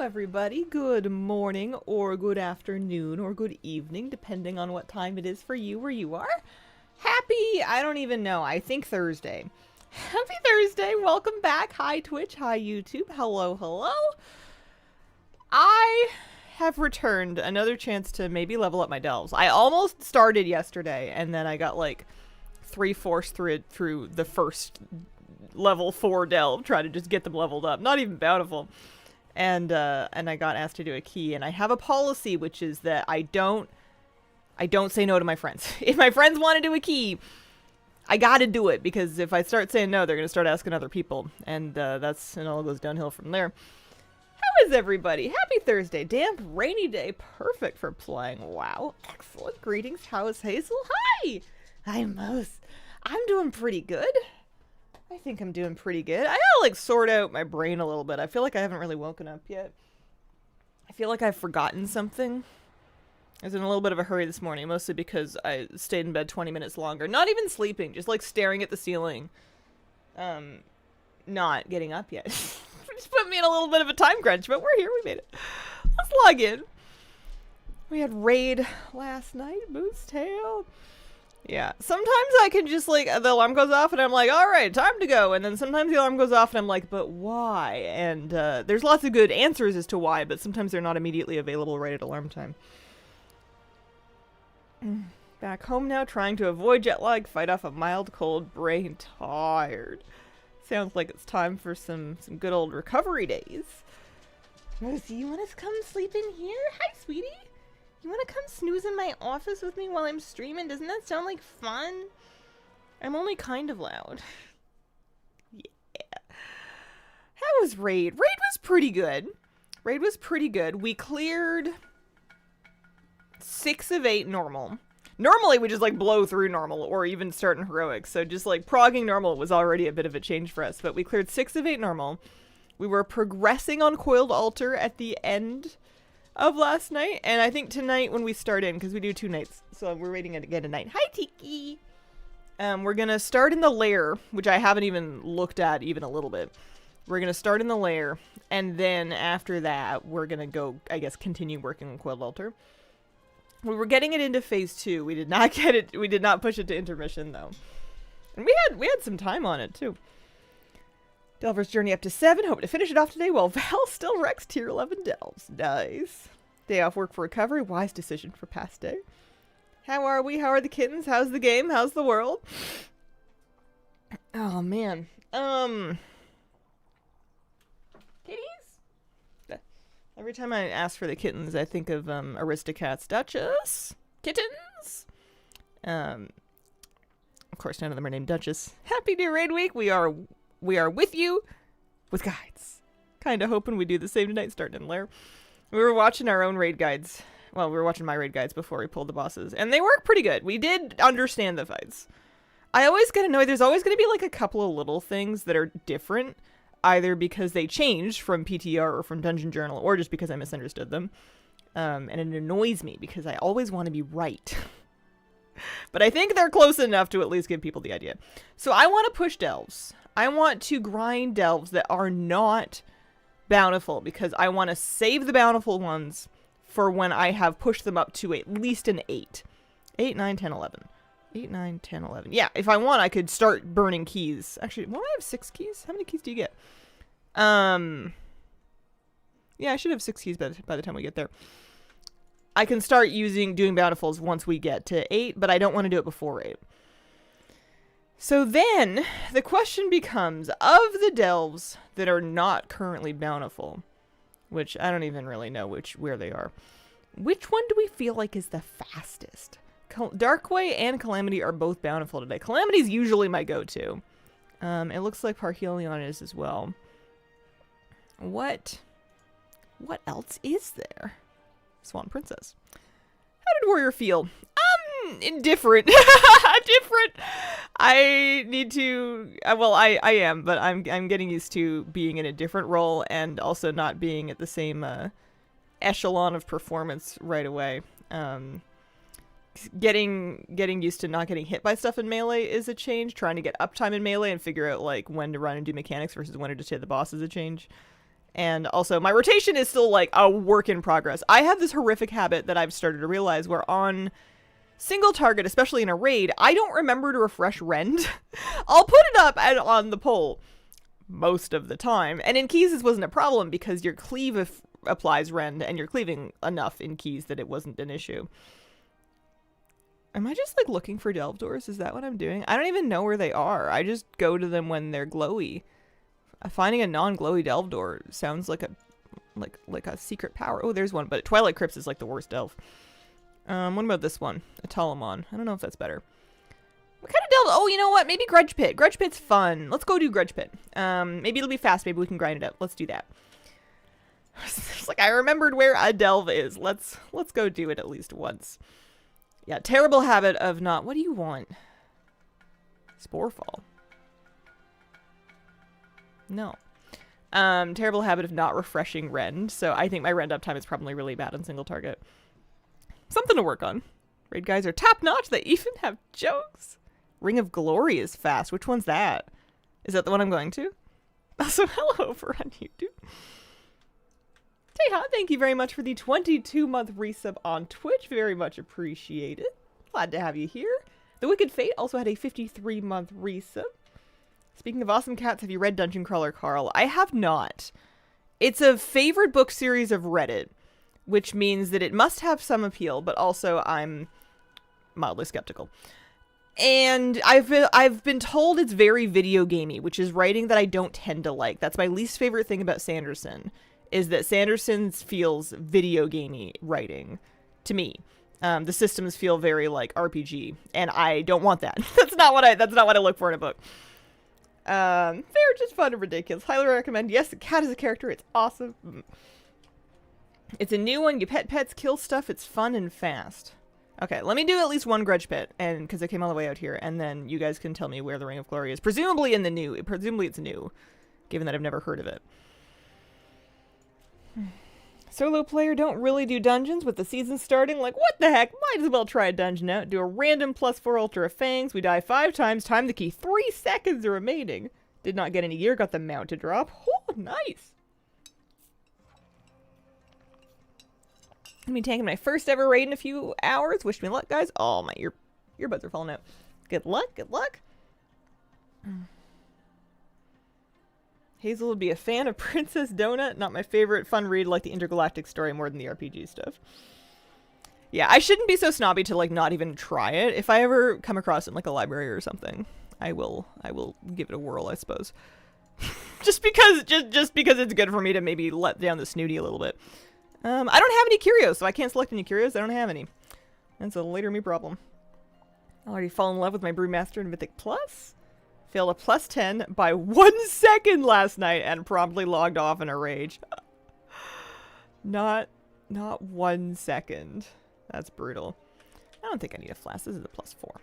everybody. Good morning, or good afternoon, or good evening, depending on what time it is for you where you are. Happy, I don't even know, I think Thursday. Happy Thursday, welcome back. Hi Twitch, hi YouTube, hello, hello. I have returned another chance to maybe level up my delves. I almost started yesterday, and then I got like 3/4 through the first level 4 delve, try to just get them leveled up. Not even bountiful. And I got asked to do a key, and I have a policy, which is that I don't say no to my friends. If my friends want to do a key, I gotta do it, because if I start saying no, they're gonna start asking other people, and it all goes downhill from there. How is everybody? Happy Thursday. Damp, rainy day, perfect for playing. Wow, excellent. Greetings. How is Hazel? Hi. Hi, Mose. I'm doing pretty good. I think I'm doing pretty good. I gotta like sort out my brain a little bit. I feel like I haven't really woken up yet. I feel like I've forgotten something. I was in a little bit of a hurry this morning, mostly because I stayed in bed 20 minutes longer. Not even sleeping, just like staring at the ceiling. Not getting up yet. Just put me in a little bit of a time crunch, but we're here, we made it. Let's log in. We had raid last night, Boost Tail. Yeah, sometimes I can just like, the alarm goes off and I'm like, alright, time to go. And then sometimes the alarm goes off and I'm like, but why? And there's lots of good answers as to why, but sometimes they're not immediately available right at alarm time. Back home now, trying to avoid jet lag, fight off a mild cold, brain tired. Sounds like it's time for some good old recovery days. Rosie, you want to come sleep in here? Hi, sweetie. You want to come snooze in my office with me while I'm streaming? Doesn't that sound like fun? I'm only kind of loud. Yeah. How was raid? Raid was pretty good. Raid was pretty good. We cleared 6 of 8 normal. Normally we just like blow through normal or even start in heroic. So just like progging normal was already a bit of a change for us. But we cleared 6 of 8 normal. We were progressing on Coiled Altar at the end of last night, and I think tonight when we start in, because we do 2 nights, so we're raiding it again tonight. Hi, Tiki! We're gonna start in the lair, which I haven't even looked at even a little bit. We're gonna start in the lair, and then after that, we're gonna go, I guess, continue working on Coiled Altar. We were getting it into phase 2. We did not get it, we did not push it to intermission, though. And we had some time on it, too. Delver's journey up to 7. Hope to finish it off today while Val still wrecks tier 11 delves. Nice. Day off work for recovery. Wise decision for past day. How are we? How are the kittens? How's the game? How's the world? Oh, man. Kitties? Every time I ask for the kittens, I think of Aristocats. Duchess? Kittens? Of course, none of them are named Duchess. Happy New Raid Week. We are with you with guides. Kinda hoping we do the same tonight, starting in Lair. We were watching our own raid guides. Well, we were watching my raid guides before we pulled the bosses, and they work pretty good. We did understand the fights. I always get annoyed. There's always going to be like a couple of little things that are different, either because they changed from PTR or from Dungeon Journal, or just because I misunderstood them. And it annoys me because I always want to be right. But I think they're close enough to at least give people the idea. So I want to push delves. I want to grind delves that are not bountiful, because I want to save the bountiful ones for when I have pushed them up to at least an 8. 8, 9, 10, 11. 8, 9, 10, 11. Yeah, if I want, I could start burning keys. Actually, won't I have 6 keys? How many keys do you get? Yeah, I should have 6 keys by the time we get there. I can start doing bountifuls once we get to 8, but I don't want to do it before 8. So then, the question becomes, of the delves that are not currently bountiful, which I don't even really know where they are, which one do we feel like is the fastest? Darkway and Calamity are both bountiful today. Calamity's usually my go-to. It looks like Parhelion is as well. What else is there? Swan Princess. How did Warrior feel? Indifferent. Different. I need to, well, I am, but I'm getting used to being in a different role and also not being at the same echelon of performance right away. Getting used to not getting hit by stuff in melee is a change. Trying to get uptime in melee and figure out like when to run and do mechanics versus when to just hit the boss is a change. And also, my rotation is still like a work in progress. I have this horrific habit that I've started to realize where on single target, especially in a raid, I don't remember to refresh rend. I'll put it up on the poll most of the time. And in keys, this wasn't a problem because your cleave applies rend and you're cleaving enough in keys that it wasn't an issue. Am I just like looking for delve doors? Is that what I'm doing? I don't even know where they are. I just go to them when they're glowy. Finding a non-glowy delve door sounds like a secret power. Oh, there's one, but Twilight Crypts is like the worst delve. What about this one? A Talamon. I don't know if that's better. What kind of delve? Oh, you know what? Maybe Grudge Pit. Grudge Pit's fun. Let's go do Grudge Pit. Maybe it'll be fast. Maybe we can grind it up. Let's do that. It's like I remembered where a delve is. Let's go do it at least once. Yeah, terrible habit of not. What do you want? Sporefall. No. Terrible habit of not refreshing rend. So I think my rend uptime is probably really bad on single target. Something to work on. Raid guys are top notch. They even have jokes. Ring of Glory is fast. Which one's that? Is that the one I'm going to? Also, hello over on YouTube. Teha, thank you very much for the 22-month resub on Twitch. Very much appreciated. Glad to have you here. The Wicked Fate also had a 53-month resub. Speaking of awesome cats, have you read Dungeon Crawler Carl? I have not. It's a favorite book series of Reddit, which means that it must have some appeal, but also I'm mildly skeptical. And I've been told it's very video gamey, which is writing that I don't tend to like. That's my least favorite thing about Sanderson, is that Sanderson feels video gamey writing to me. The systems feel very like RPG, and I don't want that. That's not what I look for in a book. They're just fun and ridiculous. Highly recommend. Yes, the cat is a character. It's awesome. It's a new one. You pet pets, kill stuff. It's fun and fast. Okay, let me do at least one Grudge Pit, and because I came all the way out here, and then you guys can tell me where the Ring of Glory is. Presumably it's new, given that I've never heard of it. Solo player don't really do dungeons with the season starting. Like, what the heck? Might as well try a dungeon out. Do a random +4 Ultra Fangs. We die 5 times. Time the key. 3 seconds remaining. Did not get any gear. Got the mount to drop. Oh, nice. I'll be taking my first ever raid in a few hours. Wish me luck, guys. Oh, my earbuds are falling out. Good luck. Good luck. Hazel would be a fan of Princess Donut. Not my favorite. Fun read, like the intergalactic story more than the RPG stuff. Yeah, I shouldn't be so snobby to like not even try it. If I ever come across it in like a library or something, I will give it a whirl, I suppose. just because it's good for me to maybe let down the snooty a little bit. I don't have any curios, so I can't select any curios. I don't have any. That's a later me problem. I already fall in love with my Brewmaster and Mythic Plus. Failed a +10 by 1 second last night and promptly logged off in a rage. Not 1 second. That's brutal. I don't think I need a flask. This is a +4.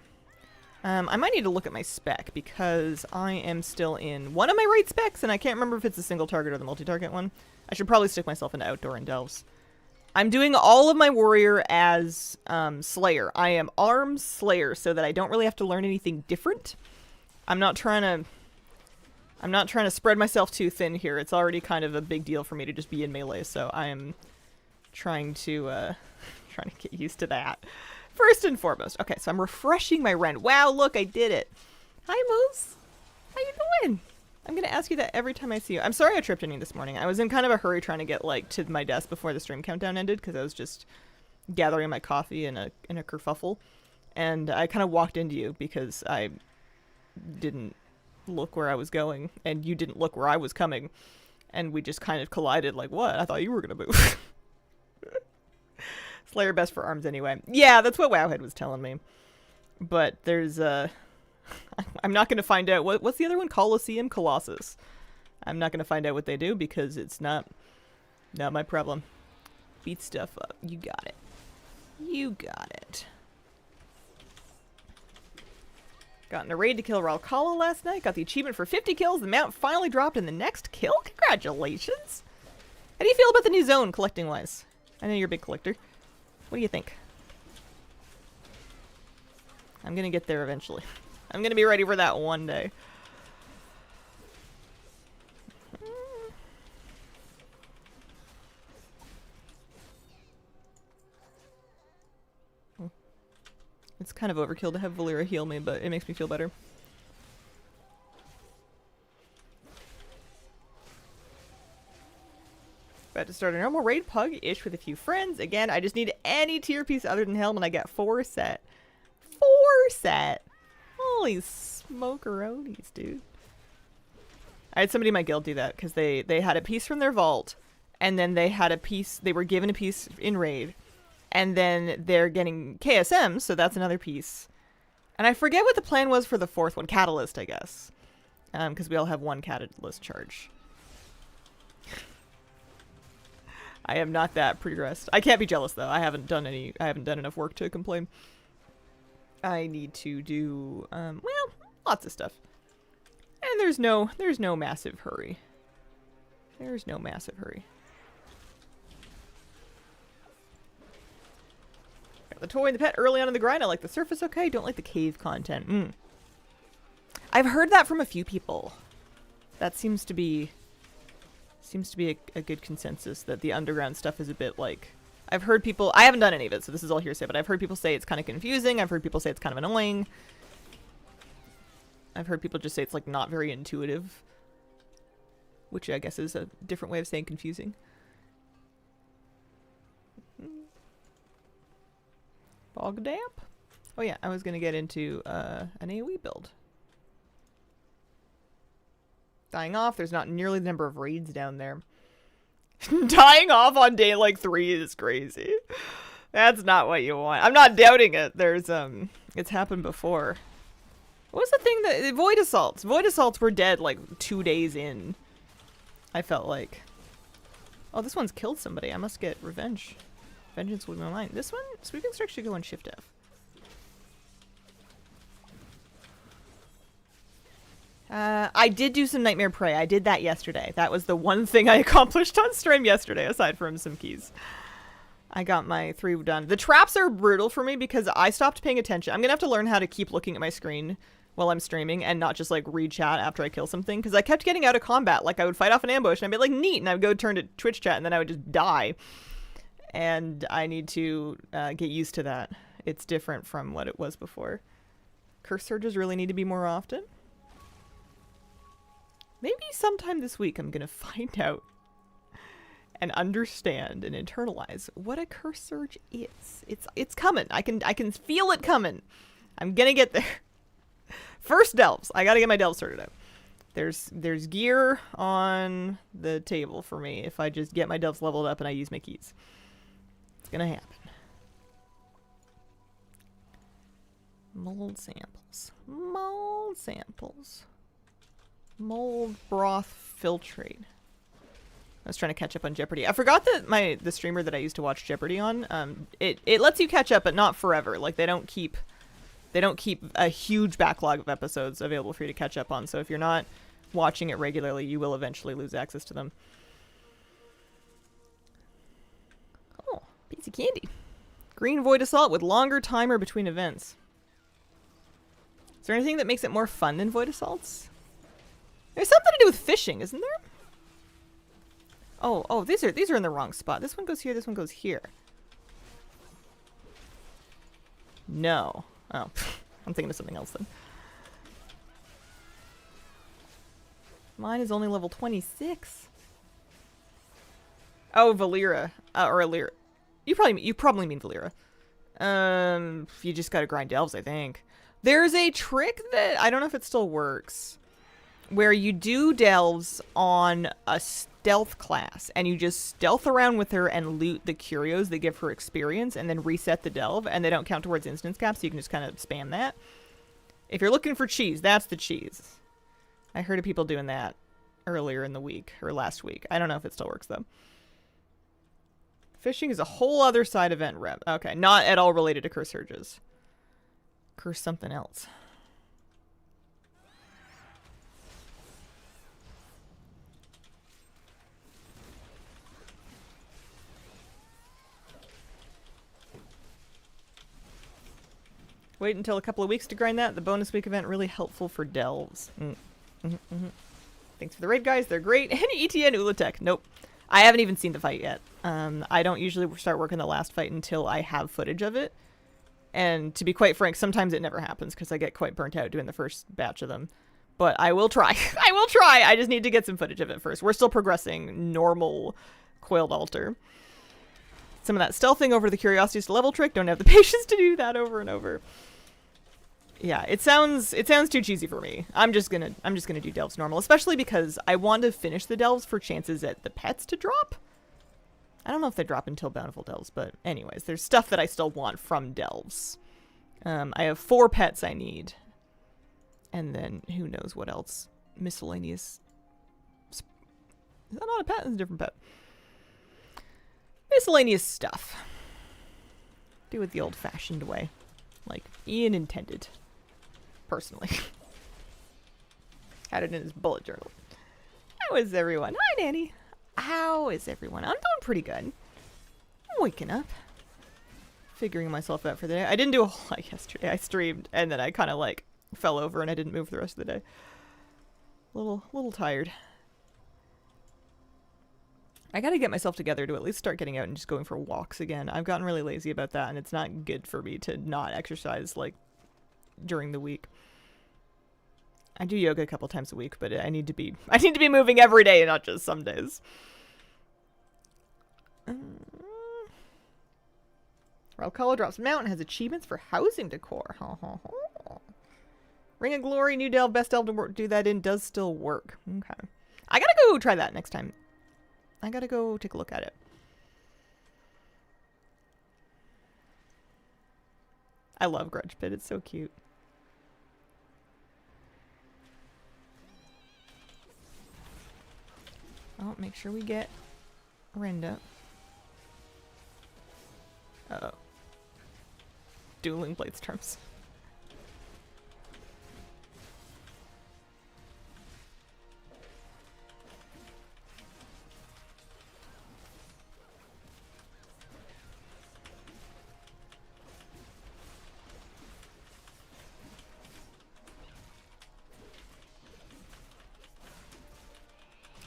I might need to look at my spec because I am still in one of my raid specs and I can't remember if it's the single target or the multi-target one. I should probably stick myself into outdoor and delves. I'm doing all of my warrior as Slayer. I am arms Slayer so that I don't really have to learn anything different. I'm not trying to spread myself too thin here. It's already kind of a big deal for me to just be in melee, so I am trying to get used to that. First and foremost. Okay, so I'm refreshing my rend. Wow, look, I did it. Hi, Moose. How you doing? I'm going to ask you that every time I see you. I'm sorry I tripped on you this morning. I was in kind of a hurry trying to get like to my desk before the stream countdown ended because I was just gathering my coffee in a kerfuffle. And I kind of walked into you because I didn't look where I was going and you didn't look where I was coming. And we just kind of collided like, what? I thought you were going to move. Slayer best for arms anyway. Yeah, that's what Wowhead was telling me. But there's I'm not going to find out. What's the other one? Colosseum? Colossus. I'm not going to find out what they do because it's not my problem. Beat stuff up. You got it. You got it. Got in a raid to kill Ralkala last night. Got the achievement for 50 kills. The mount finally dropped in the next kill. Congratulations. How do you feel about the new zone collecting-wise? I know you're a big collector. What do you think? I'm going to get there eventually. I'm going to be ready for that one day. It's kind of overkill to have Valeera heal me, but it makes me feel better. About to start a normal raid pug-ish with a few friends. Again, I just need any tier piece other than Helm and I get 4 set. 4 set! Holy smokeronis, dude. I had somebody in my guild do that because they had a piece from their vault and then they had a piece, they were given a piece in raid and then they're getting KSM, so that's another piece. And I forget what the plan was for the 4th one. Catalyst, I guess. Because we all have 1 catalyst charge. I am not that progressed. I can't be jealous though. I haven't done enough work to complain. I need to do well, lots of stuff. And there's no massive hurry. There's no massive hurry. Got the toy and the pet early on in the grind. I like the surface okay, don't like the cave content. I've heard that from a few people. That seems to be a good consensus that the underground stuff is a bit like... I've heard people... I haven't done any of it, so this is all hearsay, but I've heard people say it's kind of confusing. I've heard people say it's kind of annoying. I've heard people just say it's like not very intuitive. Which I guess is a different way of saying confusing. Bog damp? Oh yeah, I was going to get into an AoE build. Dying off, there's not nearly the number of raids down there. Dying off on day like 3 is crazy. That's not what you want. I'm not doubting it. There's it's happened before. What was the thing that Void Assaults? Void Assaults were dead like 2 days in. I felt like. Oh, this one's killed somebody. I must get revenge. Vengeance will be mine. This one, Sweeping Strike should go on Shift F. I did do some Nightmare Prey. I did that yesterday. That was the one thing I accomplished on stream yesterday, aside from some keys. I got my 3 done. The traps are brutal for me because I stopped paying attention. I'm gonna have to learn how to keep looking at my screen while I'm streaming and not just like read chat after I kill something, because I kept getting out of combat. Like I would fight off an ambush and I'd be like, neat, and I would go turn to Twitch chat and then I would just die. And I need to get used to that. It's different from what it was before. Curse surges really need to be more often. Maybe sometime this week I'm gonna find out and understand and internalize what a curse surge is. It's coming. I can feel it coming. I'm gonna get there. First delves. I gotta get my delves sorted out. There's gear on the table for me if I just get my delves leveled up and I use my keys. It's gonna happen. Mold samples. Mold samples. Mold broth filtrate. I was trying to catch up on Jeopardy. I forgot that the streamer that I used to watch Jeopardy on, it lets you catch up, but not forever. Like they don't keep a huge backlog of episodes available for you to catch up on. So if you're not watching it regularly, you will eventually lose access to them. Oh, piece of candy. Green Void Assault with longer timer between events. Is there anything that makes it more fun than Void Assaults? There's something to do with fishing, isn't there? Oh, these are in the wrong spot. This one goes here, this one goes here. No. Oh, I'm thinking of something else then. Mine is only level 26. Oh, Valeera. Or Alira. You probably mean Valeera. You just gotta grind delves, I think. There's a trick that, I don't know if it still works, where you do delves on a stealth class, and you just stealth around with her and loot the curios that give her experience, and then reset the delve, and they don't count towards instance caps, so you can just kind of spam that. If you're looking for cheese, that's the cheese. I heard of people doing that earlier in the week, or last week. I don't know if it still works, though. Fishing is a whole other side event rep. Okay, not at all related to curse surges. Curse something else. Wait until a couple of weeks to grind that. The bonus week event really helpful for delves. Thanks for the raid, guys. They're great. Any ETN Ulatech? Nope. I haven't even seen the fight yet. I don't usually start working the last fight until I have footage of it. And to be quite frank, sometimes it never happens because I get quite burnt out doing the first batch of them. But I will try. I will try. I just need to get some footage of it first. We're still progressing normal Coiled Altar. Some of that stealthing over the Curiosities to level trick. Don't have the patience to do that over and over. Yeah, it sounds too cheesy for me. I'm just gonna do delves normal, especially because I want to finish the delves for chances at the pets to drop. I don't know if they drop until Bountiful Delves, but anyways, there's stuff that I still want from delves. I have 4 pets I need. And then who knows what else. Miscellaneous. Is that not a pet? It's a different pet. Miscellaneous stuff. Do it the old-fashioned way. Like Ian intended. Personally. Had it in his bullet journal. How is everyone? Hi, Nanny. How is everyone? I'm doing pretty good. I'm waking up. Figuring myself out for the day. I didn't do a whole lot yesterday. I streamed and then I kind of like fell over and I didn't move the rest of the day. Little tired. I gotta get myself together to at least start getting out and just going for walks again. I've gotten really lazy about that and it's not good for me to not exercise like during the week. I do yoga a couple times a week, but I need to be moving every day, not just some days. Ralcala Drops Mountain has achievements for housing decor. Ring of Glory, New Delve, best delve to do that in does still work. Okay. I gotta go try that next time. I gotta go take a look at it. I love Grudge Pit. It's so cute. Oh, make sure we get Renda. Uh-oh. Dueling Blade Storms.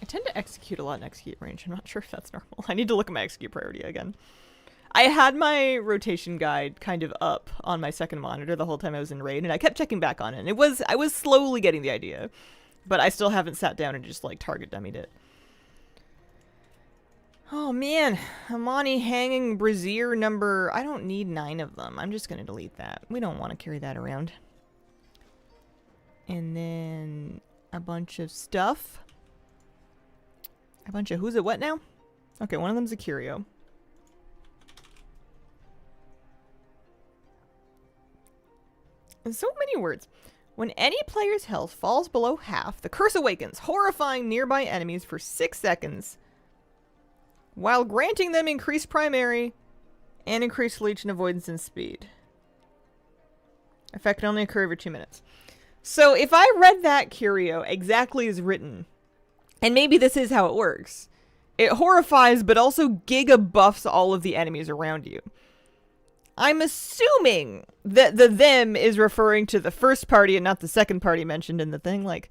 I tend to execute a lot in execute range. I'm not sure if that's normal. I need to look at my execute priority again. I had my rotation guide kind of up on my second monitor the whole time I was in raid, and I kept checking back on it. And I was slowly getting the idea, but I still haven't sat down and just like target dummied it. Oh man, Amani hanging brazier number. I don't need 9 of them. I'm just gonna delete that. We don't want to carry that around. And then a bunch of stuff. A bunch of who's it what now? Okay, one of them's a curio. And so many words. When any player's health falls below half, the curse awakens, horrifying nearby enemies for 6 seconds, while granting them increased primary and increased leech and avoidance and speed. Effect can only occur every 2 minutes. So if I read that curio exactly as written, and maybe this is how it works, it horrifies but also giga buffs all of the enemies around you. I'm assuming that the them is referring to the first party and not the second party mentioned in the thing. Like,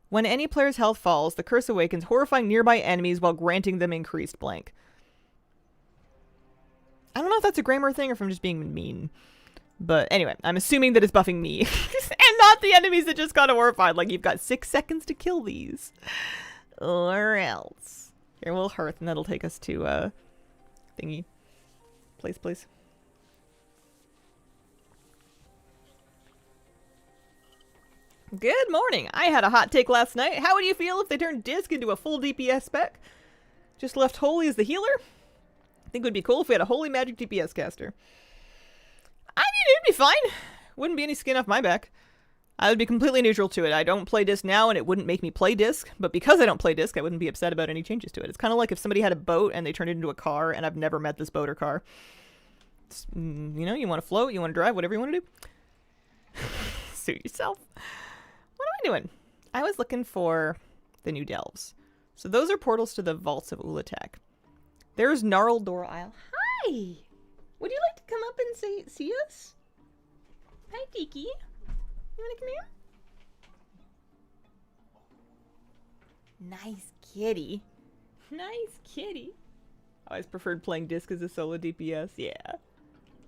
when any player's health falls, the curse awakens, horrifying nearby enemies while granting them increased blank. I don't know if that's a grammar thing or if I'm just being mean. But anyway, I'm assuming that it's buffing me. And not the enemies that just got horrified. Like, you've got 6 seconds to kill these. Or else. Here, we'll hearth, and that'll take us to, thingy. Please. Good morning. I had a hot take last night. How would you feel if they turned Disc into a full DPS spec? Just left Holy as the healer? I think it would be cool if we had a Holy Magic DPS caster. I mean, it'd be fine. Wouldn't be any skin off my back. I would be completely neutral to it. I don't play Disc now, and it wouldn't make me play Disc. But because I don't play Disc, I wouldn't be upset about any changes to it. It's kind of like if somebody had a boat and they turned it into a car, and I've never met this boat or car. It's, you know, you want to float, you want to drive, whatever you want to do. Suit yourself. What am I doing? I was looking for the new delves. So those are portals to the vaults of Ulatak. There's Gnarldor Isle. Hi! Would you like to come up and see us? Hi, Tiki. You want to come here? Nice kitty. Nice kitty. I always preferred playing Disc as a solo DPS. Yeah.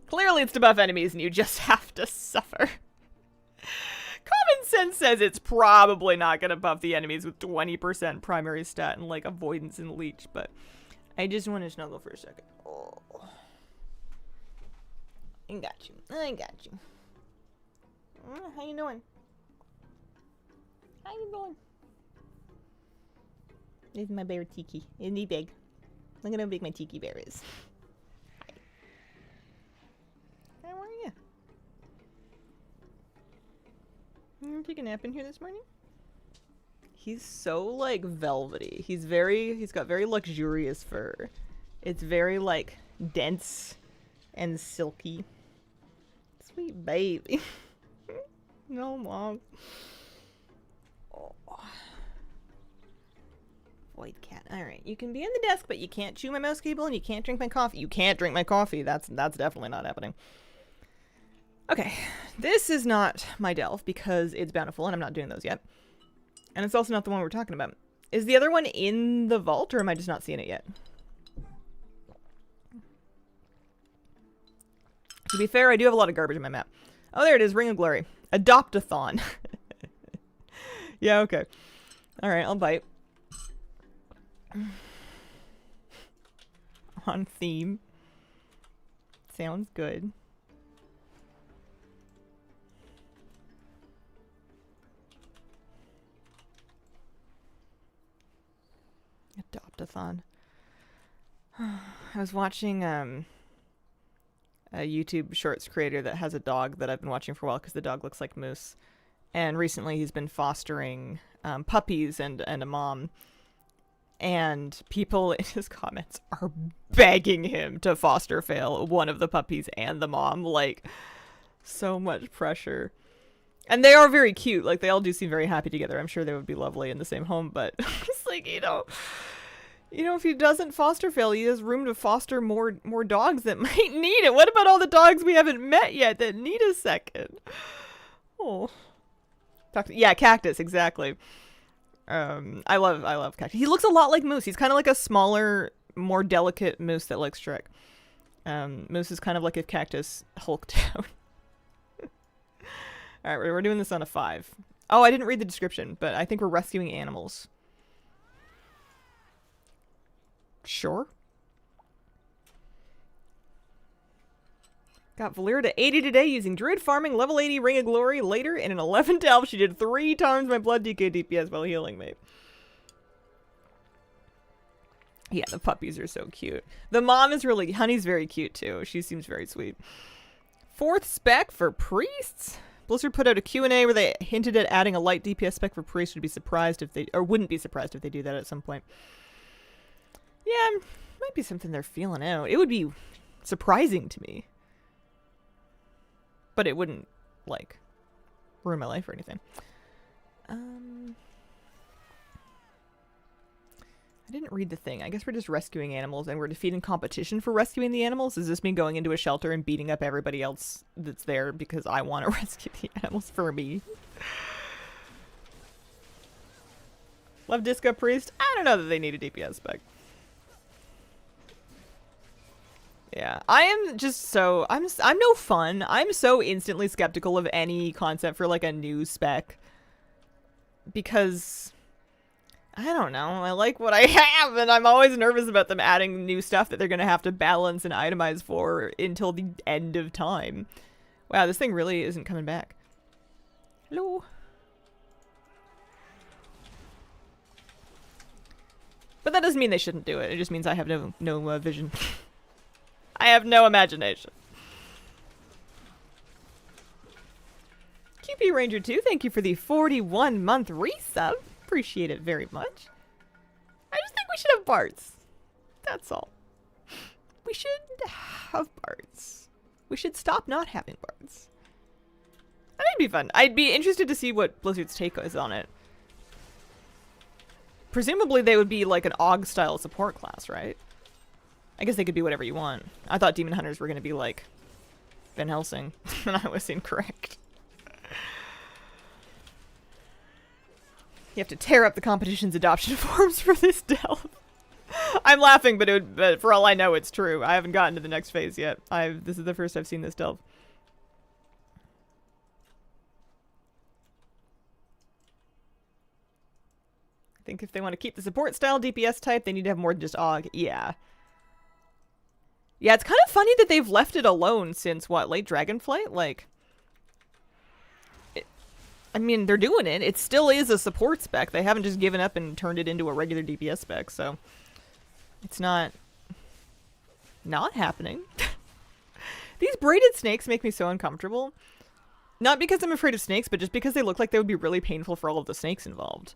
Clearly it's to buff enemies and you just have to suffer. Common sense says it's probably not going to buff the enemies with 20% primary stat and, like, avoidance and leech, but I just want to snuggle for a second. Oh. I got you. I got you. How you doing? How you doing? This is my bear Tiki. Isn't he big? Look at how big my Tiki bear is. Hi. How are you? You gonna take a nap in here this morning? He's so, like, velvety. He's got very luxurious fur. It's very, like, dense and silky. Sweet baby. No, Mom. Oh. Void cat. Alright, you can be in the desk, but you can't chew my mouse cable and you can't drink my coffee. You can't drink my coffee. That's definitely not happening. Okay, this is not my delve because it's bountiful and I'm not doing those yet. And it's also not the one we're talking about. Is the other one in the vault or am I just not seeing it yet? To be fair, I do have a lot of garbage in my map. Oh, there it is. Ring of Glory. Adopt-a-thon. Yeah, okay. Alright, I'll bite. On theme. Sounds good. Adopt-a-thon. I was watching a YouTube Shorts creator that has a dog that I've been watching for a while because the dog looks like Moose. And recently he's been fostering puppies and a mom. And people in his comments are begging him to foster fail one of the puppies and the mom. Like, so much pressure. And they are very cute. Like, they all do seem very happy together. I'm sure they would be lovely in the same home. But it's like, you know, if he doesn't foster fail, he has room to foster more dogs that might need it. What about all the dogs we haven't met yet that need a second? Oh. Yeah, Cactus, exactly. I love Cactus. He looks a lot like Moose. He's kind of like a smaller, more delicate Moose that likes Shrek. Moose is kind of like if Cactus hulked out. Alright, we're doing this on a 5. Oh, I didn't read the description, but I think we're rescuing animals. Sure. Got Valera to 80 today using Druid Farming, level 80 Ring of Glory. Later, in an 11 delve, she did 3 times my blood DK DPS while healing me. Yeah, the puppies are so cute. The mom is really... Honey's very cute, too. She seems very sweet. 4th spec for priests. Blizzard put out a Q&A where they hinted at adding a light DPS spec for priests. Would be surprised if they... Or wouldn't be surprised if they do that at some point. Yeah, might be something they're feeling out. It would be surprising to me. But it wouldn't, like, ruin my life or anything. I didn't read the thing. I guess we're just rescuing animals and we're defeating competition for rescuing the animals. Does this mean going into a shelter and beating up everybody else that's there because I want to rescue the animals for me? Love Disco Priest? I don't know that they need a DPS spec. Yeah, I am just so... I'm no fun. I'm so instantly skeptical of any concept for, like, a new spec. Because... I don't know. I like what I have, and I'm always nervous about them adding new stuff that they're going to have to balance and itemize for until the end of time. Wow, this thing really isn't coming back. Hello? But that doesn't mean they shouldn't do it. It just means I have no vision. I have no imagination. QP Ranger 2, thank you for the 41-month resub. Appreciate it very much. I just think we should have bards. That's all. We should have bards. We should stop not having bards. That'd be fun. I'd be interested to see what Blizzard's take is on it. Presumably they would be like an AUG-style support class, right? I guess they could be whatever you want. I thought Demon Hunters were going to be like Van Helsing, and I was incorrect. You have to tear up the competition's adoption forms for this delve. I'm laughing, but for all I know, it's true. I haven't gotten to the next phase yet. This is the first I've seen this delve. I think if they want to keep the support style DPS type, they need to have more than just AUG. Yeah. Yeah, it's kind of funny that they've left it alone since, what, late Dragonflight? Like, I mean, they're doing it. It still is a support spec. They haven't just given up and turned it into a regular DPS spec, so it's not happening. These braided snakes make me so uncomfortable. Not because I'm afraid of snakes, but just because they look like they would be really painful for all of the snakes involved.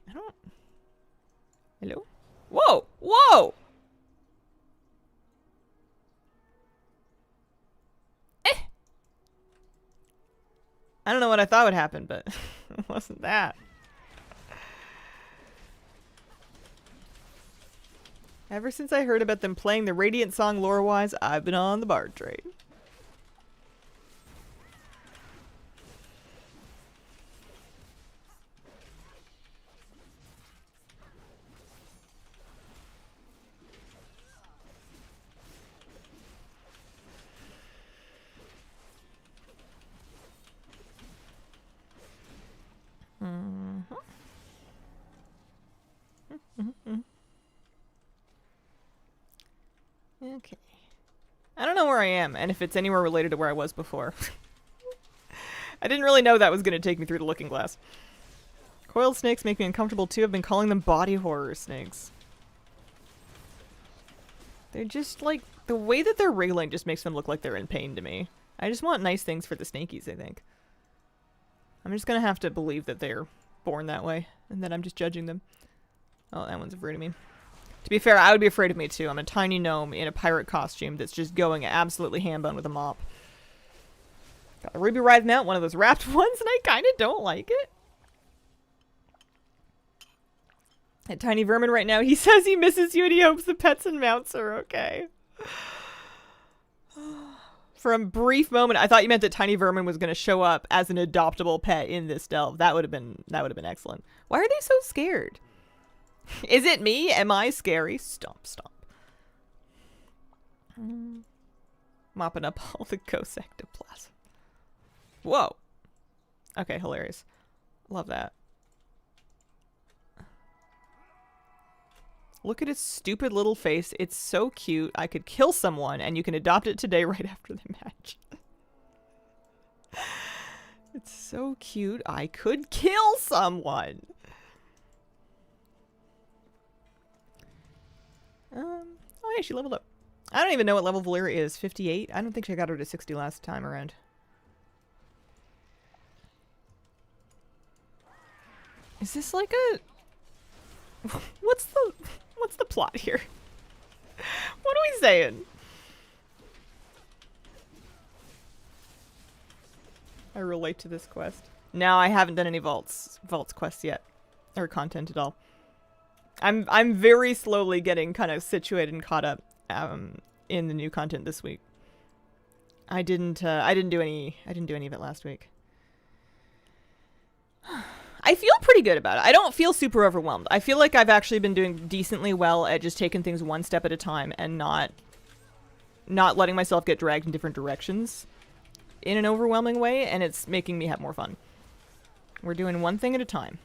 I don't... Hello? Whoa! Whoa! I don't know what I thought would happen, but it wasn't that. Ever since I heard about them playing the Radiant song lore-wise, I've been on the Bard train. Okay. I don't know where I am, and if it's anywhere related to where I was before. I didn't really know that was going to take me through the looking glass. Coiled snakes make me uncomfortable too. I've been calling them body horror snakes. They're just like, the way that they're wriggling just makes them look like they're in pain to me. I just want nice things for the snakies, I think. I'm just going to have to believe that they're born that way, and that I'm just judging them. Oh, that one's afraid of me. To be fair, I would be afraid of me too. I'm a tiny gnome in a pirate costume that's just going absolutely ham-bun with a mop. Got a ruby writhe mount, one of those wrapped ones, and I kind of don't like it. That tiny vermin right now, he says he misses you and he hopes the pets and mounts are okay. For a brief moment, I thought you meant that tiny vermin was going to show up as an adoptable pet in this delve. That would have been excellent. Why are they so scared? Is it me? Am I scary? Stomp, stomp. Mopping up all the ghost ectoplasm. Whoa. Okay, hilarious. Love that. Look at its stupid little face. It's so cute. I could kill someone and you can adopt it today right after the match. It's so cute. I could kill someone. Oh yeah, she leveled up. I don't even know what level Valeera is. 58? I don't think she got her to 60 last time around. Is this like a... What's the plot here? What are we saying? I relate to this quest. No, I haven't done any vaults quests yet. Or content at all. I'm very slowly getting kind of situated and caught up in the new content this week. I didn't do any of it last week. I feel pretty good about it. I don't feel super overwhelmed. I feel like I've actually been doing decently well at just taking things one step at a time and not letting myself get dragged in different directions in an overwhelming way, and it's making me have more fun. We're doing one thing at a time.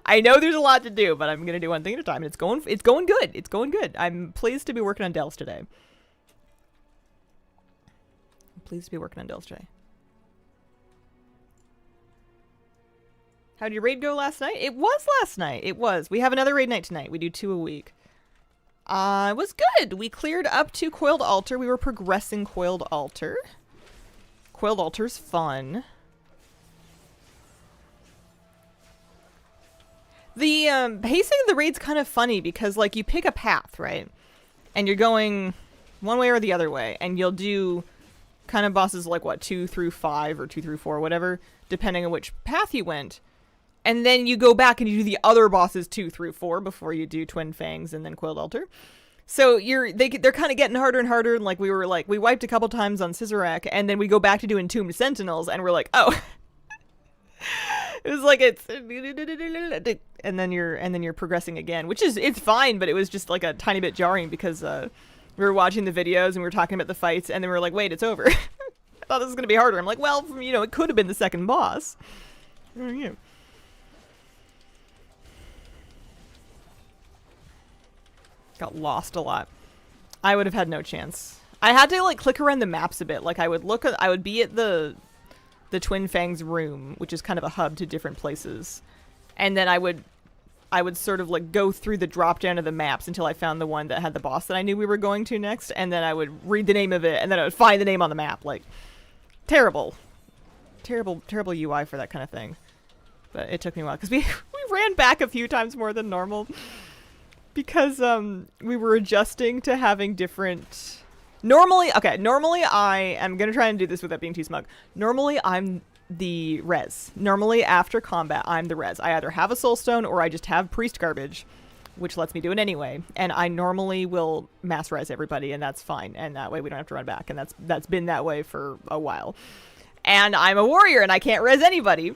I know there's a lot to do, but I'm gonna do one thing at a time, and it's going good. It's going good. I'm pleased to be working on delves today. How did your raid go last night? It was last night. It was. We have another raid night tonight. We do 2 a week. It was good. We cleared up to Coiled Altar. We were progressing Coiled Altar. Coiled Altar's fun. The pacing of the raid's kind of funny because, like, you pick a path, right? And you're going one way or the other way. And you'll do kind of bosses like, what, 2 through 5 or 2 through 4, whatever, depending on which path you went. And then you go back and you do the other bosses 2 through 4 before you do Twin Fangs and then Coiled Altar. So they're kind of getting harder and harder. And we wiped a couple times on Scissorak, and then we go back to doing Tomb Sentinels, and we're like, oh, It was like it's and then you're progressing again, which is it's fine, but it was just like a tiny bit jarring because we were watching the videos and we were talking about the fights, and then we were like, wait, it's over. I thought this was gonna be harder. I'm like, well, you know, it could have been the second boss. Yeah. Got lost a lot. I would have had no chance. I had to like click around the maps a bit. Like I would be at the Twin Fangs room, which is kind of a hub to different places, and then I would sort of like go through the drop down of the maps until I found the one that had the boss that I knew we were going to next, and then I would read the name of it, and then I would find the name on the map. Like terrible UI for that kind of thing. But it took me a while because we ran back a few times more than normal because we were adjusting to having different. Normally I am gonna try and do this without being too smug. Normally I'm the res. Normally after combat I'm the res. I either have a soul stone or I just have priest garbage, which lets me do it anyway. And I normally will mass res everybody, and that's fine. And that way we don't have to run back. And that's been that way for a while. And I'm a warrior and I can't res anybody.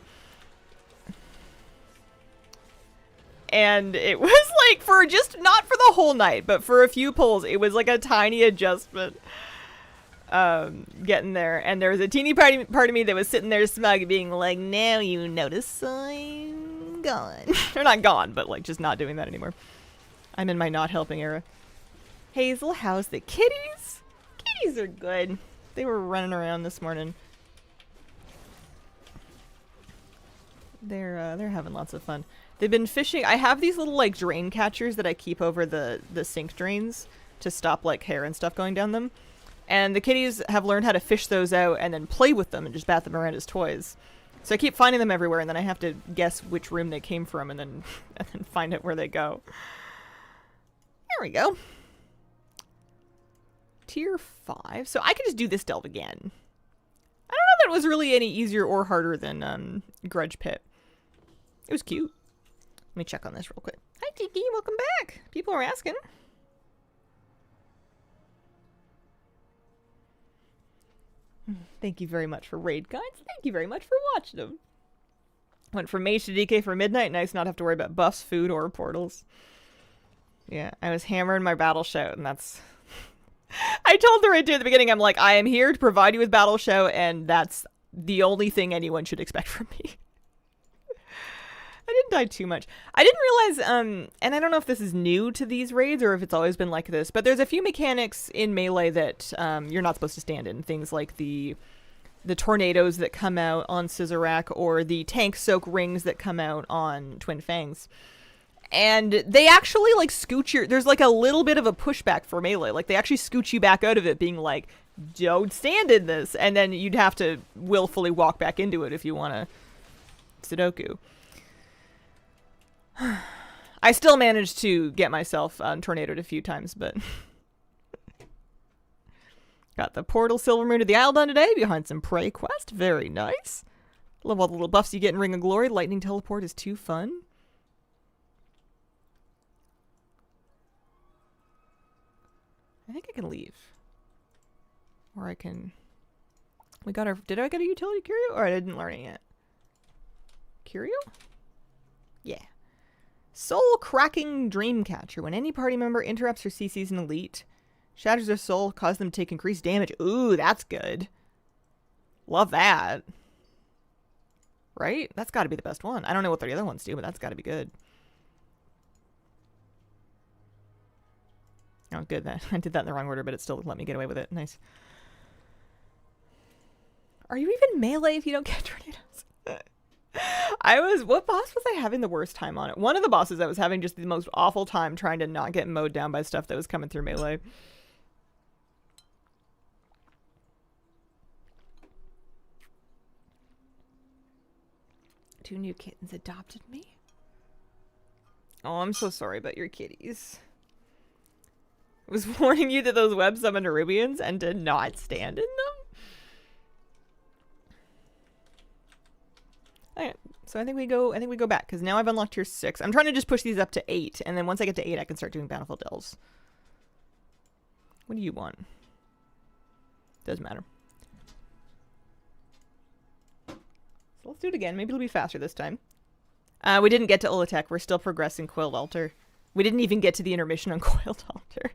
And it was like for just not for the whole night, but for a few pulls, it was like a tiny adjustment getting there. And there was a teeny part of me that was sitting there smug being like, now you notice I'm gone. They're not gone, but like just not doing that anymore. I'm in my not helping era. Hazel, how's the kitties? Kitties are good. They were running around this morning. They're having lots of fun. They've been fishing. I have these little like drain catchers that I keep over the sink drains to stop like hair and stuff going down them. And the kitties have learned how to fish those out and then play with them and just bat them around as toys. So I keep finding them everywhere, and then I have to guess which room they came from and then find out where they go. There we go. Tier 5. So I could just do this delve again. I don't know that it was really any easier or harder than Grudge Pit. It was cute. Let me check on this real quick. Hi, Tiki. Welcome back. People are asking. Thank you very much for raid guides. Thank you very much for watching them. Went from mage to DK for midnight. Nice not have to worry about buffs, food, or portals. Yeah, I was hammering my battle shout, and that's... I told the raid dude at the beginning, I'm like, I am here to provide you with battle shout, and that's the only thing anyone should expect from me. I didn't die too much. I didn't realize, and I don't know if this is new to these raids or if it's always been like this, but there's a few mechanics in Melee that you're not supposed to stand in. Things like the tornadoes that come out on Scissorak or the tank soak rings that come out on Twin Fangs. And they actually like scoot your, there's like a little bit of a pushback for Melee. Like they actually scoot you back out of it being like, don't stand in this. And then you'd have to willfully walk back into it if you want to Sudoku. I still managed to get myself tornadoed a few times, but got the Portal Silver Moon to the Isle done today behind some Prey quest. Very nice. Love all the little buffs you get in Ring of Glory. Lightning Teleport is too fun. I think I can leave. Or I can... We got our... Did I get a utility curio? Or I didn't learn it yet? Curio? Yeah. Soul Cracking Dreamcatcher. When any party member interrupts or CCs an elite, shatters their soul, causes them to take increased damage. Ooh, that's good. Love that. Right? That's got to be the best one. I don't know what the other ones do, but that's got to be good. Oh, good. That I did that in the wrong order, but it still let me get away with it. Nice. Are you even Melee if you don't get tornadoes? What boss was I having the worst time on it? One of the bosses I was having just the most awful time trying to not get mowed down by stuff that was coming through Melee. Two new kittens adopted me. Oh, I'm so sorry about your kitties. I was warning you that those web summoned Nerubians and did not stand in them. Alright, so I think we go back, because now I've unlocked tier 6. I'm trying to just push these up to 8, and then once I get to 8, I can start doing Bountiful Delves. What do you want? Doesn't matter. As Let's do it again. Maybe it'll be faster this time. We didn't get to Ulatech. We're still progressing Coiled Altar. We didn't even get to the intermission on Coiled Altar.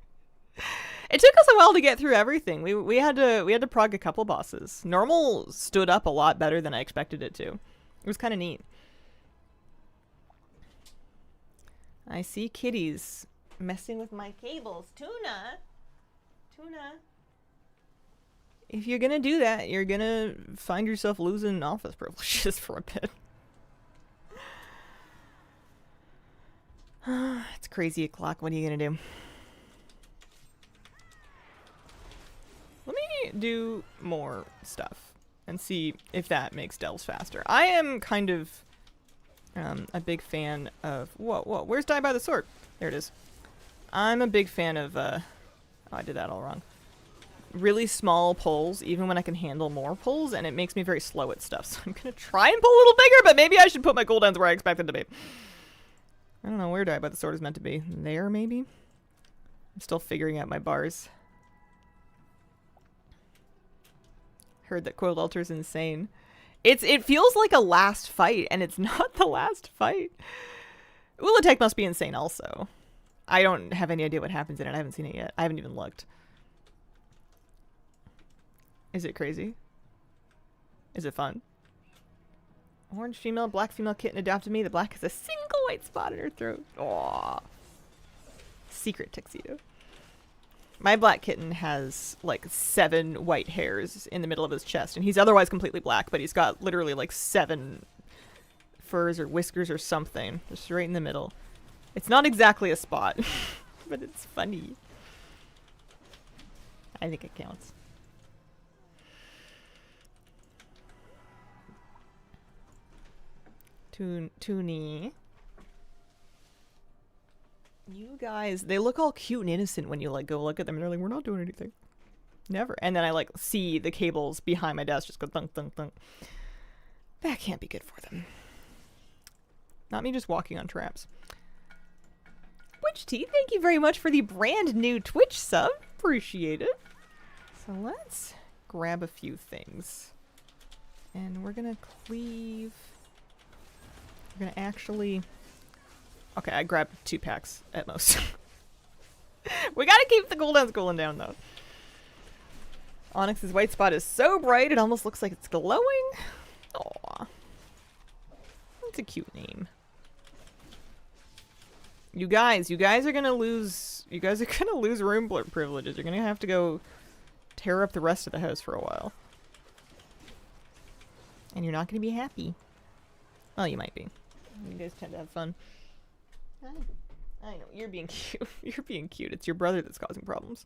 It took us a while to get through everything. We had to prog a couple bosses. Normal stood up a lot better than I expected it to. It was kind of neat. I see kitties messing with my cables. Tuna! Tuna! If you're gonna do that, you're gonna find yourself losing office privileges for a bit. It's crazy o'clock. What are you gonna do? Let me do more stuff and see if that makes delves faster. I am kind of a big fan of... Whoa, where's Die by the Sword? There it is. I'm a big fan of... oh, I did that all wrong. Really small pulls, even when I can handle more pulls, and it makes me very slow at stuff. So I'm gonna try and pull a little bigger, but maybe I should put my cooldowns where I expect them to be. I don't know where Die by the Sword is meant to be. There, maybe? I'm still figuring out my bars. Heard that Coiled Altar is insane. It feels like a last fight, and it's not the last fight. Ulatech must be insane also. I don't have any idea what happens in it. I haven't seen it yet. I haven't even looked. Is it crazy? Is it fun? Orange female, black female kitten adopted me. The black has a single white spot in her throat. Aww. Secret tuxedo. My black kitten has like 7 white hairs in the middle of his chest, and he's otherwise completely black, but he's got literally like 7 furs or whiskers or something just right in the middle. It's not exactly a spot, but it's funny. I think it counts. Toonie. You guys, they look all cute and innocent when you like go look at them and they're like, we're not doing anything. Never. And then I like see the cables behind my desk just go thunk, thunk, thunk. That can't be good for them. Not me just walking on traps. Twitch Tea, thank you very much for the brand new Twitch sub. Appreciate it. So let's grab a few things. And we're gonna cleave. We're gonna actually... Okay, I grabbed 2 packs at most. We gotta keep the cooldowns cooling down, though. Onyx's white spot is so bright, it almost looks like it's glowing. Aww. That's a cute name. You guys are gonna lose... You guys are gonna lose room privileges. You're gonna have to go tear up the rest of the house for a while. And you're not gonna be happy. Well, you might be. You guys tend to have fun. I know, you're being cute. You're being cute. It's your brother that's causing problems.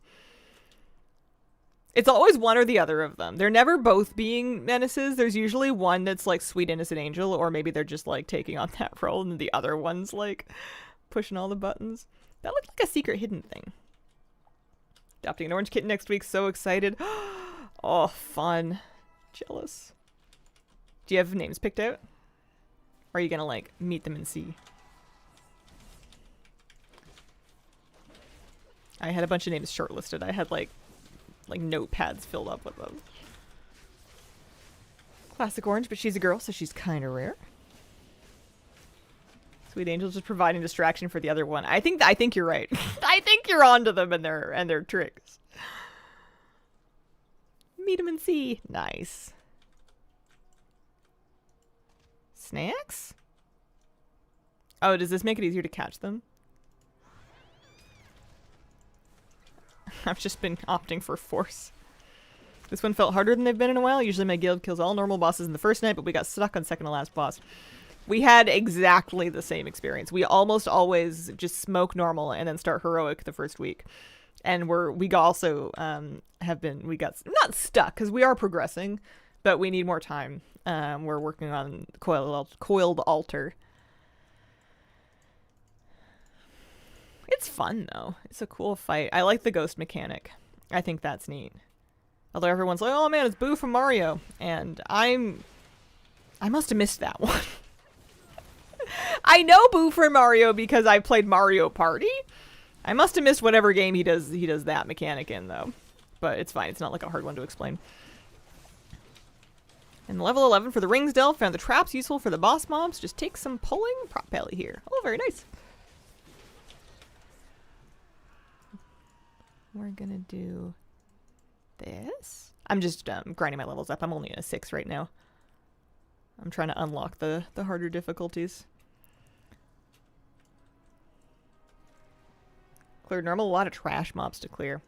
It's always one or the other of them. They're never both being menaces. There's usually one that's like sweet innocent angel, or maybe they're just like taking on that role, and the other one's like pushing all the buttons. That looked like a secret hidden thing. Adopting an orange kitten next week. So excited. Oh, fun. Jealous. Do you have names picked out? Or are you gonna like meet them and see? I had a bunch of names shortlisted. I had like notepads filled up with them. Classic orange, but she's a girl, so she's kind of rare. Sweet Angel's just providing distraction for the other one. I think you're right. I think you're onto them and their tricks. Meet them and see. Nice. Snacks? Oh, does this make it easier to catch them? I've just been opting for force. This one felt harder than they've been in a while. Usually my guild kills all normal bosses in the first night, but we got stuck on second to last boss. We had exactly the same experience. We almost always just smoke normal and then start heroic the first week. And we also we got not stuck because we are progressing, but we need more time. We're working on Coiled Altar. It's fun, though. It's a cool fight. I like the ghost mechanic. I think that's neat. Although everyone's like, oh man, it's Boo from Mario. And I must have missed that one. I know Boo from Mario because I played Mario Party. I must have missed whatever game he does that mechanic in, though. But it's fine. It's not like a hard one to explain. And level 11 for the rings delve. Found the traps useful for the boss mobs. Just take some pulling. Prop pally here. Oh, very nice. We're gonna do this. I'm just grinding my levels up. I'm only at a 6 right now. I'm trying to unlock the harder difficulties. Cleared normal. A lot of trash mobs to clear.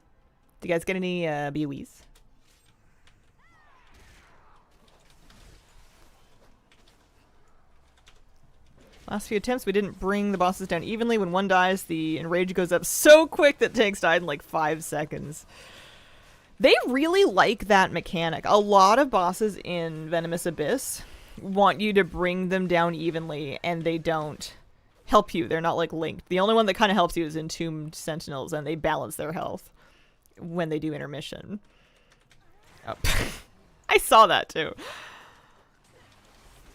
Do you guys get any BOEs? Last few attempts, we didn't bring the bosses down evenly. When one dies, the enrage goes up so quick that tanks died in like 5 seconds. They really like that mechanic. A lot of bosses in Venomous Abyss want you to bring them down evenly, and they don't help you. They're not like linked. The only one that kind of helps you is Entombed Sentinels, and they balance their health when they do intermission. Oh. I saw that too.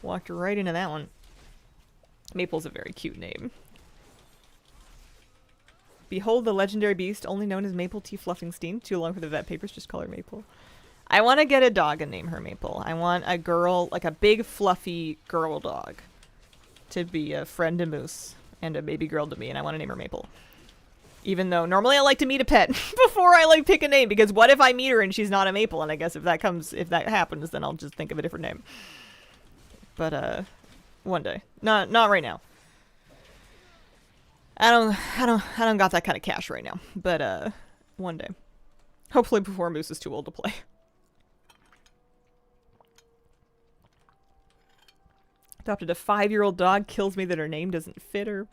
Walked right into that one. Maple's a very cute name. Behold the legendary beast, only known as Maple T. Fluffingstein. Too long for the vet papers, just call her Maple. I want to get a dog and name her Maple. I want a girl, like a big fluffy girl dog, to be a friend to Moose and a baby girl to me, and I want to name her Maple. Even though normally I like to meet a pet before I like pick a name, because what if I meet her and she's not a Maple? And I guess if that happens, then I'll just think of a different name. But one day. Not right now. I don't got that kind of cash right now. But one day. Hopefully before Moose is too old to play. Adopted a 5-year-old dog, kills me that her name doesn't fit her.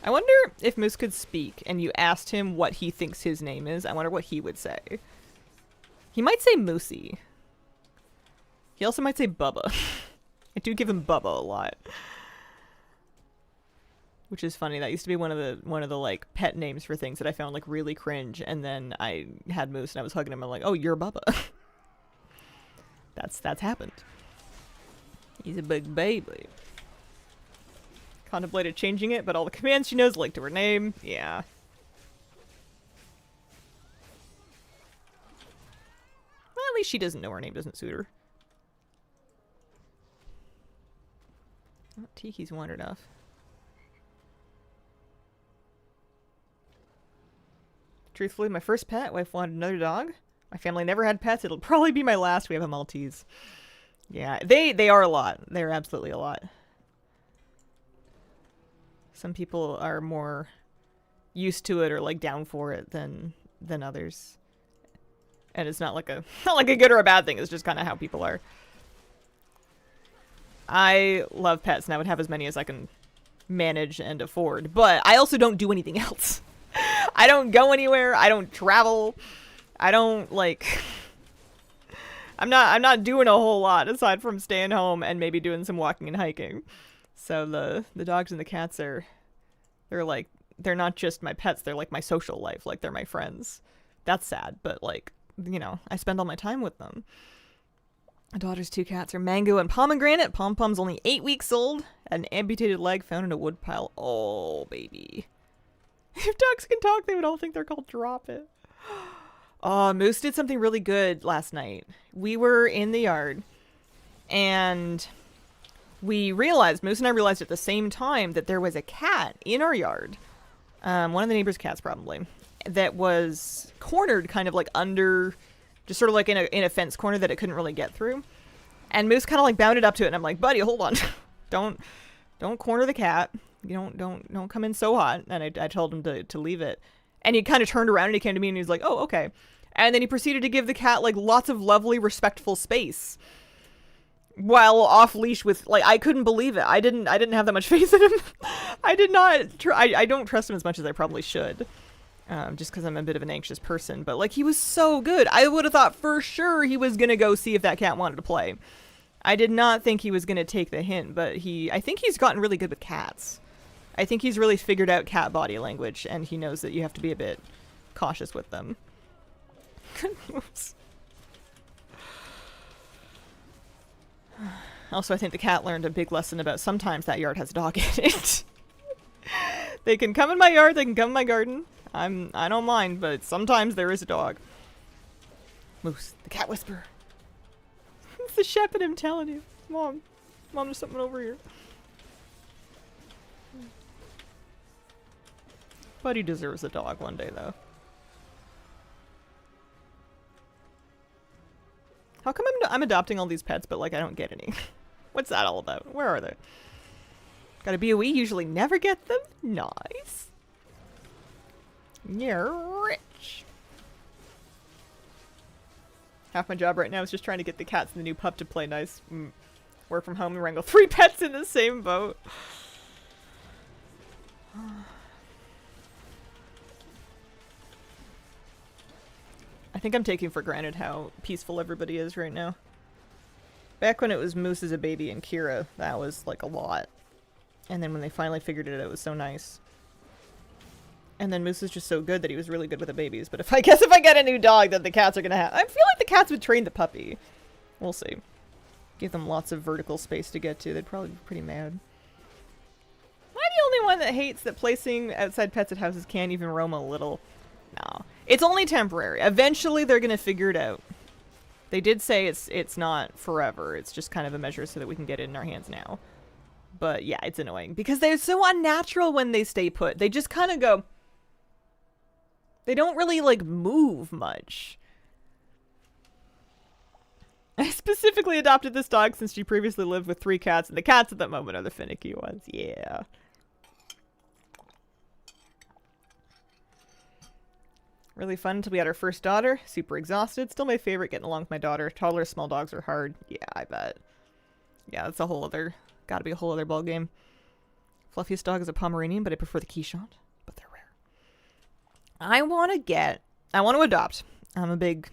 I wonder if Moose could speak and you asked him what he thinks his name is. I wonder what he would say. He might say Moosey. He also might say Bubba. I do give him Bubba a lot. Which is funny. That used to be one of the like pet names for things that I found like really cringe, and then I had Moose and I was hugging him and I'm like, "Oh, you're Bubba." That's happened. He's a big baby. Contemplated changing it, but all the commands she knows link to her name. Yeah. Well, at least she doesn't know her name doesn't suit her. Oh, Tiki's wandered off. Truthfully, my first pet, wife wanted another dog. My family never had pets. It'll probably be my last. We have a Maltese. Yeah, they are a lot. They're absolutely a lot. Some people are more used to it or like down for it than others. And it's not like a good or a bad thing. It's just kind of how people are. I love pets and I would have as many as I can manage and afford, but I also don't do anything else. I don't go anywhere. I don't travel. I don't like I'm not doing a whole lot aside from staying home and maybe doing some walking and hiking. So the dogs and the cats they're not just my pets, they're like my social life, like they're my friends. That's sad, but like, you know, I spend all my time with them. My daughter's 2 cats are Mango and Pomegranate. Pom-Pom's only 8 weeks old. An amputated leg found in a woodpile. Oh, baby. If dogs can talk, they would all think they're called Drop It. Oh, Moose did something really good last night. We were in the yard, and Moose and I realized at the same time that there was a cat in our yard. One of the neighbor's cats, probably, that was cornered kind of like under, just sort of like in a fence corner that it couldn't really get through. And Moose kind of like bounded up to it, and I'm like, buddy, hold on. Don't corner the cat. You don't come in so hot. And I told him to leave it. And he kind of turned around and he came to me and he was like, oh, okay. And then he proceeded to give the cat like lots of lovely, respectful space. While off leash with, like, I couldn't believe it. I didn't have that much faith in him. I did not, I don't trust him as much as I probably should. Just because I'm a bit of an anxious person. But, like, he was so good. I would have thought for sure he was going to go see if that cat wanted to play. I did not think he was going to take the hint, but I think he's gotten really good with cats. I think he's really figured out cat body language, and he knows that you have to be a bit cautious with them. Good moves. Also, I think the cat learned a big lesson about sometimes that yard has a dog in it. They can come in my yard, they can come in my garden. I don't mind, but sometimes there is a dog. Moose, the cat whisperer. It's the shepherd, I'm telling you. Mom, there's something over here. Buddy deserves a dog one day, though. How come I'm adopting all these pets, but like I don't get any? What's that all about? Where are they? Got a BOE, usually never get them? Nice. You're rich. Half my job right now is just trying to get the cats and the new pup to play nice. Work from home and wrangle 3 pets in the same boat. I think I'm taking for granted how peaceful everybody is right now. Back when it was Moose as a baby and Kira, that was like a lot. And then when they finally figured it out, it was so nice. And then Moose is just so good that he was really good with the babies. But if I get a new dog, then the cats are gonna have... I feel like the cats would train the puppy. We'll see. Give them lots of vertical space to get to. They'd probably be pretty mad. Am I the only one that hates that placing outside pets at houses can't even roam a little? No. It's only temporary. Eventually they're gonna figure it out. They did say it's not forever. It's just kind of a measure so that we can get it in our hands now. But yeah, it's annoying. Because they're so unnatural when they stay put. They just kind of go... They don't really, like, move much. I specifically adopted this dog since she previously lived with 3 cats, and the cats at that moment are the finicky ones. Yeah. Really fun until we had our first daughter. Super exhausted. Still my favorite, getting along with my daughter. Toddlers, small dogs are hard. Yeah, I bet. Yeah, that's a whole other... Gotta be a whole other ballgame. Fluffiest dog is a Pomeranian, but I prefer the Keeshond. But they're rare. I want to adopt. I'm a big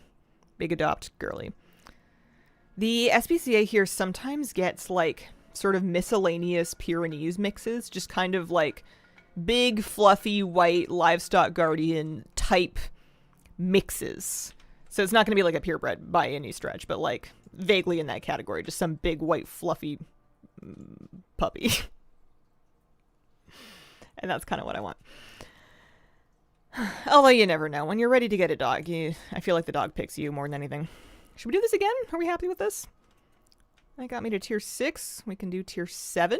adopt girly. The SPCA here sometimes gets like sort of miscellaneous Pyrenees mixes, just kind of like big fluffy white livestock guardian type mixes. So it's not going to be like a purebred by any stretch, but like vaguely in that category, just some big white fluffy puppy. And that's kind of what I want. Although you never know. When you're ready to get a dog, I feel like the dog picks you more than anything. Should we do this again? Are we happy with this? That got me to tier 6. We can do tier 7.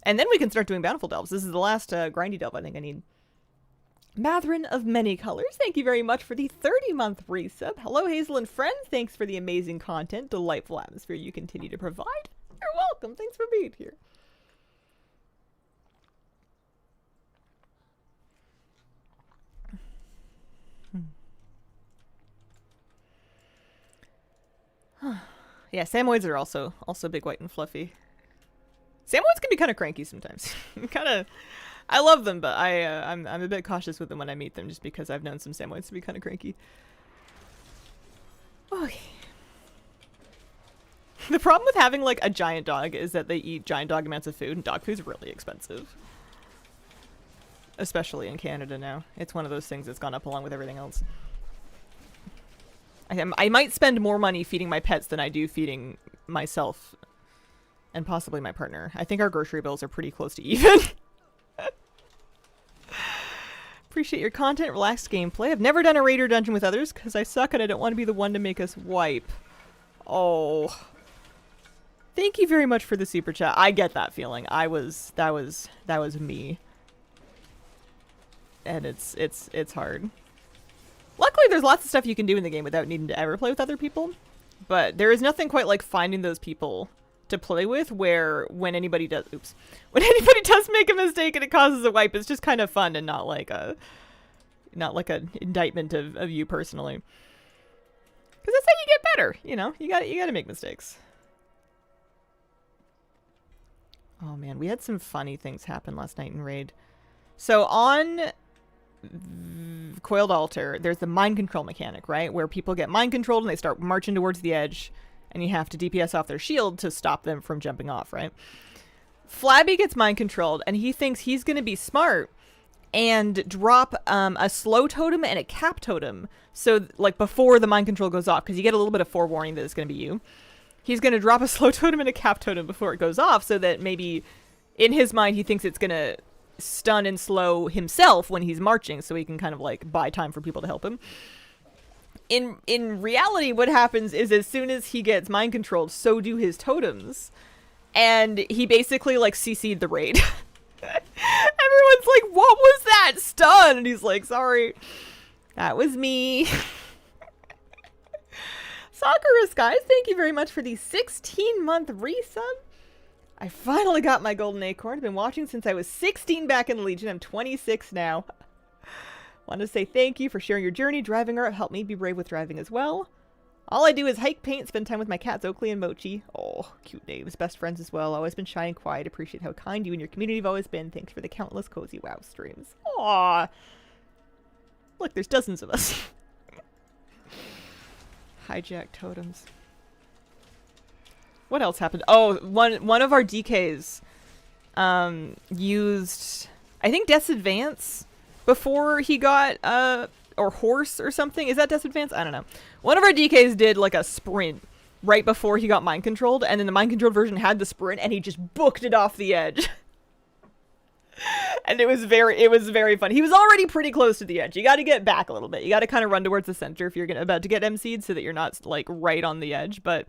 And then we can start doing Bountiful Delves. This is the last grindy delve I think I need. Mathrin of Many Colors, thank you very much for the 30-month resub. Hello, Hazel and friends. Thanks for the amazing content, delightful atmosphere you continue to provide. You're welcome. Thanks for being here. Yeah, Samoyeds are also big, white, and fluffy. Samoyeds can be kind of cranky sometimes. I love them, but I'm a bit cautious with them when I meet them, just because I've known some Samoyeds to be kind of cranky. Okay. The problem with having like a giant dog is that they eat giant dog amounts of food, and dog food's really expensive. Especially in Canada now. It's one of those things that's gone up along with everything else. I might spend more money feeding my pets than I do feeding myself and possibly my partner. I think our grocery bills are pretty close to even. Appreciate your content, relaxed gameplay. I've never done a raid or dungeon with others because I suck and I don't want to be the one to make us wipe. Oh. Thank you very much for the super chat. I get that feeling. That was me. And it's hard. Luckily, there's lots of stuff you can do in the game without needing to ever play with other people. But there is nothing quite like finding those people to play with where when anybody does make a mistake and it causes a wipe, it's just kind of fun and not like an indictment of you personally. Because that's how you get better, you know? You gotta make mistakes. Oh man, we had some funny things happen last night in Raid. So on Coiled Altar, there's the mind control mechanic, right? Where people get mind controlled and they start marching towards the edge, and you have to DPS off their shield to stop them from jumping off, right? Flabby gets mind controlled, and he thinks he's going to be smart and drop a slow totem and a cap totem. So, like, before the mind control goes off, because you get a little bit of forewarning that it's going to be you. He's going to drop a slow totem and a cap totem before it goes off, so that maybe in his mind he thinks it's going to stun and slow himself when he's marching, so he can kind of like buy time for people to help him. In reality, what happens is as soon as he gets mind controlled, so do his totems, and he basically like CC'd the raid. Everyone's like, "What was that stun?" And he's like, "Sorry, that was me." Sakura guys, thank you very much for the 16-month resub. I finally got my golden acorn. I've been watching since I was 16 back in the Legion. I'm 26 now. Want to say thank you for sharing your journey. Driving art helped me be brave with driving as well. All I do is hike, paint, spend time with my cats Oakley and Mochi. Oh, cute names. Best friends as well. Always been shy and quiet. Appreciate how kind you and your community have always been. Thanks for the countless cozy WoW streams. Aww. Look, there's dozens of us. Hijack totems. What else happened? Oh, one of our DKs used, I think, Death's Advance before he got or Horse or something. Is that Death's Advance? I don't know. One of our DKs did like a sprint right before he got mind controlled, and then the mind controlled version had the sprint, and he just booked it off the edge. And it was very fun. He was already pretty close to the edge. You got to get back a little bit. You got to kind of run towards the center if you're about to get MC'd, so that you're not like right on the edge. But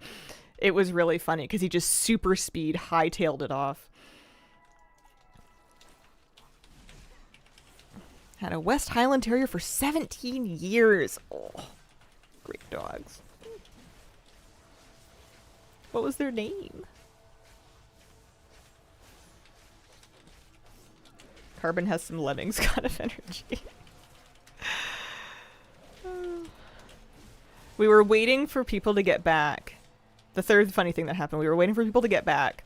it was really funny because he just super speed hightailed it off. Had a West Highland Terrier for 17 years. Oh, great dogs. What was their name? Carbon has some lemmings kind of energy. We were waiting for people to get back. The third funny thing that happened, we were waiting for people to get back.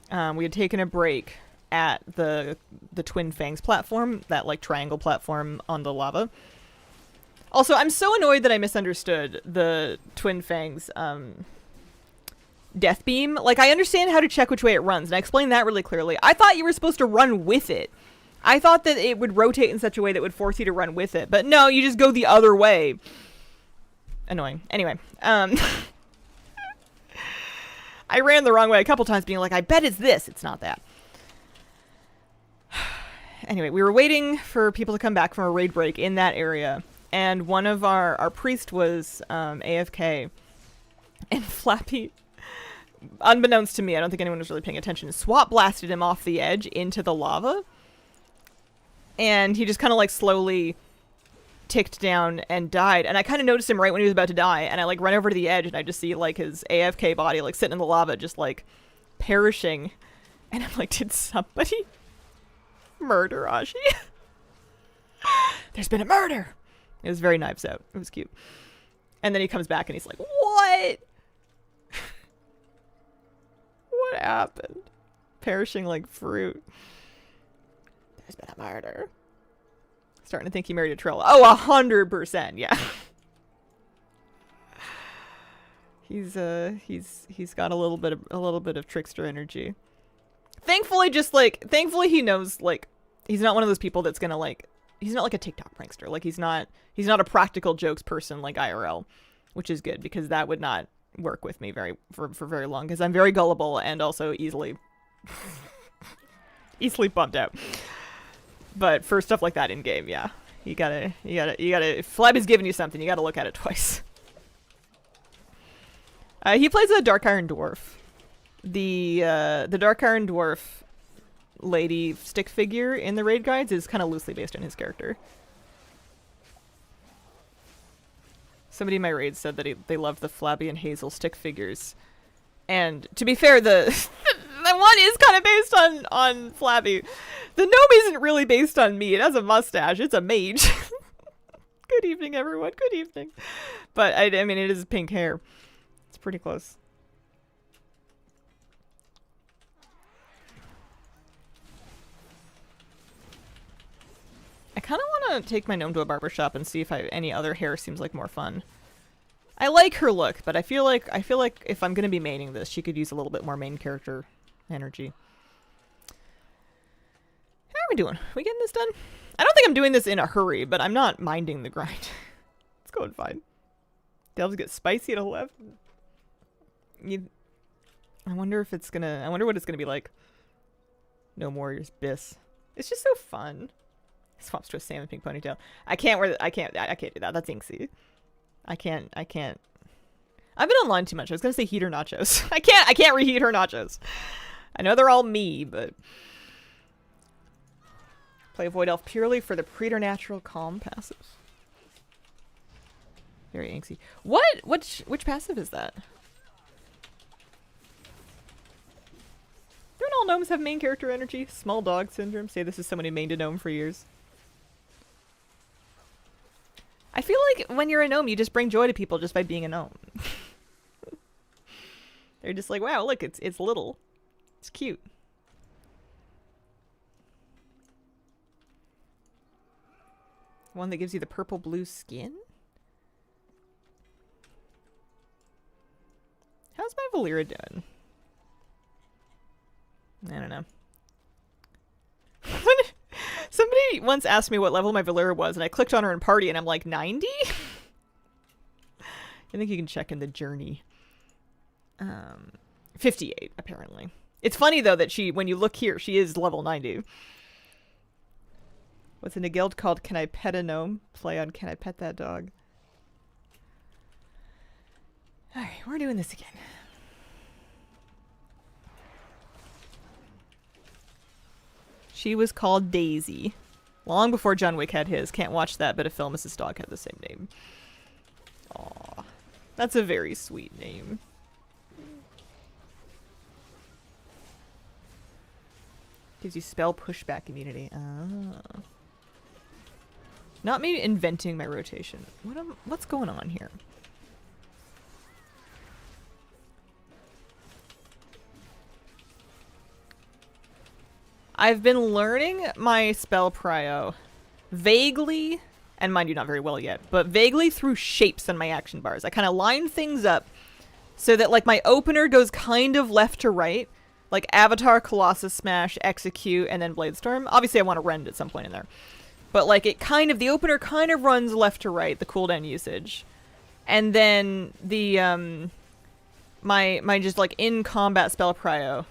We had taken a break at the Twin Fangs platform, that like triangle platform on the lava. Also, I'm so annoyed that I misunderstood the Twin Fangs death beam. Like, I understand how to check which way it runs, and I explained that really clearly. I thought you were supposed to run with it. I thought that it would rotate in such a way that would force you to run with it. But no, you just go the other way. Annoying. Anyway, I ran the wrong way a couple times being like, I bet it's this. It's not that. Anyway, we were waiting for people to come back from a raid break in that area. And one of our priest was AFK. And Flappy, unbeknownst to me, I don't think anyone was really paying attention, swap blasted him off the edge into the lava. And he just kind of like slowly ticked down and died. And I kind of noticed him right when he was about to die. And I like run over to the edge and I just see like his AFK body like sitting in the lava just like perishing. And I'm like, did somebody murder Ashi? There's been a murder. It was very Knives Out. It was cute. And then he comes back and he's like, what? What happened? Perishing like fruit. There's been a murder. Starting to think he married a Trilla. Oh, 100%, yeah. He's got a little bit of trickster energy. Thankfully he knows, like, he's not one of those people that's gonna like, he's not like a TikTok prankster. Like, he's not a practical jokes person like IRL, which is good because that would not work with me for very long because I'm very gullible and also easily bummed out. But for stuff like that in game, yeah, you gotta. If Flab is giving you something, you gotta look at it twice. He plays a Dark Iron Dwarf. The Dark Iron Dwarf lady stick figure in the raid guides is kind of loosely based on his character. Somebody in my raid said that they loved the Flabby and Hazel stick figures, and to be fair, the one is kind of based on Flabby. The gnome isn't really based on me. It has a mustache. It's a mage. Good evening, everyone. Good evening. But I mean, it is pink hair. It's pretty close. I kind of want to take my gnome to a barber shop and see if any other hair seems like more fun. I like her look, but I feel like if I'm gonna be maining this, she could use a little bit more main character energy. How are we doing? We getting this done? I don't think I'm doing this in a hurry, but I'm not minding the grind. It's going fine. Delves get spicy to 11. I wonder what it's gonna be like. No Warriors Biss. It's just so fun. Swaps to a salmon pink ponytail. I can't wear I can't do that. That's Inksy. I can't. I've been online too much. I was gonna say heat her nachos. I can't reheat her nachos. I know they're all me, but play Void Elf purely for the preternatural calm passive. Very Inksy. What? Which passive is that? Don't all gnomes have main character energy? Small dog syndrome? Say this is someone who mained a gnome for years. I feel like when you're a gnome, you just bring joy to people just by being a gnome. They're just like, wow, look, it's little. It's cute. One that gives you the purple blue skin? How's my Valeera doing? I don't know. Somebody once asked me what level my Valeera was, and I clicked on her in party, and I'm like, 90? I think you can check in the journey. 58, apparently. It's funny, though, that when you look here, she is level 90. What's in a guild called Can I Pet a Gnome? Play on Can I Pet That Dog? Alright, we're doing this again. She was called Daisy. Long before John Wick had his. Can't watch that, but Ephelmus's dog had the same name. Aw. That's a very sweet name. Gives you spell pushback immunity. Ah. Not me inventing my rotation. What's going on here? I've been learning my spell prio vaguely, and mind you, not very well yet, but vaguely through shapes on my action bars. I kind of line things up so that, like, my opener goes kind of left to right, like Avatar, Colossus Smash, Execute, and then Bladestorm. Obviously, I want to rend at some point in there. But, like, the opener kind of runs left to right, the cooldown usage. And then the, my just, like, in-combat spell prio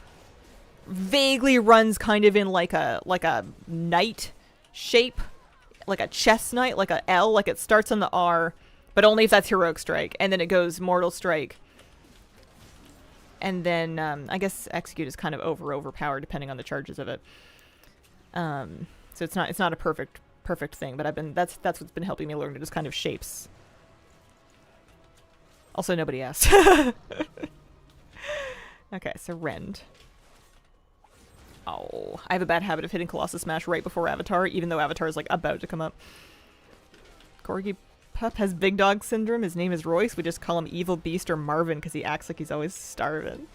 vaguely runs kind of in like a knight shape, like a chess knight, like a L, like it starts on the R, but only if that's heroic strike, and then it goes mortal strike, and then I guess execute is kind of overpowered depending on the charges of it. So it's not a perfect thing, but that's what's been helping me learn to just kind of shapes. Also, nobody asked. Okay, so rend. Oh, I have a bad habit of hitting Colossus Smash right before Avatar, even though Avatar is, like, about to come up. Corgi Pup has big dog syndrome. His name is Royce. We just call him Evil Beast or Marvin because he acts like he's always starving.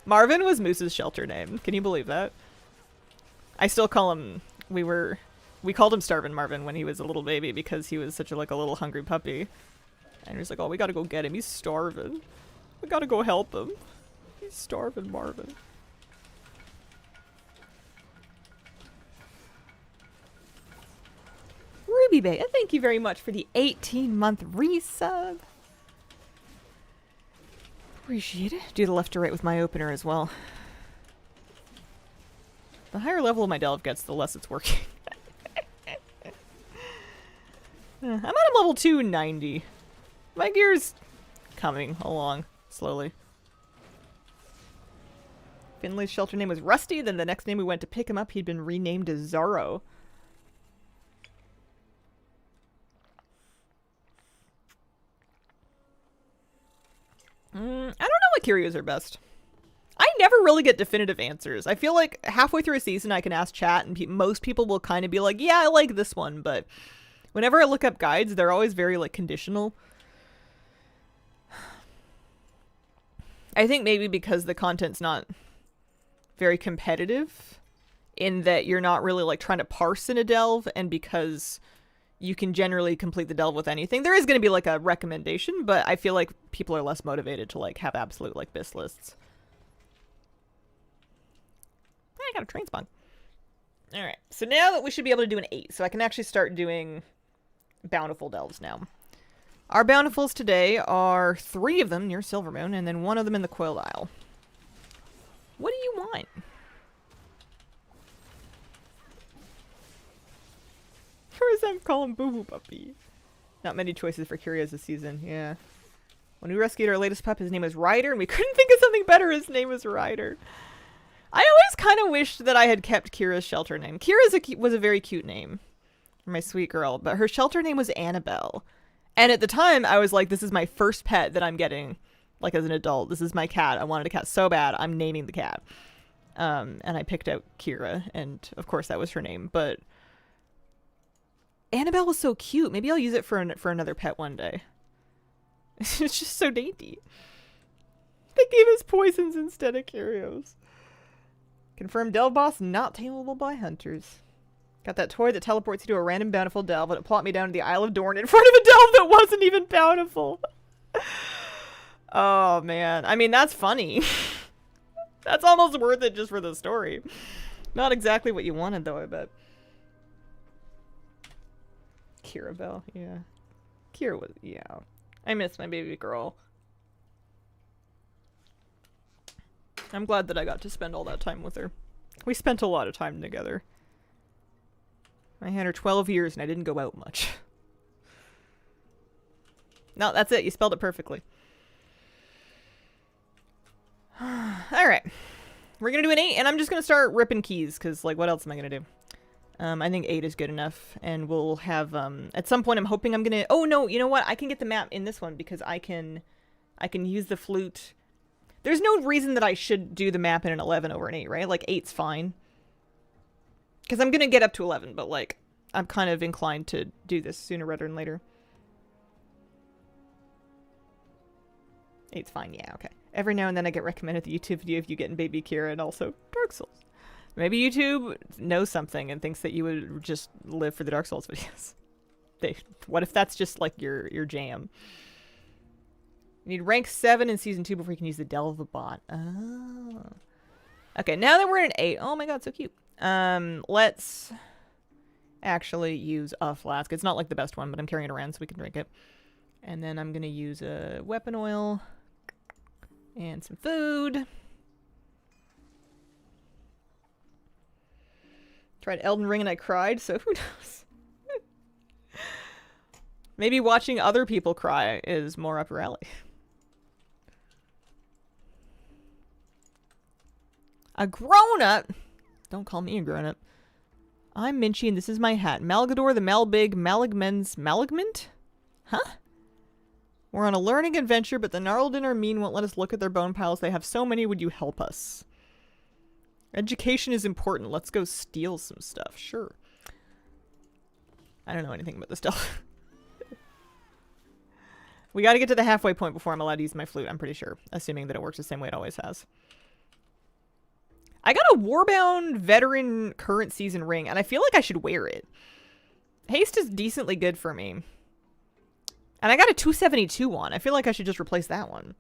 Marvin was Moose's shelter name. Can you believe that? I still call him... We called him Starvin' Marvin when he was a little baby because he was such a little hungry puppy. And he was like, oh, we gotta go get him. He's starving. We gotta go help him. He's starving, Marvin. Ruby Bay, thank you very much for the 18-month resub. Appreciate it. Do the left to right with my opener as well. The higher level my delve gets, the less it's working. I'm at a level 290. My gear's coming along slowly. Finley's shelter name was Rusty, then the next name we went to pick him up, he'd been renamed as Zorro. I don't know what Curios are best. I never really get definitive answers. I feel like halfway through a season I can ask chat and most people will kind of be like, yeah, I like this one, but whenever I look up guides, they're always very, like, conditional. I think maybe because the content's not very competitive in that you're not really, like, trying to parse in a delve, and because you can generally complete the delve with anything. There is going to be, like, a recommendation, but I feel like people are less motivated to, like, have absolute, like, BIS lists. I got a train spawn. Alright, so now that we should be able to do an 8, so I can actually start doing bountiful delves now. Our bountifuls today are 3 of them near Silvermoon, and then 1 of them in the Coiled Isle. What do you want? I'm calling Boo Boo Puppy. Not many choices for Curios this season, yeah. When we rescued our latest pup, his name was Ryder, and we couldn't think of something better. His name was Ryder. I always kind of wished that I had kept Kira's shelter name. Kira was a very cute name for my sweet girl, but her shelter name was Annabelle. And at the time, I was like, this is my first pet that I'm getting, like, as an adult. This is my cat. I wanted a cat so bad. I'm naming the cat. And I picked out Kira, and of course that was her name, but Annabelle was so cute. Maybe I'll use it for another pet one day. It's just so dainty. They gave us poisons instead of Curios. Confirmed Delve boss not tameable by hunters. Got that toy that teleports you to a random bountiful delve, and it plopped me down to the Isle of Dorn in front of a delve that wasn't even bountiful. Oh man. I mean, that's funny. That's almost worth it just for the story. Not exactly what you wanted though, I bet. Kira Bell, yeah. Kira was, yeah. I miss my baby girl. I'm glad that I got to spend all that time with her. We spent a lot of time together. I had her 12 years and I didn't go out much. No, that's it. You spelled it perfectly. Alright. We're gonna do an 8, and I'm just gonna start ripping keys, because, like, what else am I gonna do? I think 8 is good enough, and we'll have, at some point I'm hoping I'm gonna... Oh, no, you know what? I can get the map in this one, because I can use the flute. There's no reason that I should do the map in an 11 over an 8, right? Like, 8's fine. Because I'm gonna get up to 11, but, like, I'm kind of inclined to do this sooner rather than later. 8's fine, yeah, okay. Every now and then I get recommended the YouTube video of you getting Baby Kira and also Dark Souls. Maybe YouTube knows something and thinks that you would just live for the Dark Souls videos. What if that's just like your jam? You need rank 7 in season 2 before you can use the Delve bot. Oh. Okay, now that we're at an 8. Oh my god, so cute. Let's actually use a flask. It's not like the best one, but I'm carrying it around so we can drink it. And then I'm gonna use a weapon oil and some food. Tried Elden Ring and I cried, so who knows? Maybe watching other people cry is more up your alley. A grown-up? Don't call me a grown-up. I'm Minchie and this is my hat. Malgador the Malbig Maligmen's Maligment? Huh? We're on a learning adventure, but the gnarled and mean won't let us look at their bone piles. They have so many. Would you help us? Education is important. Let's go steal some stuff. Sure. I don't know anything about this stuff. We got to get to the halfway point before I'm allowed to use my flute, I'm pretty sure. Assuming that it works the same way it always has. I got a Warbound Veteran current season ring, and I feel like I should wear it. Haste is decently good for me. And I got a 272 one. I feel like I should just replace that one.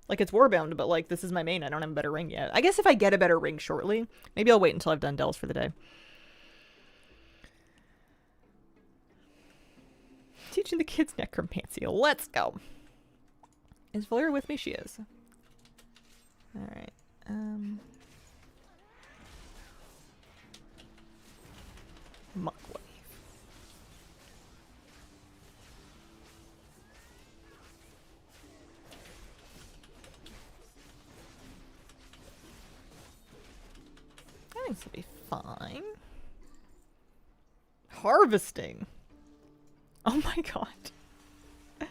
Like, it's Warbound, but, like, this is my main. I don't have a better ring yet. I guess if I get a better ring shortly, maybe I'll wait until I've done delves for the day. Teaching the kids necromancy. Let's go. Is Valeria with me? She is. Alright. Muckwave. I think this will be fine. Harvesting. Oh my god.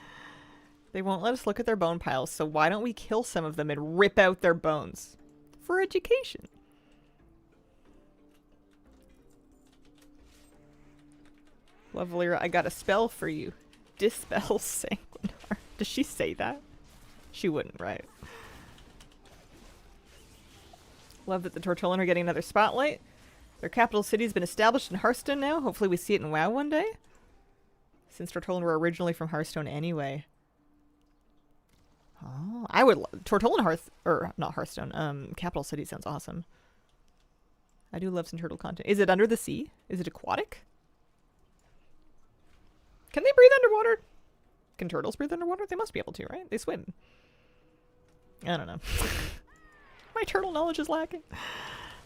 They won't let us look at their bone piles, so why don't we kill some of them and rip out their bones? For education. Love Valera, I got a spell for you. Dispel Sanguinar. Does she say that? She wouldn't, right? Love that the Tortollan are getting another spotlight. Their capital city's been established in Hearthstone now. Hopefully we see it in WoW one day. Since Tortollan were originally from Hearthstone anyway. Oh, I would love Tortollan not Hearthstone. Capital City sounds awesome. I do love some turtle content. Is it under the sea? Is it aquatic? Can they breathe underwater? Can turtles breathe underwater? They must be able to, right? They swim. I don't know. My turtle knowledge is lacking.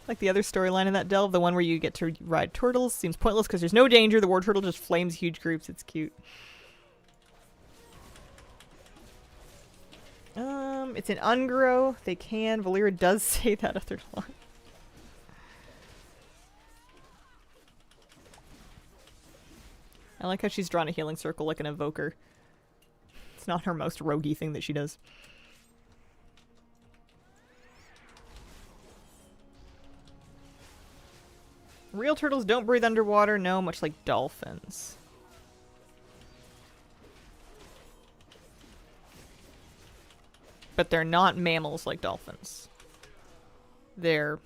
Like the other storyline in that delve, the one where you get to ride turtles, seems pointless because there's no danger. The war turtle just flames huge groups. It's cute. It's an ungrow. They can. Valeera does say that other line. I like how she's drawn a healing circle like an evoker. It's not her most roguey thing that she does. Real turtles don't breathe underwater, no, much like dolphins. But they're not mammals like dolphins. They're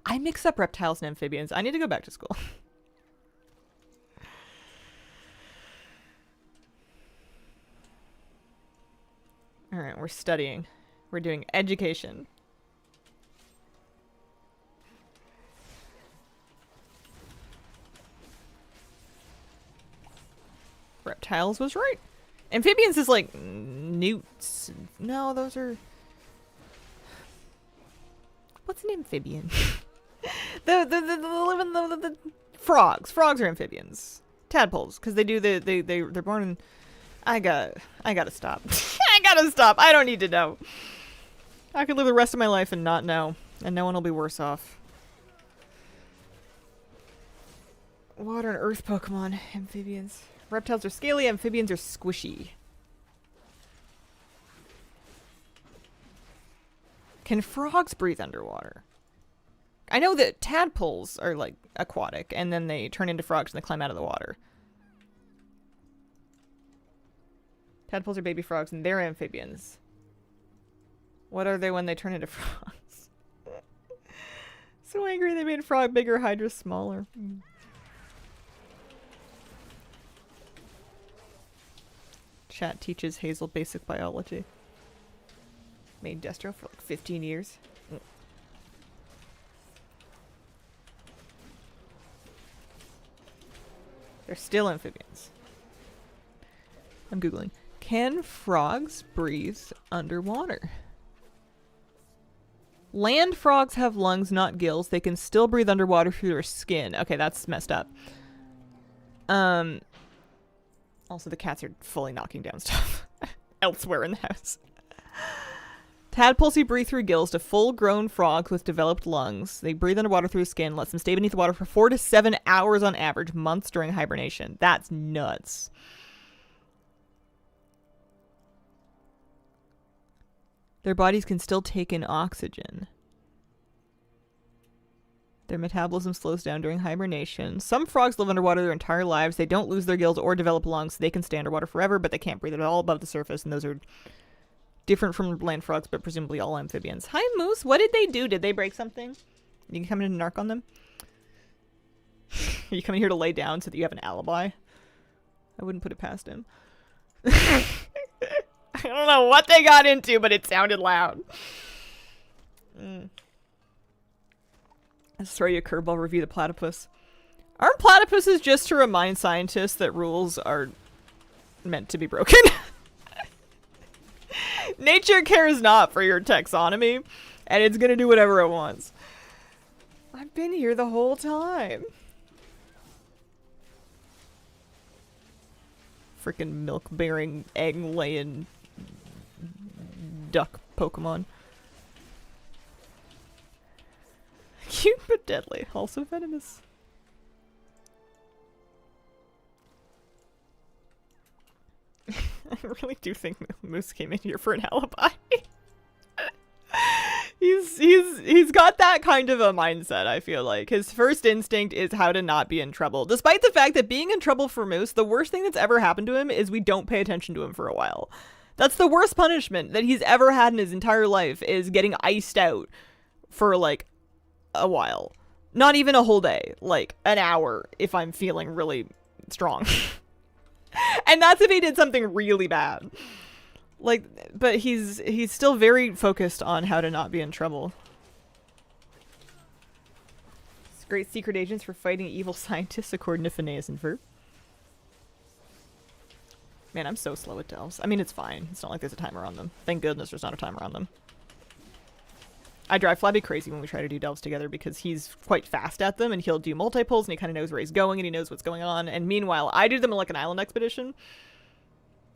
I mix up reptiles and amphibians. I need to go back to school. Alright, we're studying. We're doing education. Reptiles was right. Amphibians is like newts. No, those are... What's an amphibian? the frogs. Frogs are amphibians. Tadpoles, because they do they're born in... I gotta stop. I gotta stop. I don't need to know. I could live the rest of my life and not know, and no one will be worse off. Water and earth Pokemon. Amphibians. Reptiles are scaly, amphibians are squishy. Can frogs breathe underwater? I know that tadpoles are like aquatic and then they turn into frogs and they climb out of the water. Tadpoles are baby frogs and they're amphibians. What are they when they turn into frogs? So angry they made frog bigger, hydra smaller. Chat teaches Hazel basic biology. Made Destro for like 15 years. They're still amphibians. I'm Googling. Can frogs breathe underwater? Land frogs have lungs, not gills. They can still breathe underwater through their skin. Okay, that's messed up. Also, the cats are fully knocking down stuff elsewhere in the house. Tadpoles who breathe through gills to full-grown frogs with developed lungs. They breathe underwater through skin, lets them stay beneath the water for 4 to 7 hours on average, months during hibernation. That's nuts. Their bodies can still take in oxygen. Their metabolism slows down during hibernation. Some frogs live underwater their entire lives. They don't lose their gills or develop lungs. They can stay underwater forever, but they can't breathe at all above the surface, and those are different from land frogs, but presumably all amphibians. Hi, Moose. What did they do? Did they break something? You can come in and narc on them? Are you coming here to lay down so that you have an alibi? I wouldn't put it past him. I don't know what they got into, but it sounded loud. Let's throw you a curveball. Review the platypus. Aren't platypuses just to remind scientists that rules are meant to be broken? Nature cares not for your taxonomy, and it's gonna do whatever it wants. I've been here the whole time. Freaking milk-bearing, egg-laying duck Pokemon. Cute but deadly. Also venomous. I really do think Moose came in here for an alibi. He's got that kind of a mindset, I feel like. His first instinct is how to not be in trouble. Despite the fact that being in trouble for Moose, the worst thing that's ever happened to him is we don't pay attention to him for a while. That's the worst punishment that he's ever had in his entire life, is getting iced out for like a while. Not even a whole day, like an hour if I'm feeling really strong. And that's if he did something really bad. Like, but he's still very focused on how to not be in trouble. It's great secret agents for fighting evil scientists, according to Phineas and Ferb. Man, I'm so slow at delves. I mean, it's fine. It's not like there's a timer on them. Thank goodness there's not a timer on them. I drive Flabby crazy when we try to do delves together because he's quite fast at them and he'll do multi-pulls and he kind of knows where he's going and he knows what's going on. And meanwhile, I do them like an island expedition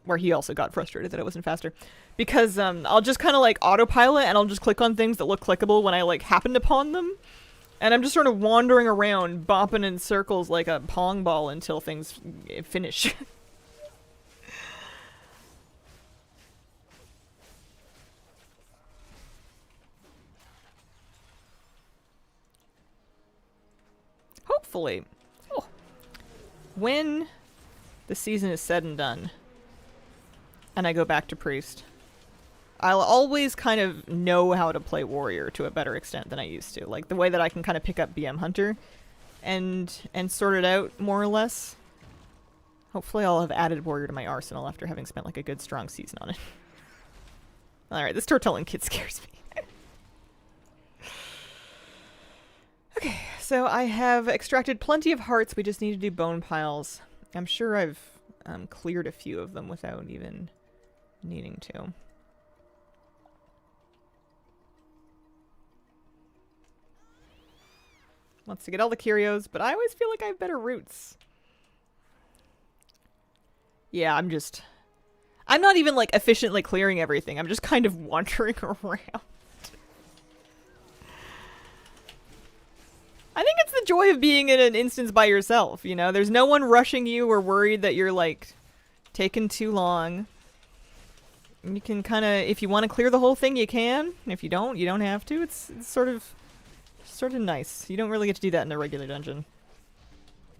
where he also got frustrated that it wasn't faster because I'll just kind of like autopilot and I'll just click on things that look clickable when I like happened upon them. And I'm just sort of wandering around, bopping in circles like a pong ball until things finish. Hopefully, when the season is said and done, and I go back to Priest, I'll always kind of know how to play Warrior to a better extent than I used to. Like, the way that I can kind of pick up BM Hunter and sort it out, more or less. Hopefully I'll have added Warrior to my arsenal after having spent, like, a good, strong season on it. Alright, this Tortellin kid scares me. Okay, so I have extracted plenty of hearts. We just need to do bone piles. I'm sure I've cleared a few of them without even needing to. Wants to get all the curios, but I always feel like I have better roots. Yeah, I'm not even like efficiently clearing everything. I'm just kind of wandering around. I think it's the joy of being in an instance by yourself, you know? There's no one rushing you or worried that you're, like, taking too long. You can kind of, if you want to clear the whole thing, you can. And if you don't have to. It's sort of nice. You don't really get to do that in a regular dungeon.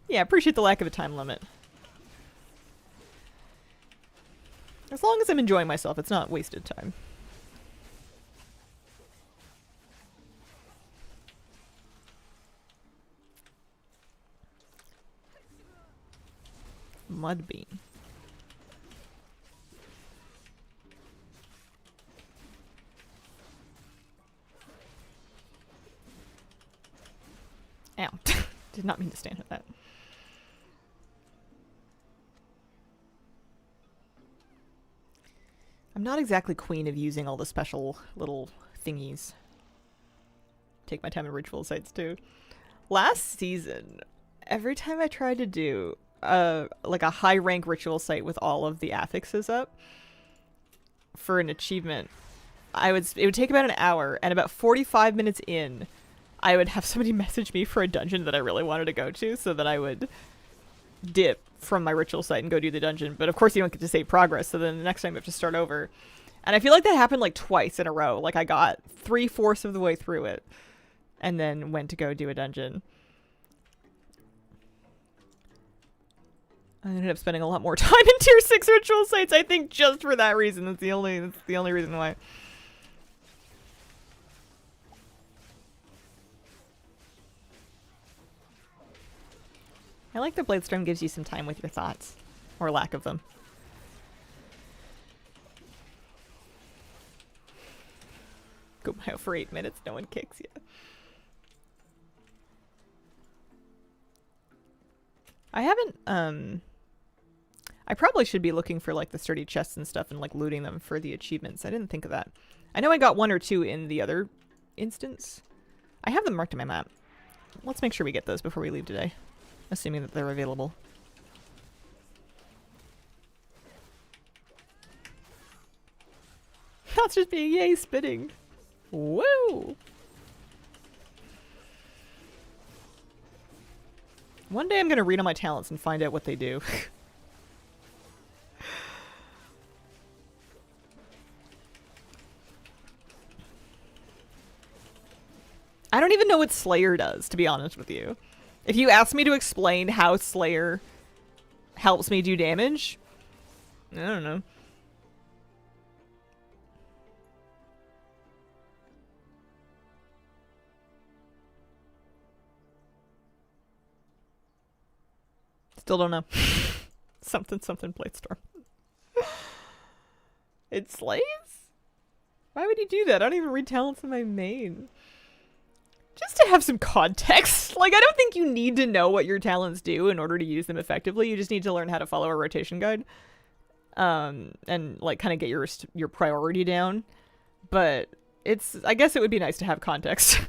Yeah, appreciate the lack of a time limit. As long as I'm enjoying myself, it's not wasted time. Mudbean. Ow. Did not mean to stand with that. I'm not exactly queen of using all the special little thingies. Take my time in ritual sites too. Last season, every time I tried to do like a high rank ritual site with all of the affixes up for an achievement, it would take about an hour, and about 45 minutes in, I would have somebody message me for a dungeon that I really wanted to go to, so that I would dip from my ritual site and go do the dungeon. But of course you don't get to save progress, so then the next time you have to start over. And I feel like that happened like twice in a row. Like I got 3/4 of the way through it and then went to go do a dungeon. I ended up spending a lot more time in tier 6 ritual sites, I think, just for that reason. That's the only reason why. I like that Bladestorm gives you some time with your thoughts. Or lack of them. Go out for 8 minutes, no one kicks you. I haven't, I probably should be looking for, like, the sturdy chests and stuff and, like, looting them for the achievements. I didn't think of that. I know I got 1 or 2 in the other instance. I have them marked on my map. Let's make sure we get those before we leave today. Assuming that they're available. That's just being yay spitting. Woo! One day I'm gonna read on my talents and find out what they do. I don't even know what Slayer does, to be honest with you. If you ask me to explain how Slayer helps me do damage, I don't know. Still don't know. something Bladestorm. It slays? Why would he do that? I don't even read talents in my main. Just to have some context. Like, I don't think you need to know what your talents do in order to use them effectively. You just need to learn how to follow a rotation guide. And, like, kind of get your priority down. But I guess it would be nice to have context.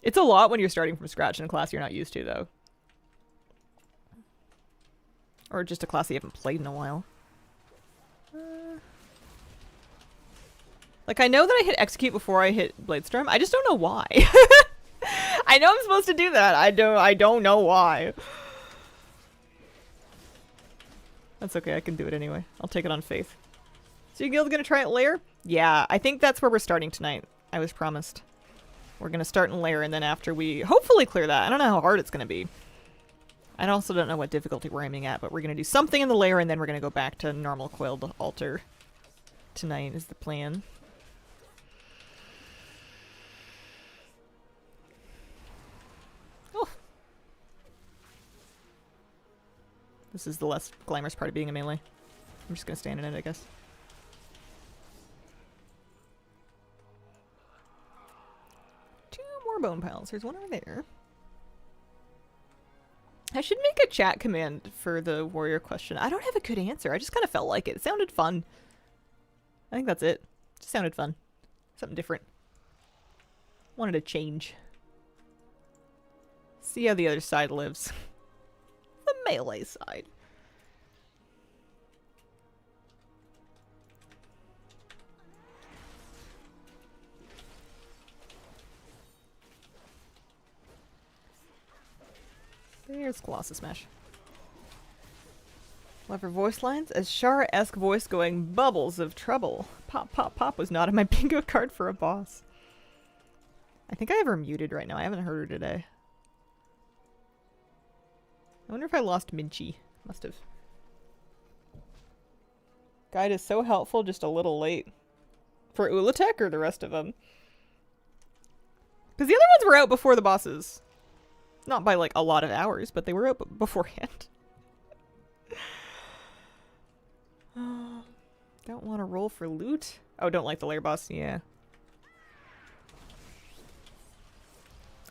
It's a lot when you're starting from scratch in a class you're not used to, though. Or just a class you haven't played in a while. Like, I know that I hit execute before I hit Bladestorm. I just don't know why. I know I'm supposed to do that. I don't know why. That's okay, I can do it anyway. I'll take it on faith. So your guild's gonna try it lair? Yeah, I think that's where we're starting tonight. I was promised. We're gonna start in lair, and then after we hopefully clear that. I don't know how hard it's gonna be. I also don't know what difficulty we're aiming at, but we're gonna do something in the lair, and then we're gonna go back to normal coiled altar. Tonight is the plan. Oh. This is the less glamorous part of being a melee. I'm just gonna stand in it, I guess. Two more bone piles. There's one over there. I should make a chat command for the warrior question. I don't have a good answer. I just kind of felt like it. It sounded fun. I think that's it. It just sounded fun. Something different. Wanted to change. See how the other side lives. The melee side. There's Colossus Smash. Love her voice lines. A Shara-esque voice going, bubbles of trouble. Pop, pop, pop was not on my bingo card for a boss. I think I have her muted right now. I haven't heard her today. I wonder if I lost Minchi. Must have. Guide is so helpful, just a little late. For Ulatek or the rest of them? Because the other ones were out before the bosses. Not by, like, a lot of hours, but they were out beforehand. Don't want to roll for loot? Oh, don't like the lair boss? Yeah.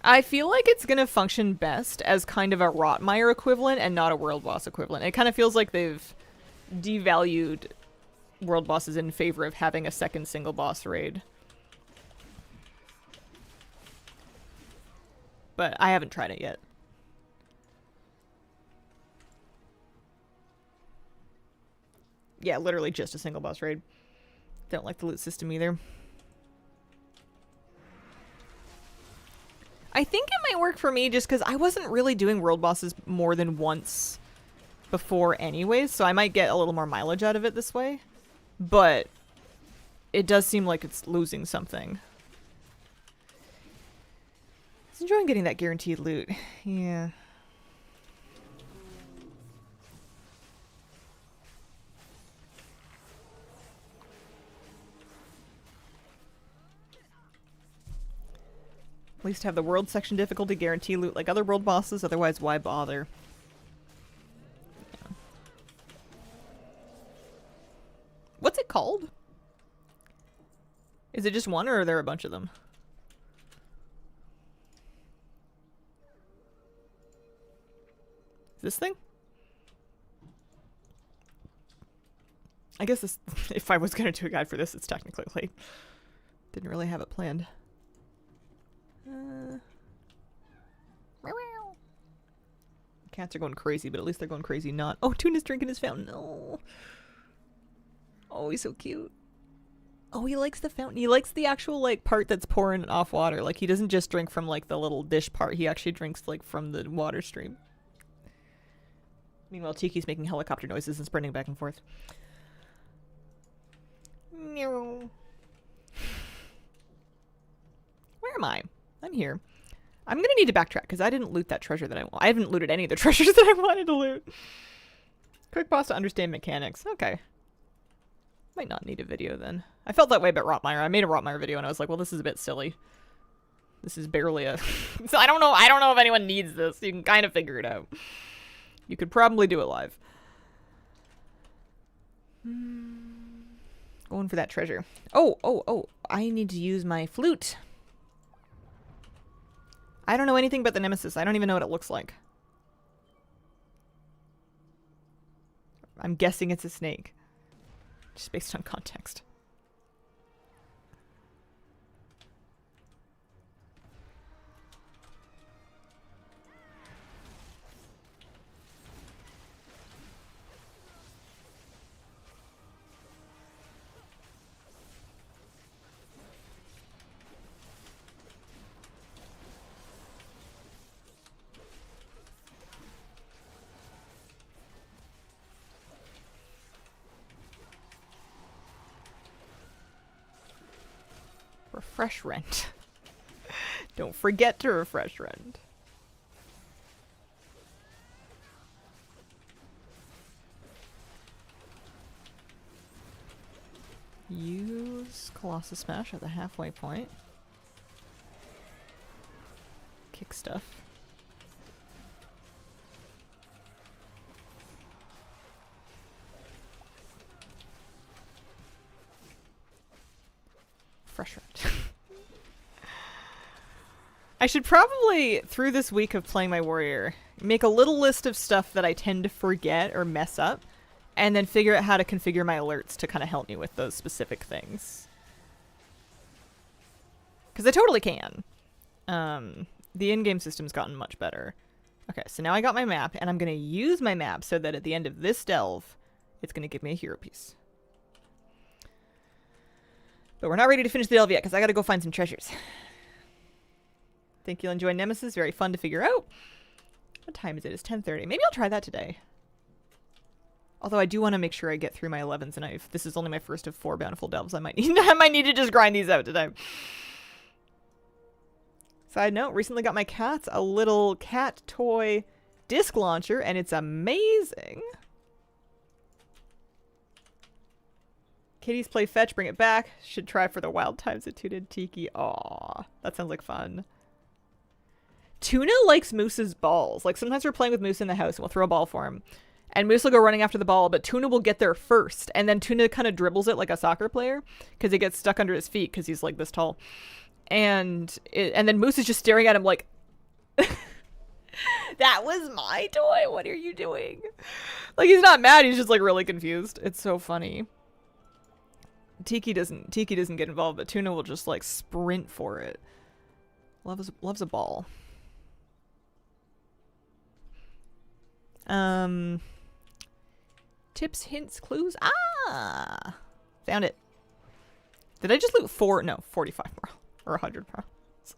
I feel like it's gonna function best as kind of a Rotmire equivalent and not a world boss equivalent. It kind of feels like they've devalued world bosses in favor of having a second single boss raid. But I haven't tried it yet. Yeah, literally just a single boss raid. Don't like the loot system either. I think it might work for me just because I wasn't really doing world bosses more than once before anyways, so I might get a little more mileage out of it this way. But it does seem like it's losing something. I was enjoying getting that guaranteed loot. Yeah. At least have the world section difficulty guarantee loot like other world bosses, otherwise why bother? Yeah. What's it called? Is it just one or are there a bunch of them? This thing? I guess this, if I was gonna do a guide for this, it's technically late. Didn't really have it planned. Cats are going crazy, but at least they're going crazy not. Oh, Tuna's drinking his fountain. Oh. Oh, he's so cute. Oh, he likes the fountain. He likes the actual, like, part that's pouring off water. Like, he doesn't just drink from, like, the little dish part. He actually drinks, like, from the water stream. Meanwhile, Tiki's making helicopter noises and sprinting back and forth. Where am I? I'm here. I'm gonna need to backtrack because I didn't loot that treasure that I haven't looted any of the treasures that I wanted to loot. Quick boss to understand mechanics. Okay. Might not need a video then. I felt that way about Rotmire. I made a Rotmire video and I was like, well, this is a bit silly. This is barely a... So I don't know if anyone needs this. You can kind of figure it out. You could probably do it live. Going for that treasure. Oh. I need to use my flute. I don't know anything about the Nemesis. I don't even know what it looks like. I'm guessing it's a snake. Just based on context. Refresh rent. Don't forget to refresh rent. Use Colossus Smash at the halfway point. Kick stuff. Fresh rent. I should probably, through this week of playing my warrior, make a little list of stuff that I tend to forget or mess up, and then figure out how to configure my alerts to kind of help me with those specific things. Because I totally can. The in-game system's gotten much better. Okay, so now I got my map, and I'm going to use my map so that at the end of this delve, it's going to give me a hero piece. But we're not ready to finish the delve yet, because I got to go find some treasures. Think you'll enjoy Nemesis. Very fun to figure out. What time is it? It's 10:30. Maybe I'll try that today. Although I do want to make sure I get through my 11s, and if this is only my first of 4 bountiful delves, I might need to just grind these out today. Side note, recently got my cats a little cat toy disc launcher, and it's amazing. Kitties play fetch, bring it back. Should try for the wild times at Tuna Tiki. Aw, that sounds like fun. Tuna likes Moose's balls. Like, sometimes we're playing with Moose in the house, and we'll throw a ball for him. And Moose will go running after the ball, but Tuna will get there first. And then Tuna kind of dribbles it like a soccer player, because it gets stuck under his feet, because he's, like, this tall. And then Moose is just staring at him like, that was my toy. What are you doing? Like, he's not mad. He's just, like, really confused. It's so funny. Tiki doesn't get involved, but Tuna will just, like, sprint for it. Loves a ball. Tips, hints, clues. Ah! Found it. Did I just loot 4? No, 45 marl. Or 100 marl.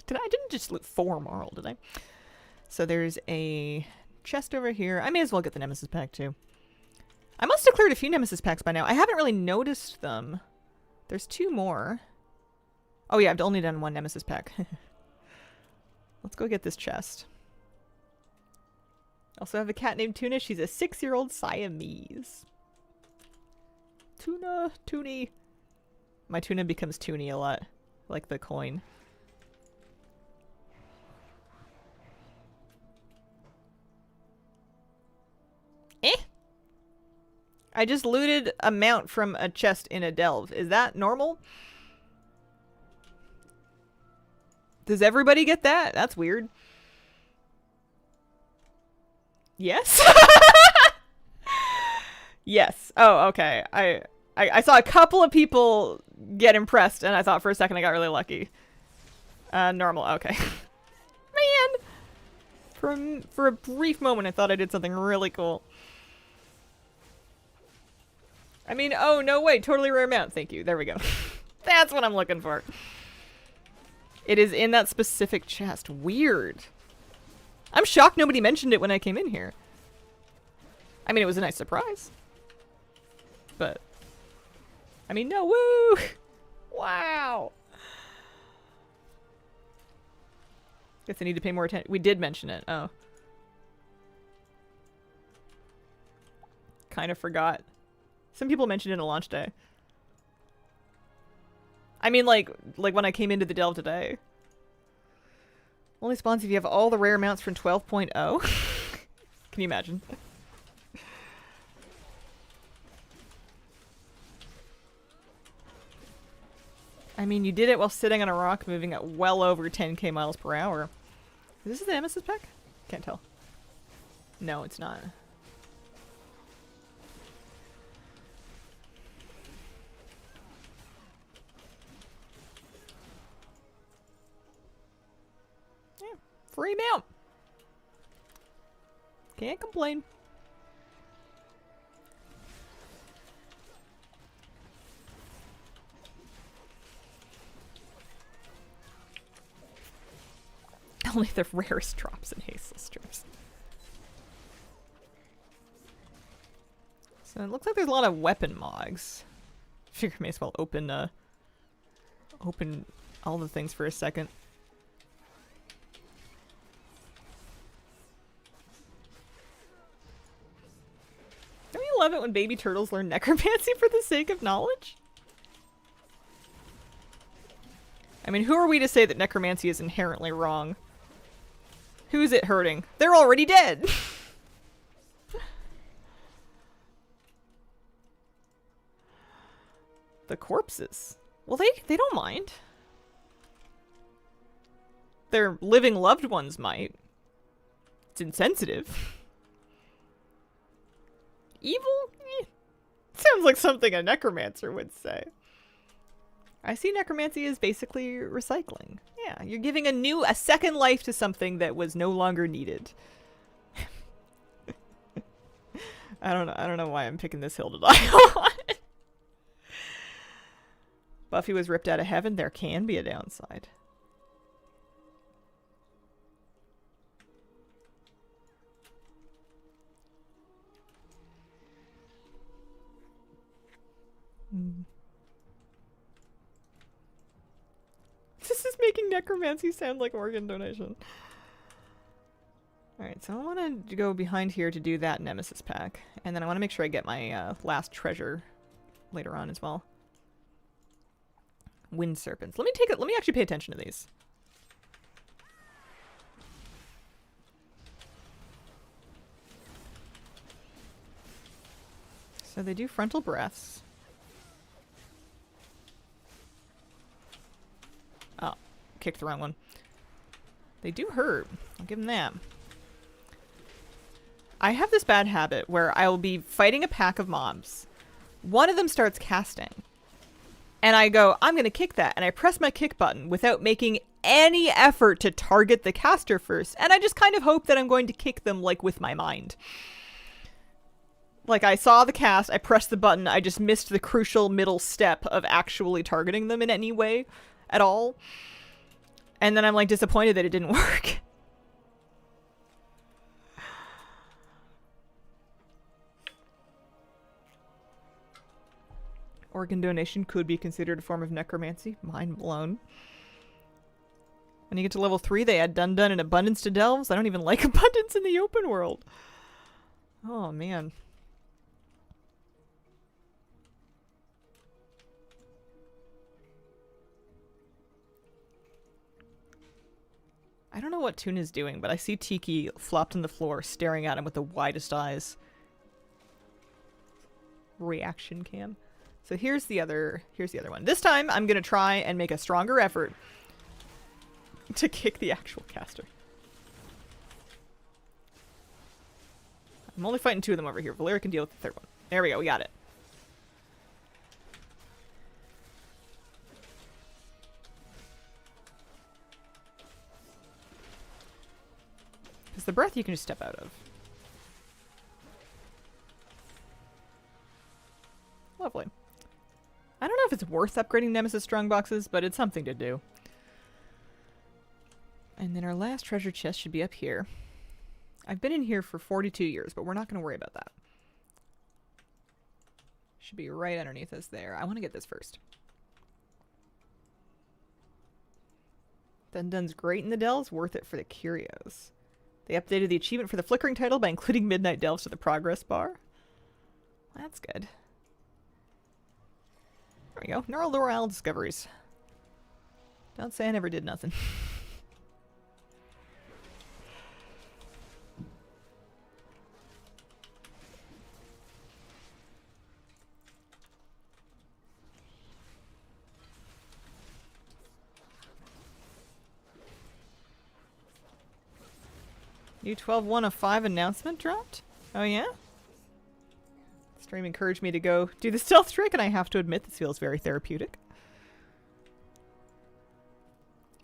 I didn't just loot 4 marl, did I? So there's a chest over here. I may as well get the Nemesis pack, too. I must have cleared a few Nemesis packs by now. I haven't really noticed them. There's 2 more. Oh yeah, I've only done 1 Nemesis pack. Let's go get this chest. Also have a cat named Tuna. She's a 6-year-old Siamese. Tuna, Toonie. My Tuna becomes Toonie a lot. Like the coin. I just looted a mount from a chest in a delve. Is that normal? Does everybody get that? That's weird. Yes? Yes. Oh, okay. I saw a couple of people get impressed, and I thought for a second I got really lucky. Normal. Okay. Man! For a brief moment, I thought I did something really cool. I mean, oh, no way. Totally rare mount. Thank you. There we go. That's what I'm looking for. It is in that specific chest. Weird. I'm shocked nobody mentioned it when I came in here. I mean, it was a nice surprise. But, I mean, no, woo! Wow! Guess I need to pay more attention. We did mention it. Oh. Kind of forgot. Some people mentioned it in a launch day. I mean, like when I came into the delve today. Only spawns if you have all the rare mounts from 12.0. Can you imagine? I mean, you did it while sitting on a rock moving at well over 10k miles per hour. Is this the Nemesis pack? Can't tell. No, it's not. Free mount. Can't complain. Only the rarest drops in Hastel's strips. So it looks like there's a lot of weapon mogs. Figure I may as well open all the things for a second. Don't you love it when baby turtles learn necromancy for the sake of knowledge? I mean, who are we to say that necromancy is inherently wrong? Who's it hurting? They're already dead! The corpses. Well, they don't mind. Their living loved ones might. It's insensitive. Evil? Sounds like something a necromancer would say. I see necromancy as basically recycling. Yeah, you're giving a second life to something that was no longer needed. I don't know why I'm picking this hill to die on. Buffy was ripped out of heaven. There can be a downside. This is making necromancy sound like organ donation. Alright, so I want to go behind here to do that Nemesis pack. And then I want to make sure I get my last treasure later on as well. Wind serpents. Let me actually pay attention to these. So they do frontal breaths. Oh, kicked the wrong one. They do hurt. I'll give them that. I have this bad habit where I will be fighting a pack of mobs. One of them starts casting. And I go, I'm going to kick that. And I press my kick button without making any effort to target the caster first. And I just kind of hope that I'm going to kick them, like, with my mind. Like, I saw the cast, I pressed the button, I just missed the crucial middle step of actually targeting them in any way at all. And then I'm, like, disappointed that it didn't work. Organ donation could be considered a form of necromancy. Mind blown. When you get to level 3, they add Dun Dun and Abundance to Delves. I don't even like Abundance in the open world. Oh, man. I don't know what Tuna's doing, but I see Tiki flopped on the floor, staring at him with the widest eyes. Reaction cam. So here's the other one. This time, I'm going to try and make a stronger effort to kick the actual caster. I'm only fighting 2 of them over here. Valeria can deal with the 3rd one. There we go, we got it. Because the breath you can just step out of. Lovely. I don't know if it's worth upgrading Nemesis strongboxes, but it's something to do. And then our last treasure chest should be up here. I've been in here for 42 years, but we're not going to worry about that. Should be right underneath us there. I want to get this first. Dun Dun's great in the delves, worth it for the curios. They updated the achievement for the flickering title by including Midnight Delves to the progress bar. That's good. There we go. Neural L'Oreal discoveries. Don't say I never did nothing. New 12.1 of 5 announcement dropped? Oh yeah? Stream encouraged me to go do the stealth trick, and I have to admit this feels very therapeutic.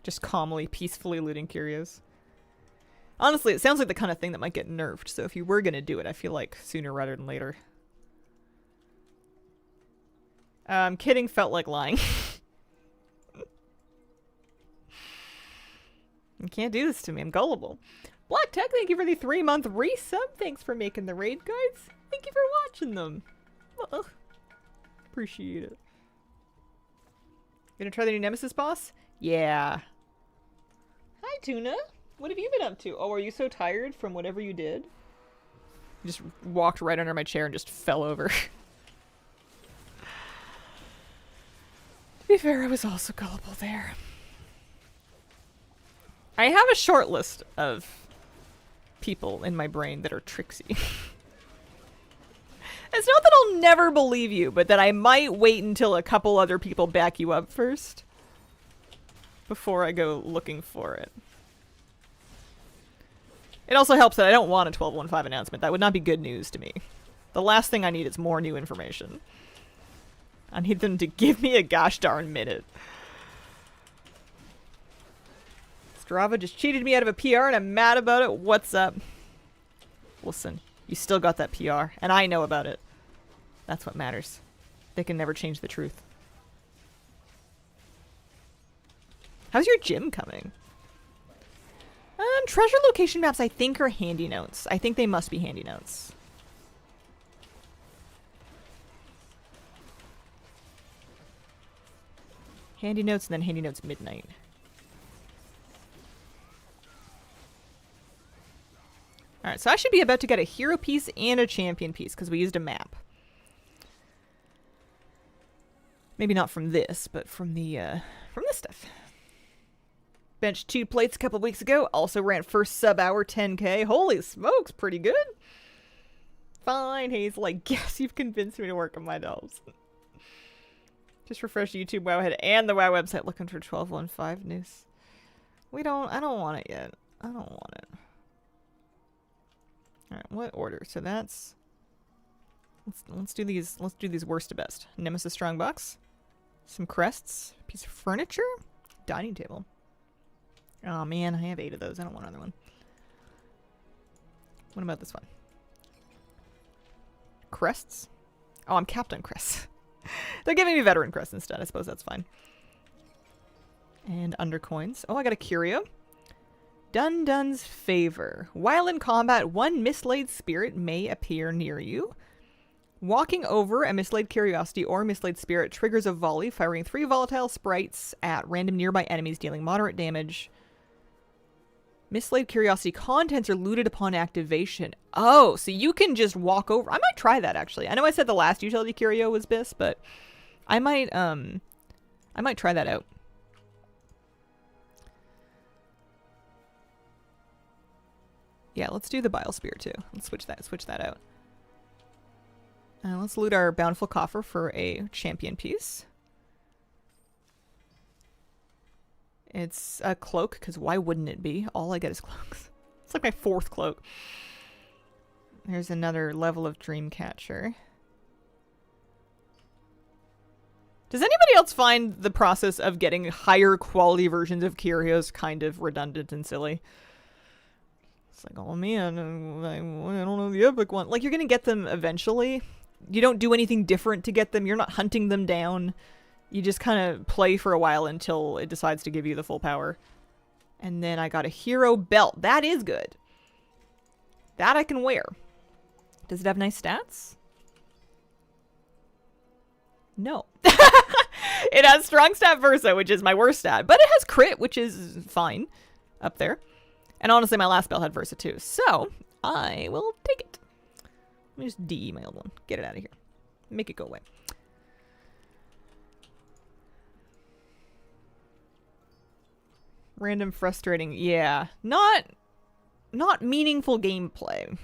Just calmly, peacefully looting curios. Honestly, it sounds like the kind of thing that might get nerfed, so if you were gonna do it, I feel like sooner rather than later. Kidding felt like lying. You can't do this to me, I'm gullible. Black Tech, thank you for the 3-month resub. Thanks for making the raid guides. Thank you for watching them. Appreciate it. Gonna try the new Nemesis boss? Yeah. Hi, Tuna. What have you been up to? Oh, are you so tired from whatever you did? You just walked right under my chair and just fell over. To be fair, I was also gullible there. I have a short list of people in my brain that are tricksy. It's not that I'll never believe you, but that I might wait until a couple other people back you up first before I go looking for it. It also helps that I don't want a 12.15 announcement. That would not be good news to me. The last thing I need is more new information. I need them to give me a gosh darn minute. Strava just cheated me out of a PR and I'm mad about it. What's up? Listen, you still got that PR, and I know about it. That's what matters. They can never change the truth. How's your gym coming? Treasure location maps I think are handy notes. I think they must be handy notes. Handy notes and then handy notes midnight. Alright, so I should be about to get a hero piece and a champion piece because we used a map. Maybe not from this, but from this stuff. Benched 2 plates a couple weeks ago. Also ran first sub hour 10k. Holy smokes, pretty good. Fine, Hazel. I guess you've convinced me to work on my dolls. Just refresh YouTube Wowhead and the WoW website looking for 12.15 news. I don't want it yet. I don't want it. Alright, what order? So that's... Let's do these worst to best. Nemesis Strongbox. Some crests. Piece of furniture. Dining table. Oh man, I have 8 of those. I don't want another one. What about this one? Crests? Oh, I'm capped on crests. They're giving me veteran crests instead. I suppose that's fine. And undercoins. Oh, I got a curio. Dun-Dun's Favor. While in combat, one mislaid spirit may appear near you. Walking over a mislaid curiosity or mislaid spirit triggers a volley, firing 3 volatile sprites at random nearby enemies, dealing moderate damage. Mislaid curiosity contents are looted upon activation. Oh, so you can just walk over. I might try that, actually. I know I said the last utility curio was BIS, but I might try that out. Yeah, let's do the Bile Spear too. Let's switch that out. Let's loot our Bountiful Coffer for a champion piece. It's a cloak, because why wouldn't it be? All I get is cloaks. It's like my 4th cloak. There's another level of Dreamcatcher. Does anybody else find the process of getting higher quality versions of curios kind of redundant and silly? It's like, oh man, I don't know the epic one. Like, you're gonna get them eventually. You don't do anything different to get them. You're not hunting them down. You just kind of play for a while until it decides to give you the full power. And then I got a hero belt. That is good. That I can wear. Does it have nice stats? No. It has strong stat Versa, which is my worst stat. But it has crit, which is fine. Up there. And honestly, my last belt had Versa too. So, I will take it. Let me just DE my old one. Get it out of here. Make it go away. Random frustrating. Yeah. Not meaningful gameplay.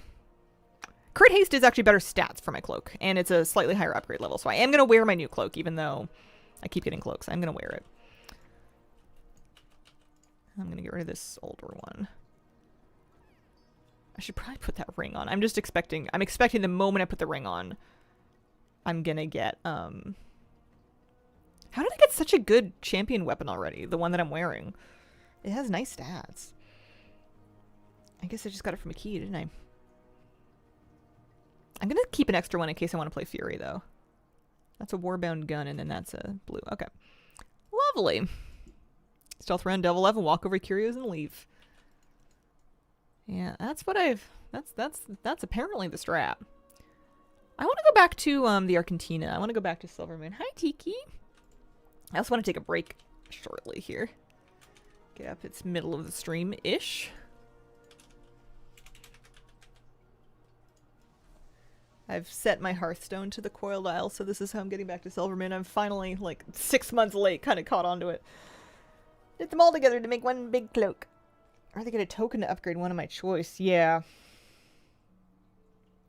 Crit haste is actually better stats for my cloak. And it's a slightly higher upgrade level. So I am going to wear my new cloak, even though I keep getting cloaks. I'm going to wear it. I'm going to get rid of this older one. I should probably put that ring on. I'm expecting the moment I put the ring on, I'm gonna get, how did I get such a good champion weapon already? The one that I'm wearing. It has nice stats. I guess I just got it from a key, didn't I? I'm gonna keep an extra one in case I want to play Fury, though. That's a Warbound gun, and then that's a blue. Okay. Lovely. Stealth round, double level, walk over curios, and leave. Yeah, that's what I've... That's apparently the strat. I want to go back to the Argentina. I want to go back to Silvermoon. Hi, Tiki. I also want to take a break shortly here. Get up. It's middle of the stream-ish. I've set my Hearthstone to the coiled isle, so this is how I'm getting back to Silvermoon. I'm finally, like, 6 months late, kind of caught onto it. Get them all together to make one big cloak. Or they get a token to upgrade one of my choice. Yeah.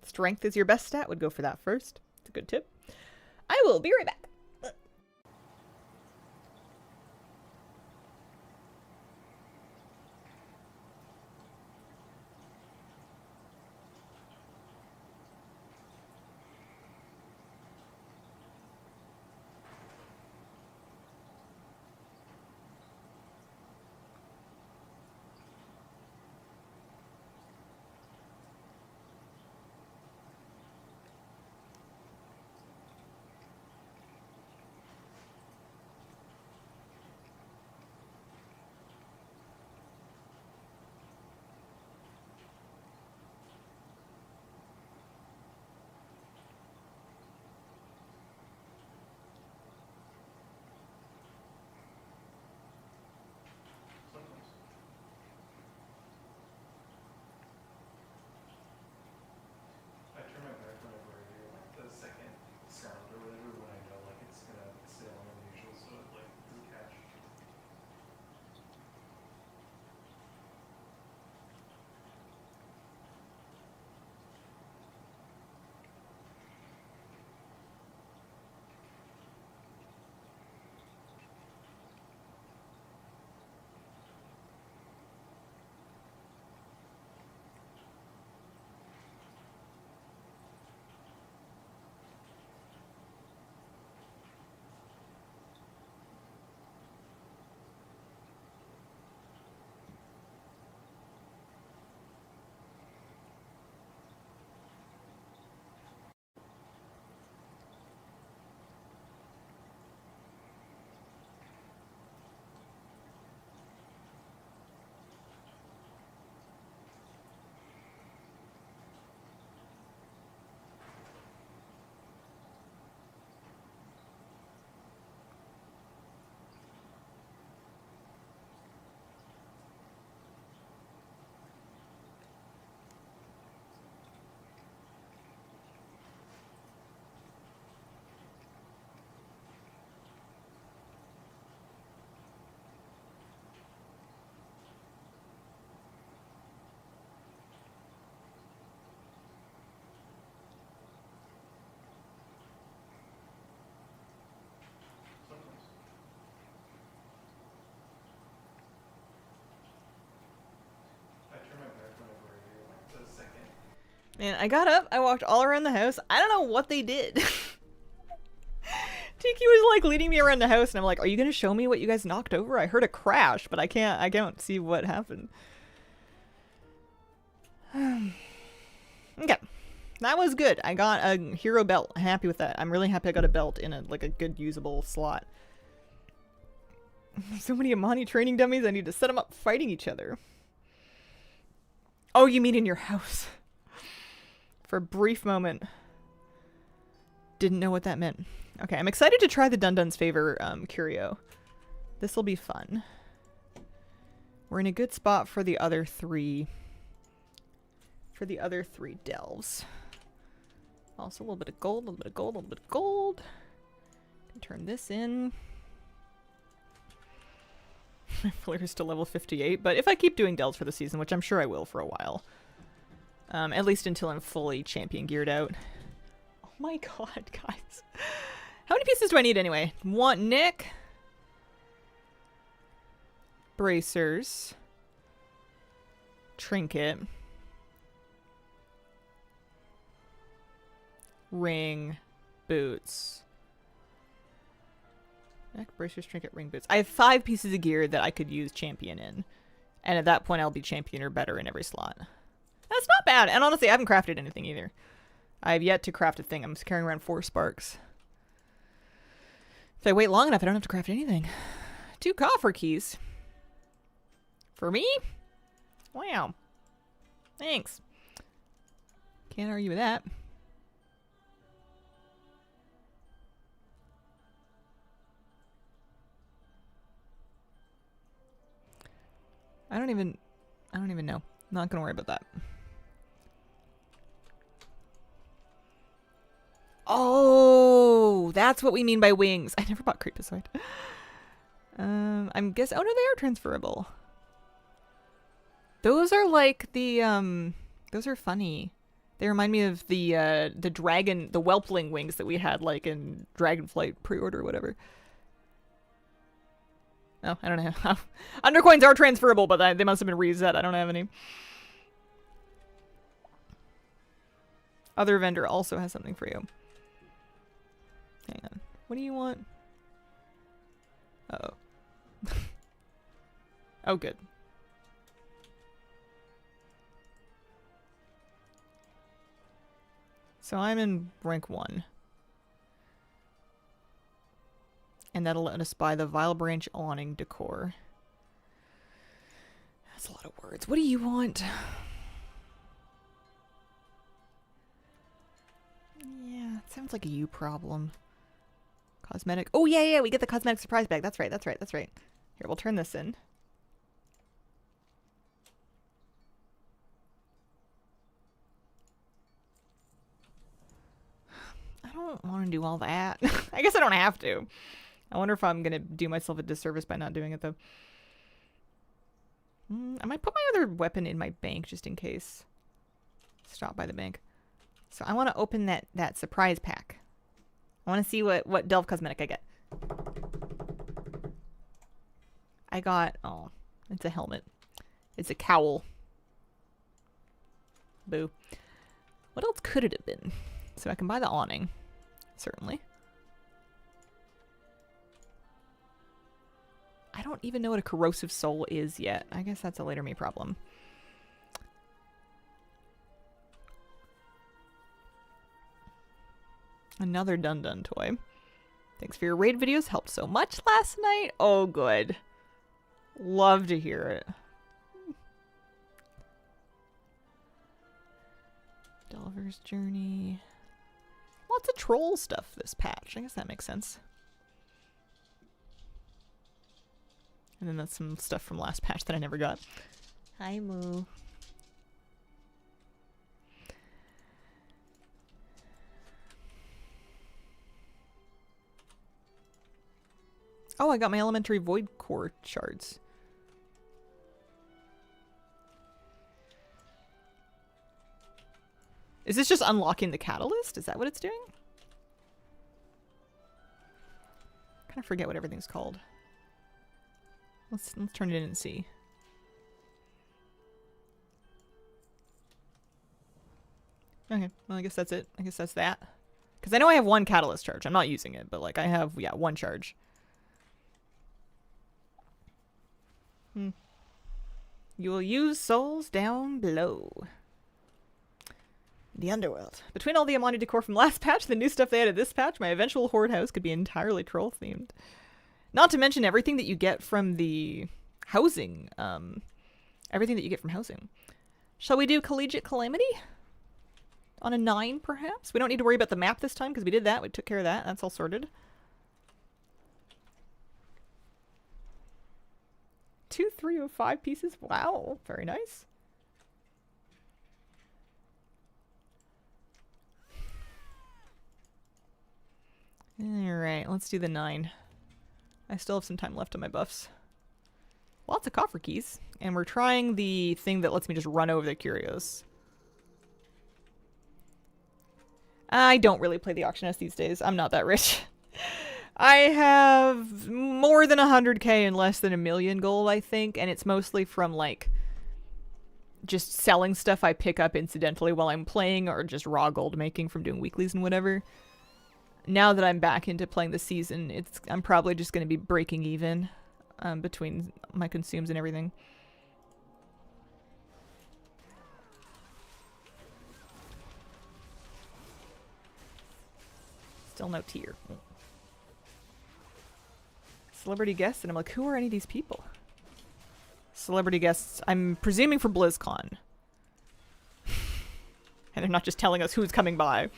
Strength is your best stat. Would go for that first. It's a good tip. I will be right back. And I got up, I walked all around the house. I don't know what they did. Tiki was like leading me around the house and I'm like, are you gonna show me what you guys knocked over? I heard a crash, but I can't see what happened. Okay. That was good. I got a hero belt. Happy with that. I'm really happy I got a belt in a good usable slot. So many Amani training dummies, I need to set them up fighting each other. Oh, you mean in your house? For a brief moment. Didn't know what that meant. Okay, I'm excited to try the Dundun's Favor curio. This will be fun. We're in a good spot for the other three. For the other three delves. Also a little bit of gold, a little bit of gold, a little bit of gold. Can turn this in. My Flir's to level 58, but if I keep doing delves for the season, which I'm sure I will for a while. At least until I'm fully champion geared out. Oh my god, guys. How many pieces do I need anyway? One, Nick. Bracers. Trinket. Ring. Boots. Neck, bracers, trinket, ring, boots. I have 5 pieces of gear that I could use champion in. And at that point, I'll be champion or better in every slot. That's not bad. And honestly, I haven't crafted anything either. I have yet to craft a thing. I'm just carrying around 4 sparks. If I wait long enough, I don't have to craft anything. 2 coffer keys. For me? Wow. Thanks. Can't argue with that. I don't even know. Not gonna worry about that. Oh, that's what we mean by wings. I never bought Creepozoid. I'm guess. Oh no, they are transferable. Those are like the Those are funny. They remind me of the dragon, the whelpling wings that we had like in Dragonflight pre-order or whatever. Oh, I don't know. Undercoins are transferable, but they must have been reset. I don't have any. Other vendor also has something for you. Hang on. What do you want? Uh-oh. Oh, good. So I'm in rank 1. And that'll let us buy the Vile Branch awning decor. That's a lot of words. What do you want? Yeah, it sounds like a you problem. Cosmetic. Oh, yeah, we get the cosmetic surprise bag. That's right. Here, we'll turn this in. I don't want to do all that. I guess I don't have to. I wonder if I'm going to do myself a disservice by not doing it, though. I might put my other weapon in my bank just in case. Stop by the bank. So I want to open that surprise pack. I want to see what Delve Cosmetic I get. I got... Oh, it's a helmet. It's a cowl. Boo. What else could it have been? So I can buy the awning. Certainly. I don't even know what a corrosive soul is yet. I guess that's a later me problem. Another Dun Dun toy. Thanks for your raid videos. Helped so much last night. Oh, good. Love to hear it. Delver's Journey. Lots of troll stuff this patch. I guess that makes sense. And then that's some stuff from last patch that I never got. Hi, Moo. Oh, I got my elementary void core shards. Is this just unlocking the catalyst? Is that what it's doing? I kind of forget what everything's called. Let's turn it in and see. Okay, well I guess that's it. I guess that's that. Because I know I have 1 catalyst charge. I'm not using it, but like I have, yeah, 1 charge. You will use souls down below. The Underworld. Between all the Amani decor from last patch, the new stuff they added this patch, my eventual horde house could be entirely troll themed. Not to mention everything that you get from the housing. Everything that you get from housing. Shall we do Collegiate Calamity? On a 9, perhaps? We don't need to worry about the map this time, because we did that. We took care of that. That's all sorted. 2, 3 of 5 pieces. Wow. Very nice. Alright, let's do the 9. I still have some time left on my buffs. Lots of coffer keys. And we're trying the thing that lets me just run over the curios. I don't really play the auctionist these days. I'm not that rich. I have more than 100k and less than 1 million gold, I think. And it's mostly from, like, just selling stuff I pick up incidentally while I'm playing, or just raw gold making from doing weeklies and whatever. Now that I'm back into playing the season, I'm probably just going to be breaking even between my consumes and everything. Still no tier. Celebrity guests, and I'm like, who are any of these people? Celebrity guests, I'm presuming for BlizzCon. And they're not just telling us who's coming by.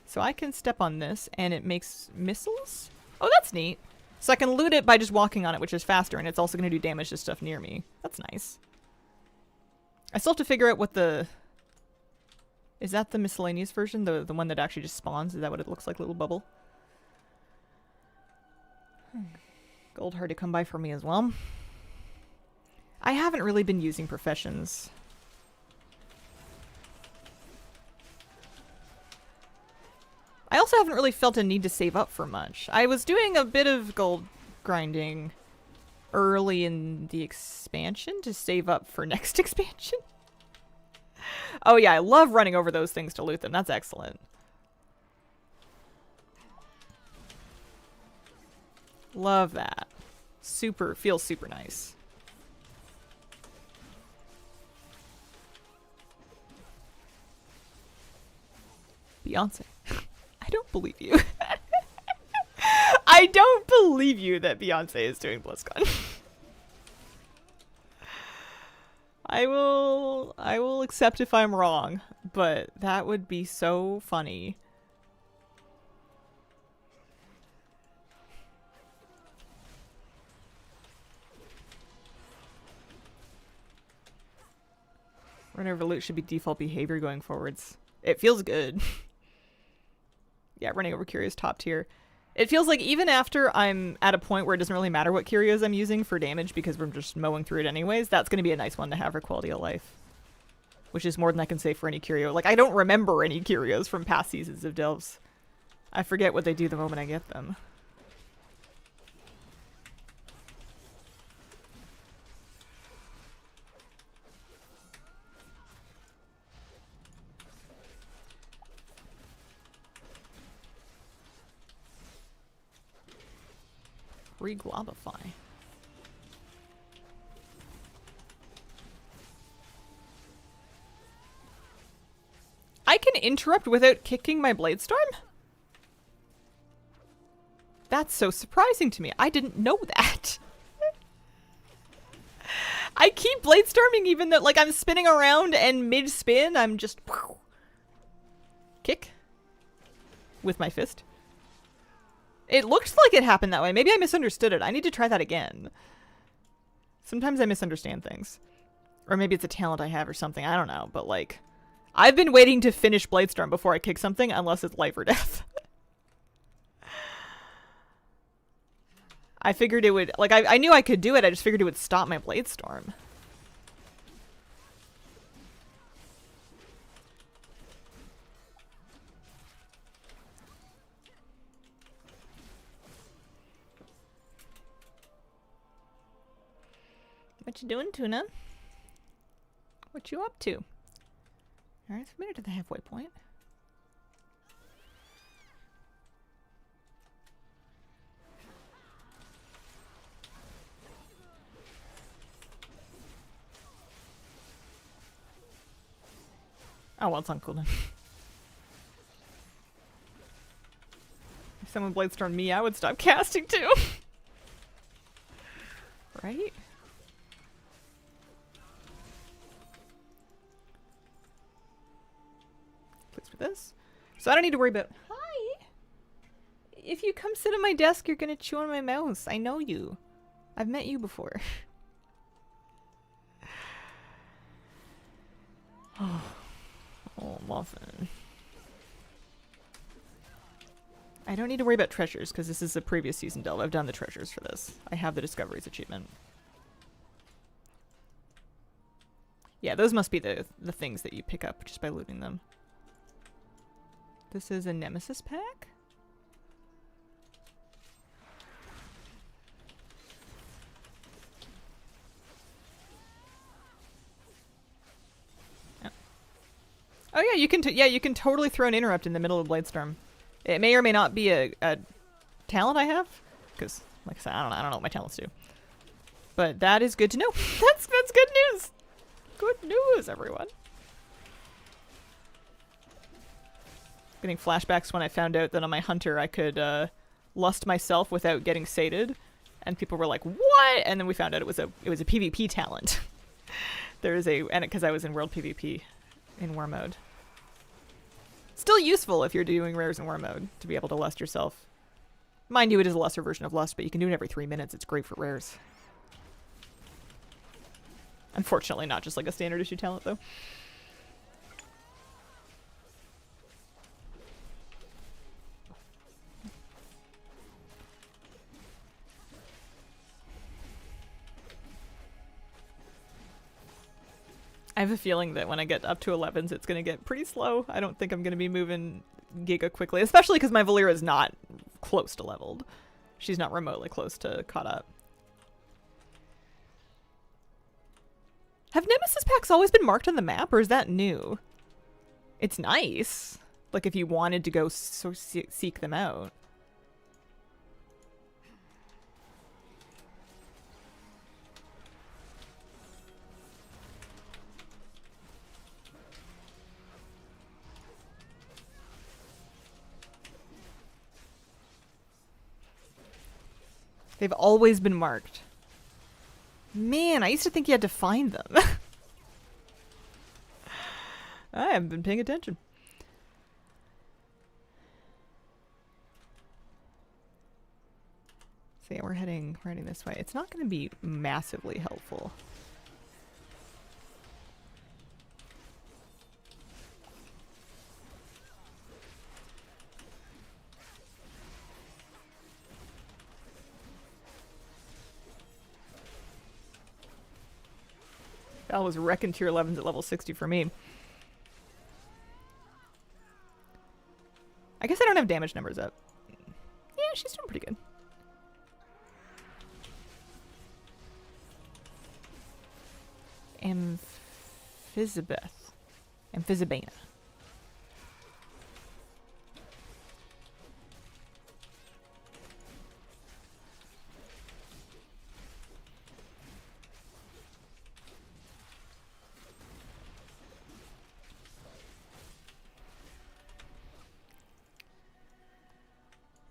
So I can step on this, and it makes missiles? Oh, that's neat. So I can loot it by just walking on it, which is faster, and it's also going to do damage to stuff near me. That's nice. I still have to figure out what the... Is that the miscellaneous version? The one that actually just spawns? Is that what it looks like, little bubble? Gold hard to come by for me as well. I haven't really been using professions. I also haven't really felt a need to save up for much. I was doing a bit of gold grinding early in the expansion to save up for next expansion. Oh yeah, I love running over those things to loot them. That's excellent. Love that. Feels super nice. Beyonce. I don't believe you. I don't believe you that Beyonce is doing BlizzCon. I will accept if I'm wrong, but that would be so funny. Run over loot should be default behavior going forwards. It feels good. Yeah, running over curios top tier. It feels like even after I'm at a point where it doesn't really matter what curios I'm using for damage because we're just mowing through it anyways, that's going to be a nice one to have for quality of life. Which is more than I can say for any curio. Like, I don't remember any curios from past seasons of Delves. I forget what they do the moment I get them. Reglobify. I can interrupt without kicking my Bladestorm? That's so surprising to me. I didn't know that. I keep Bladestorming even though, like, I'm spinning around and mid-spin, I'm just... Whoosh, kick. With my fist. It looked like it happened that way. Maybe I misunderstood it. I need to try that again. Sometimes I misunderstand things. Or maybe it's a talent I have or something. I don't know. But, like, I've been waiting to finish Bladestorm before I kick something, unless it's life or death. I figured it would... Like, I knew I could do it. I just figured it would stop my Bladestorm. What you doing, Tuna? What you up to? Alright, so we made it to the halfway point. Oh, well, it's on cooldown. If someone Bladestormed me, I would stop casting too. Right? Please for this. So I don't need to worry about... Hi! If you come sit at my desk, you're gonna chew on my mouse. I know you. I've met you before. Oh, Muffin. I don't need to worry about treasures, because this is a previous season delve. I've done the treasures for this. I have the Discoveries achievement. Yeah, those must be the things that you pick up just by looting them. This is a Nemesis pack? Oh yeah, you can totally throw an interrupt in the middle of Bladestorm. It may or may not be a talent I have, because like I said, I don't know what my talents do. But that is good to know. That's good news. Good news, everyone. Getting flashbacks when I found out that on my hunter I could lust myself without getting sated, and people were like, "What?" And then we found out it was a PvP talent. There is because I was in world PvP in war mode. Still useful if you're doing rares in war mode to be able to lust yourself. Mind you, it is a lesser version of lust, but you can do it every 3 minutes. It's great for rares. Unfortunately, not just like a standard issue talent though. I have a feeling that when I get up to 11s, it's going to get pretty slow. I don't think I'm going to be moving Giga quickly, especially because my Valeera is not close to leveled. She's not remotely close to caught up. Have Nemesis packs always been marked on the map, or is that new? It's nice. Like if you wanted to go seek them out. They've always been marked. Man, I used to think you had to find them. I haven't been paying attention. So yeah, we're heading this way. It's not going to be massively helpful. Val was wrecking tier 11s at level 60 for me. I guess I don't have damage numbers up. Yeah, she's doing pretty good. Amphizibana.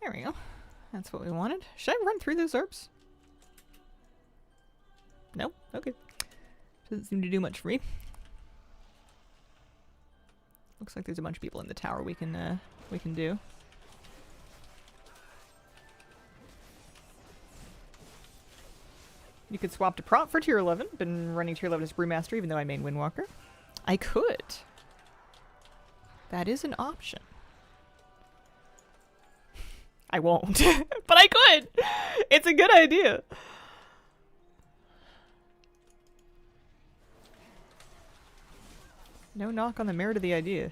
There we go. That's what we wanted. Should I run through those orbs? Nope. Okay. Doesn't seem to do much for me. Looks like there's a bunch of people in the tower we can do. You could swap to prop for tier 11. Been running tier 11 as Brewmaster even though I main Windwalker. I could. That is an option. I won't. But I could! It's a good idea. No knock on the merit of the idea.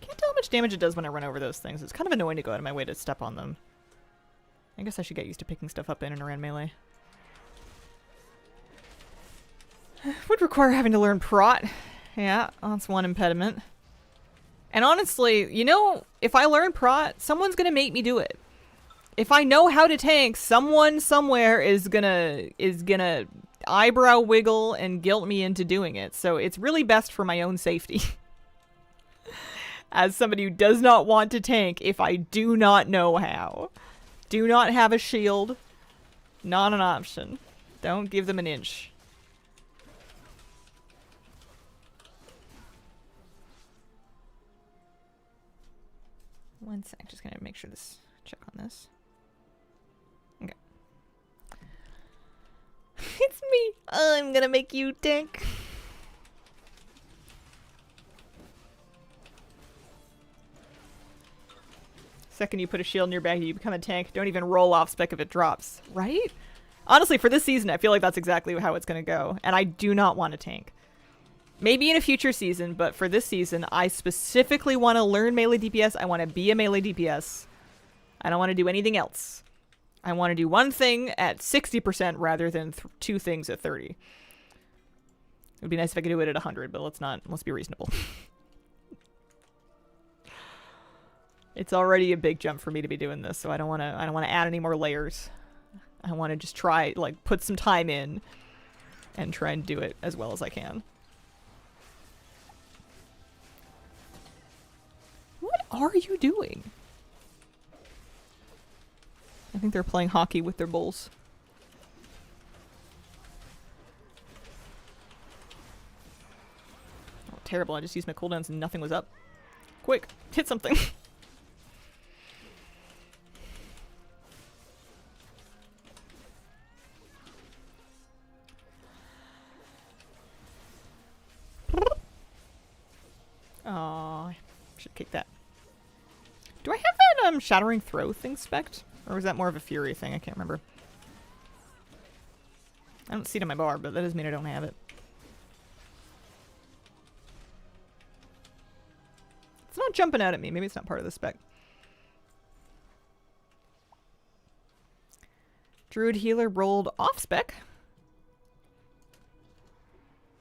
Can't tell how much damage it does when I run over those things. It's kind of annoying to go out of my way to step on them. I guess I should get used to picking stuff up in and around melee. Would require having to learn prot. Yeah, that's one impediment. And honestly, you know, if I learn prot, someone's gonna make me do it. If I know how to tank, someone somewhere is gonna eyebrow wiggle and guilt me into doing it. So it's really best for my own safety. As somebody who does not want to tank if I do not know how. Do not have a shield. Not an option. Don't give them an inch. One sec, just gonna make sure this, check on this. Okay. It's me! I'm gonna make you tank. Second you put a shield in your bag, you become a tank. Don't even roll off spec if it drops. Right? Honestly, for this season, I feel like that's exactly how it's gonna go. And I do not want to tank. Maybe in a future season, but for this season, I specifically want to learn melee DPS. I want to be a melee DPS. I don't want to do anything else. I want to do one thing at 60% rather than two things at 30. It would be nice if I could do it at 100, but let's be reasonable. It's already a big jump for me to be doing this, so I don't want to add any more layers. I want to just try, like, put some time in and try and do it as well as I can. What are you doing? I think they're playing hockey with their bowls. Oh, terrible. I just used my cooldowns and nothing was up. Quick, hit something. Oh, I should kick that. Do I have that Shattering Throw thing spec'd? Or was that more of a Fury thing? I can't remember. I don't see it on my bar, but that doesn't mean I don't have it. It's not jumping out at me. Maybe it's not part of the spec. Druid Healer rolled off spec.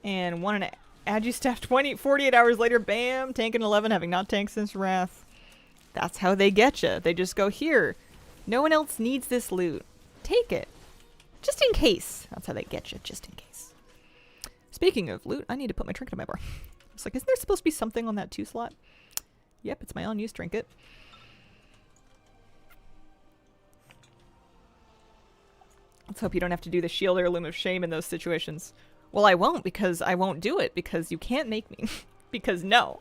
And won an Agi-Staff 48 hours later. Bam! Tanking 11, having not tanked since Wrath. That's how they get you. They just go, here. No one else needs this loot. Take it. Just in case. That's how they get you, just in case. Speaking of loot, I need to put my trinket on my bar. It's like, isn't there supposed to be something on that 2 slot? Yep, it's my unused trinket. Let's hope you don't have to do the shield heirloom of shame in those situations. Well, I won't, because I won't do it, because you can't make me. Because no.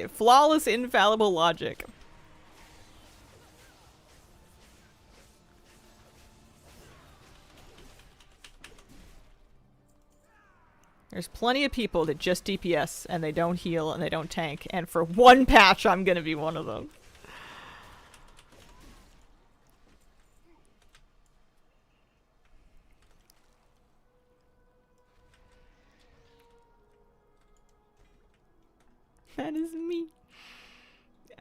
Flawless, infallible logic. There's plenty of people that just DPS and they don't heal and they don't tank, and for one patch I'm gonna be one of them. That is me. Yeah.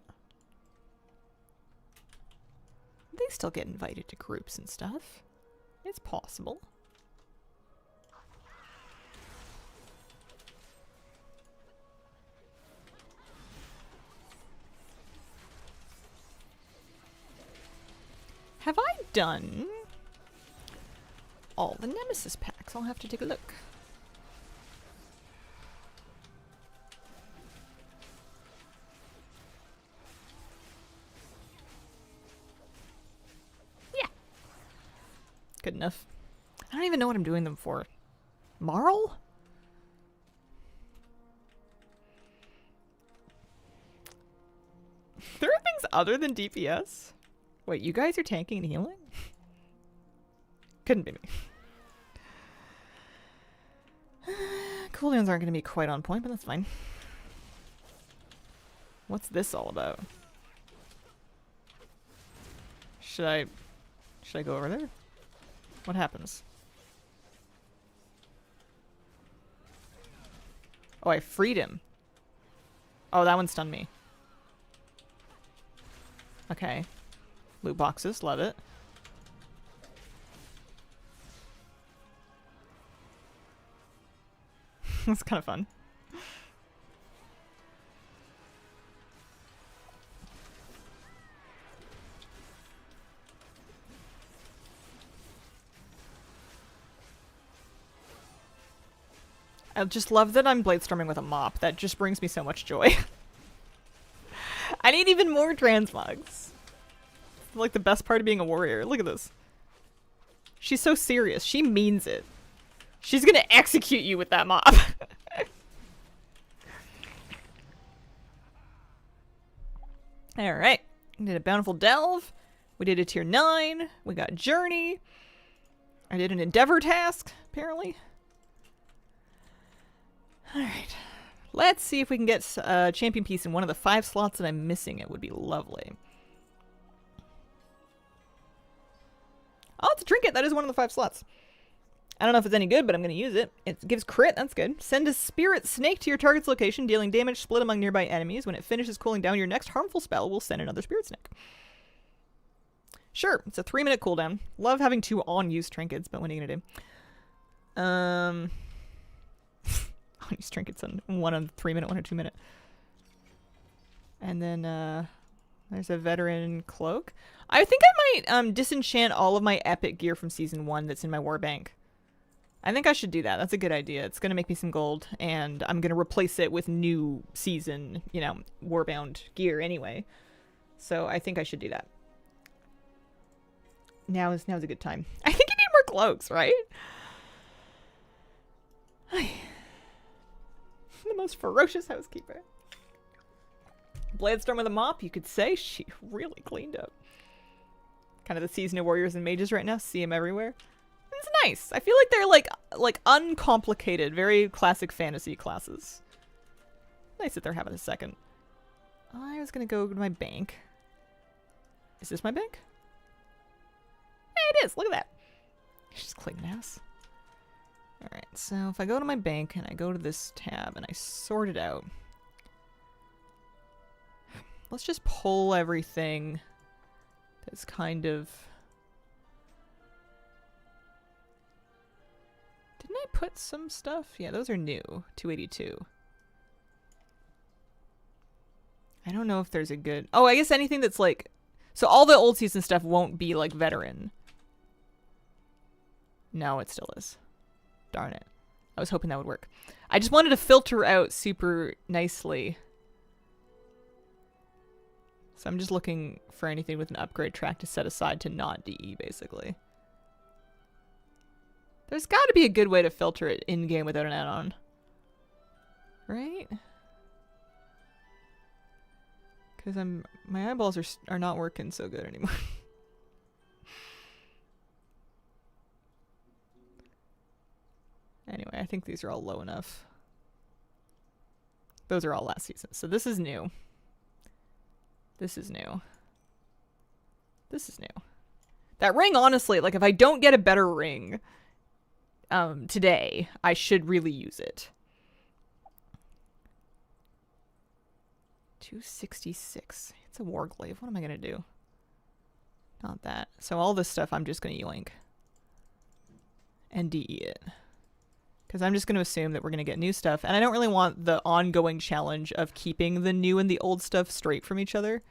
They still get invited to groups and stuff. It's possible. Have I done all the Nemesis packs? I'll have to take a look. Yeah. Good enough. I don't even know what I'm doing them for. Marl? There are things other than DPS? Wait, you guys are tanking and healing? Couldn't be me. Cooldowns aren't going to be quite on point, but that's fine. What's this all about? Should I go over there? What happens? Oh, I freed him. Oh, that one stunned me. Okay. Loot boxes, love it. That's kind of fun. I just love that I'm bladestorming with a mop. That just brings me so much joy. I need even more transmogs. Like the best part of being a warrior. Look at this. She's so serious. She means it. She's gonna execute you with that mop. Alright. We did a Bountiful Delve. We did a tier 9. We got Journey. I did an Endeavor task, apparently. Alright. Let's see if we can get a champion piece in one of the 5 slots that I'm missing. It would be lovely. Oh, it's a trinket. That is one of the 5 slots. I don't know if it's any good, but I'm going to use it. It gives crit. That's good. Send a spirit snake to your target's location, dealing damage split among nearby enemies. When it finishes cooling down, your next harmful spell will send another spirit snake. Sure. It's a 3-minute cooldown. Love having 2 on-use trinkets, but what are you going to do? On-use trinkets on one on 3-minute, 1 or 2-minute. And then, There's a veteran cloak. I think I might disenchant all of my epic gear from season 1 that's in my war bank. I think I should do that. That's a good idea. It's going to make me some gold, and I'm going to replace it with new season, you know, warbound gear anyway. So I think I should do that. Now's a good time. I think you need more cloaks, right? The most ferocious housekeeper. Bladestorm with a mop, you could say. She really cleaned up. Kind of the season of warriors and mages right now. See them everywhere. It's nice. I feel like they're like uncomplicated, very classic fantasy classes. Nice that they're having a second. I was gonna go to my bank. Is this my bank? Hey, it is. Look at that. She's cleaning house. Alright, so if I go to my bank and I go to this tab and I sort it out. Let's just pull everything that's kind of... Didn't I put some stuff? Yeah, those are new. 282. I don't know if there's a good... Oh, I guess anything that's like... So all the old season stuff won't be like veteran. No, it still is. Darn it. I was hoping that would work. I just wanted to filter out super nicely. So I'm just looking for anything with an upgrade track to set aside to not DE, basically. There's got to be a good way to filter it in-game without an add-on. Right? Because my eyeballs are not working so good anymore. Anyway, I think these are all low enough. Those are all last season. So this is new. This is new. This is new. That ring, honestly, like if I don't get a better ring today, I should really use it. 266. It's a warglaive. What am I going to do? Not that. So all this stuff I'm just going to yoink. And DE it. Because I'm just going to assume that we're going to get new stuff. And I don't really want the ongoing challenge of keeping the new and the old stuff straight from each other.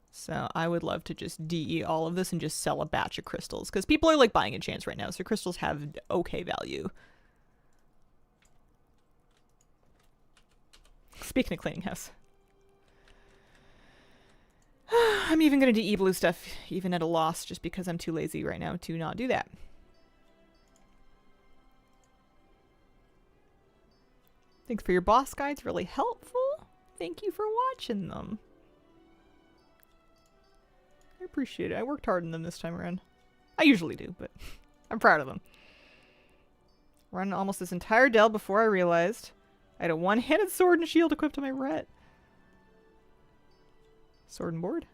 So I would love to just DE all of this and just sell a batch of crystals. Because people are like buying enchants right now. So crystals have okay value. Speaking of cleaning house. I'm even going to DE blue stuff even at a loss just because I'm too lazy right now to not do that. Thanks for your boss guides, really helpful. Thank you for watching them. I appreciate it. I worked hard on them this time around. I usually do, but I'm proud of them. Run almost this entire Dell before I realized I had a one-handed sword and shield equipped to my ret. Sword and board.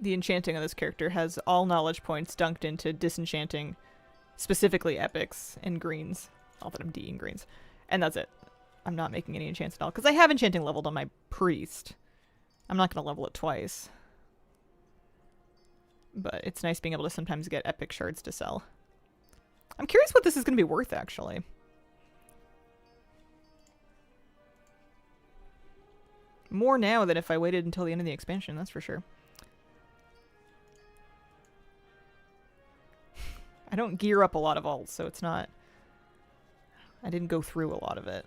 The enchanting of this character has all knowledge points dunked into disenchanting, specifically epics and greens. Not that I'm DEing greens. And that's it. I'm not making any enchants at all. Because I have enchanting leveled on my priest. I'm not going to level it twice. But it's nice being able to sometimes get epic shards to sell. I'm curious what this is going to be worth, actually. More now than if I waited until the end of the expansion, that's for sure. I don't gear up a lot of alts, so it's not... I didn't go through a lot of it.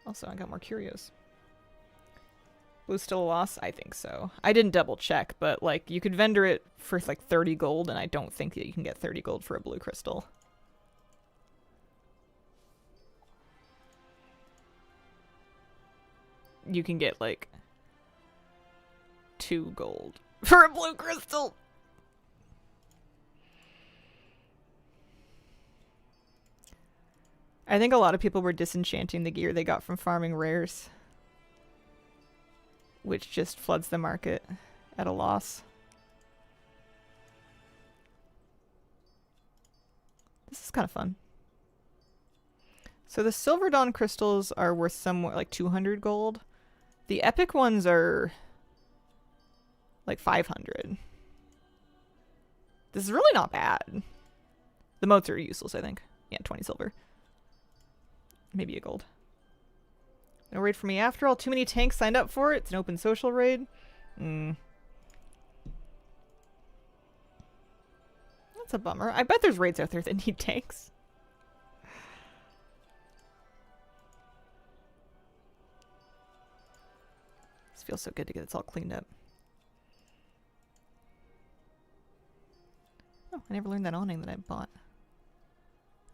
Also, I got more curios. Blue's still a loss? I think so. I didn't double check, but like you could vendor it for like 30 gold, and I don't think that you can get 30 gold for a blue crystal. You can get like 2 gold for a blue crystal. I think a lot of people were disenchanting the gear they got from farming rares, which just floods the market at a loss. This is kind of fun. So the Silver Dawn crystals are worth somewhere like 200 gold. The epic ones are like 500. This is really not bad. The moats are useless, I think. Yeah, 20 silver. Maybe a gold. No raid for me after all. Too many tanks signed up for it. It's an open social raid. That's a bummer. I bet there's raids out there that need tanks. This feels so good to get this all cleaned up. Oh, I never learned that awning that I bought.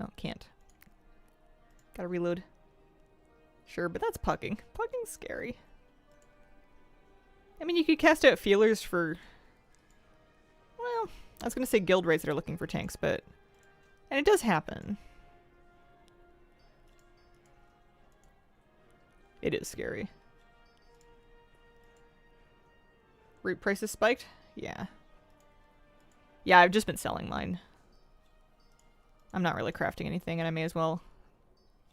Oh, can't. Gotta reload. Sure, but that's pugging. Pugging's scary. I mean, you could cast out feelers for... Well, I was gonna say guild raids that are looking for tanks, but... And it does happen. It is scary. Root prices spiked? Yeah. Yeah, I've just been selling mine. I'm not really crafting anything, and I may as well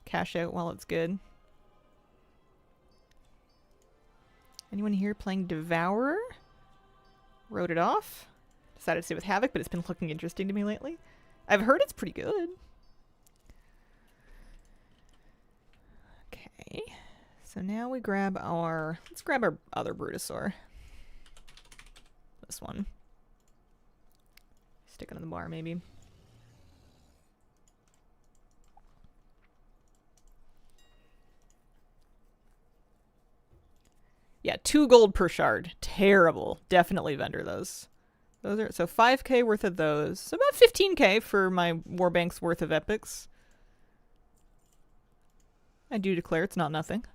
cash out while it's good. Anyone here playing Devourer? Wrote it off. Decided to stay with Havoc, but it's been looking interesting to me lately. I've heard it's pretty good. Okay. So now we grab our... Let's grab our other Brutosaur. This one. Stick it on the bar, maybe. Yeah, 2 gold per shard. Terrible. Definitely vendor those. Those are so 5k worth of those. So about 15k for my Warbank's worth of epics. I do declare it's not nothing.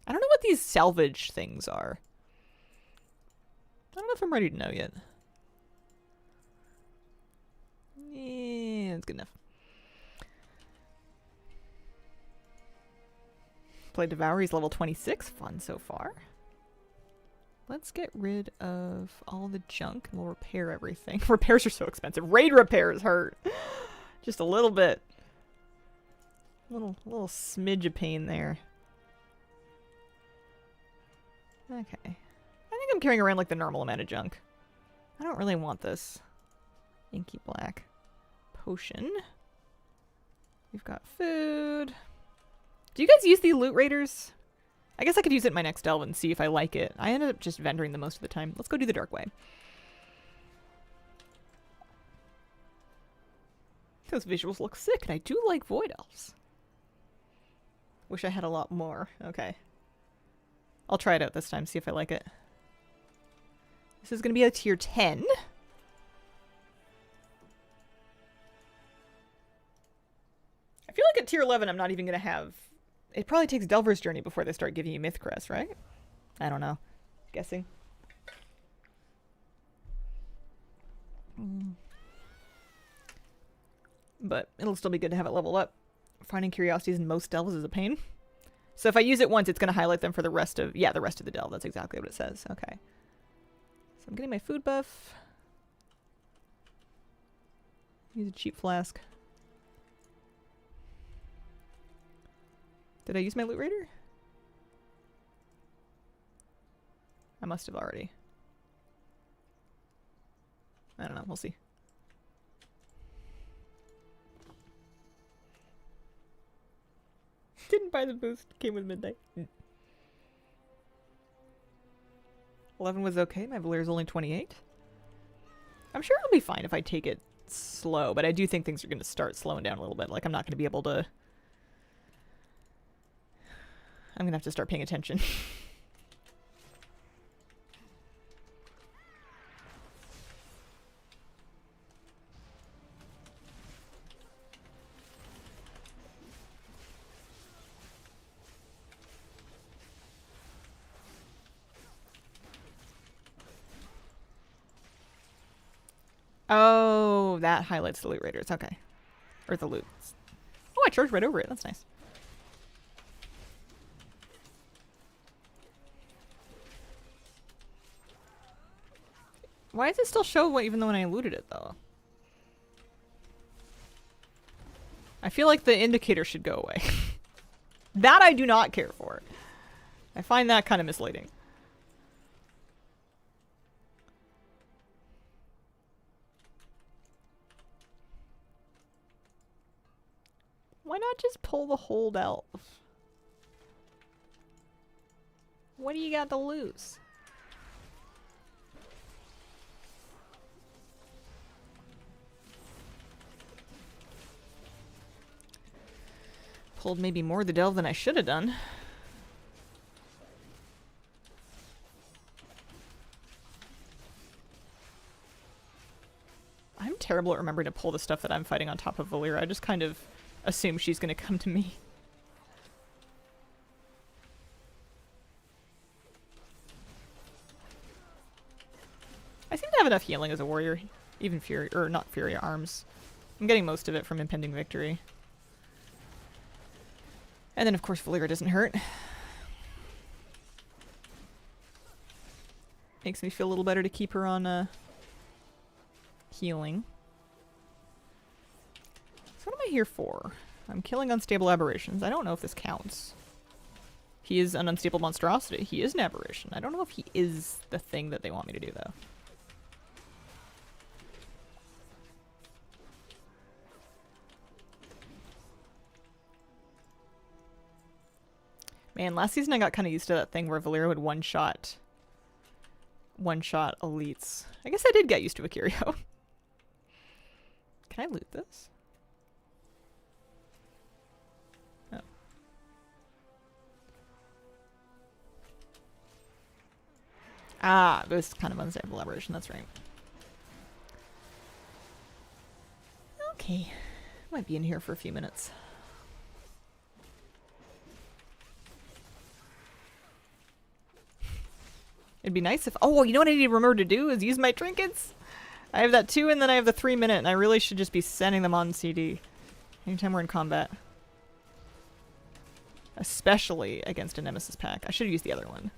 I don't know what these salvage things are. I don't know if I'm ready to know yet. Yeah, that's good enough. Played Devour, he's level 26. Fun so far. Let's get rid of all the junk and we'll repair everything. Repairs are so expensive. Raid repairs hurt. Just a little bit. Little smidge of pain there. Okay. I think I'm carrying around like the normal amount of junk. I don't really want this. Inky black. Potion. We've got food. Do you guys use the loot raiders? I guess I could use it in my next delve and see if I like it. I ended up just vendoring them most of the time. Let's go do the dark way. Those visuals look sick, and I do like void elves. Wish I had a lot more. Okay. I'll try it out this time, see if I like it. This is going to be a tier 10. I feel like at tier 11 I'm not even going to have... It probably takes Delver's Journey before they start giving you Myth Crest, right? I don't know. Guessing. But it'll still be good to have it leveled up. Finding curiosities in most delves is a pain. So if I use it once, it's going to highlight them for the rest of... Yeah, the rest of the delve. That's exactly what it says. Okay. So I'm getting my food buff. Use a cheap flask. Did I use my loot raider? I must have already. I don't know. We'll see. Didn't buy the boost. Came with midnight. 11 was okay. My Valer's only 28. I'm sure it'll be fine if I take it slow, but I do think things are going to start slowing down a little bit. Like, I'm not going to be able to... I'm going to have to start paying attention. Oh, that highlights the loot raiders. Okay. Or the loot. Oh, I charged right over it. That's nice. Why does it still show even though when I looted it, though? I feel like the indicator should go away. That I do not care for. I find that kind of misleading. Why not just pull the hold elf? What do you got to lose? Pulled maybe more of the delve than I should have done. I'm terrible at remembering to pull the stuff that I'm fighting on top of Valeera. I just kind of assume she's going to come to me. I seem to have enough healing as a warrior. Even Fury, or not Fury Arms. I'm getting most of it from Impending Victory. And then of course Valeera doesn't hurt. Makes me feel a little better to keep her on healing. So what am I here for? I'm killing unstable aberrations. I don't know if this counts. He is an unstable monstrosity. He is an aberration. I don't know if he is the thing that they want me to do though. Man, last season I got kind of used to that thing where Valeera would one-shot elites. I guess I did get used to Akirio. Can I loot this? Oh. Ah, this is kind of unstable aberration, that's right. Okay. Might be in here for a few minutes. It'd be nice if... Oh, you know what I need to remember to do is use my trinkets? I have that 2 and then I have the 3 minute and I really should just be sending them on CD. Anytime we're in combat. Especially against a Nemesis pack. I should have used the other one.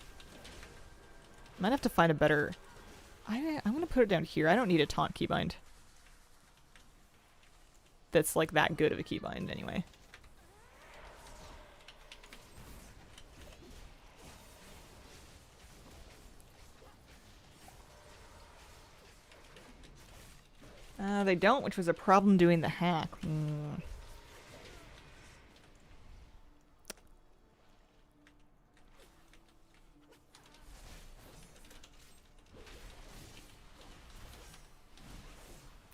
Might have to find a better... I'm gonna put it down here. I don't need a taunt keybind. That's like that good of a keybind anyway. They don't, which was a problem doing the hack.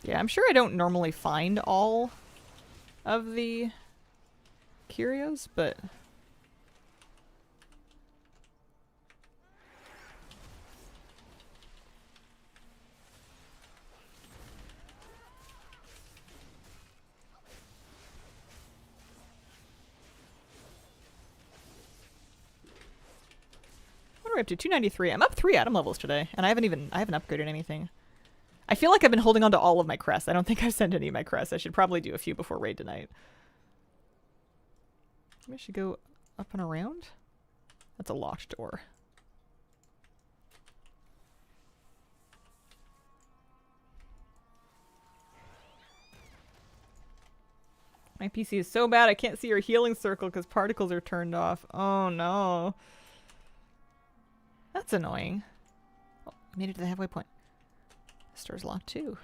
Yeah, I'm sure I don't normally find all of the curios, but... What are we up to? 293. I'm up 3 atom levels today, and I haven't upgraded anything. I feel like I've been holding on to all of my crests. I don't think I've sent any of my crests. I should probably do a few before raid tonight. Maybe I should go up and around? That's a locked door. My PC is so bad I can't see your healing circle because particles are turned off. Oh no. That's annoying. Oh, I made it to the halfway point. The store's locked too.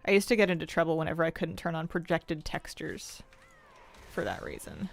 I used to get into trouble whenever I couldn't turn on projected textures for that reason.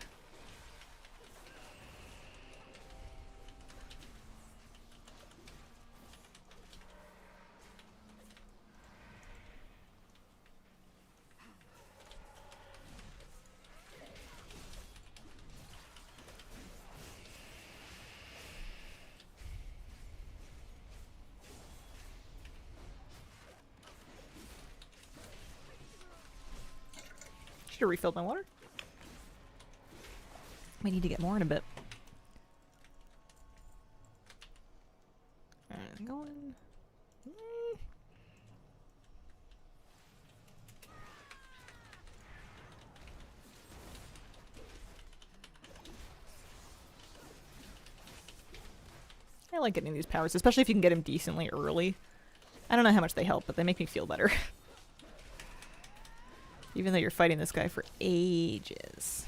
Should have refilled my water. We need to get more in a bit. Alright, going. I like getting these powers, especially if you can get them decently early. I don't know how much they help, but they make me feel better. Even though you're fighting this guy for ages.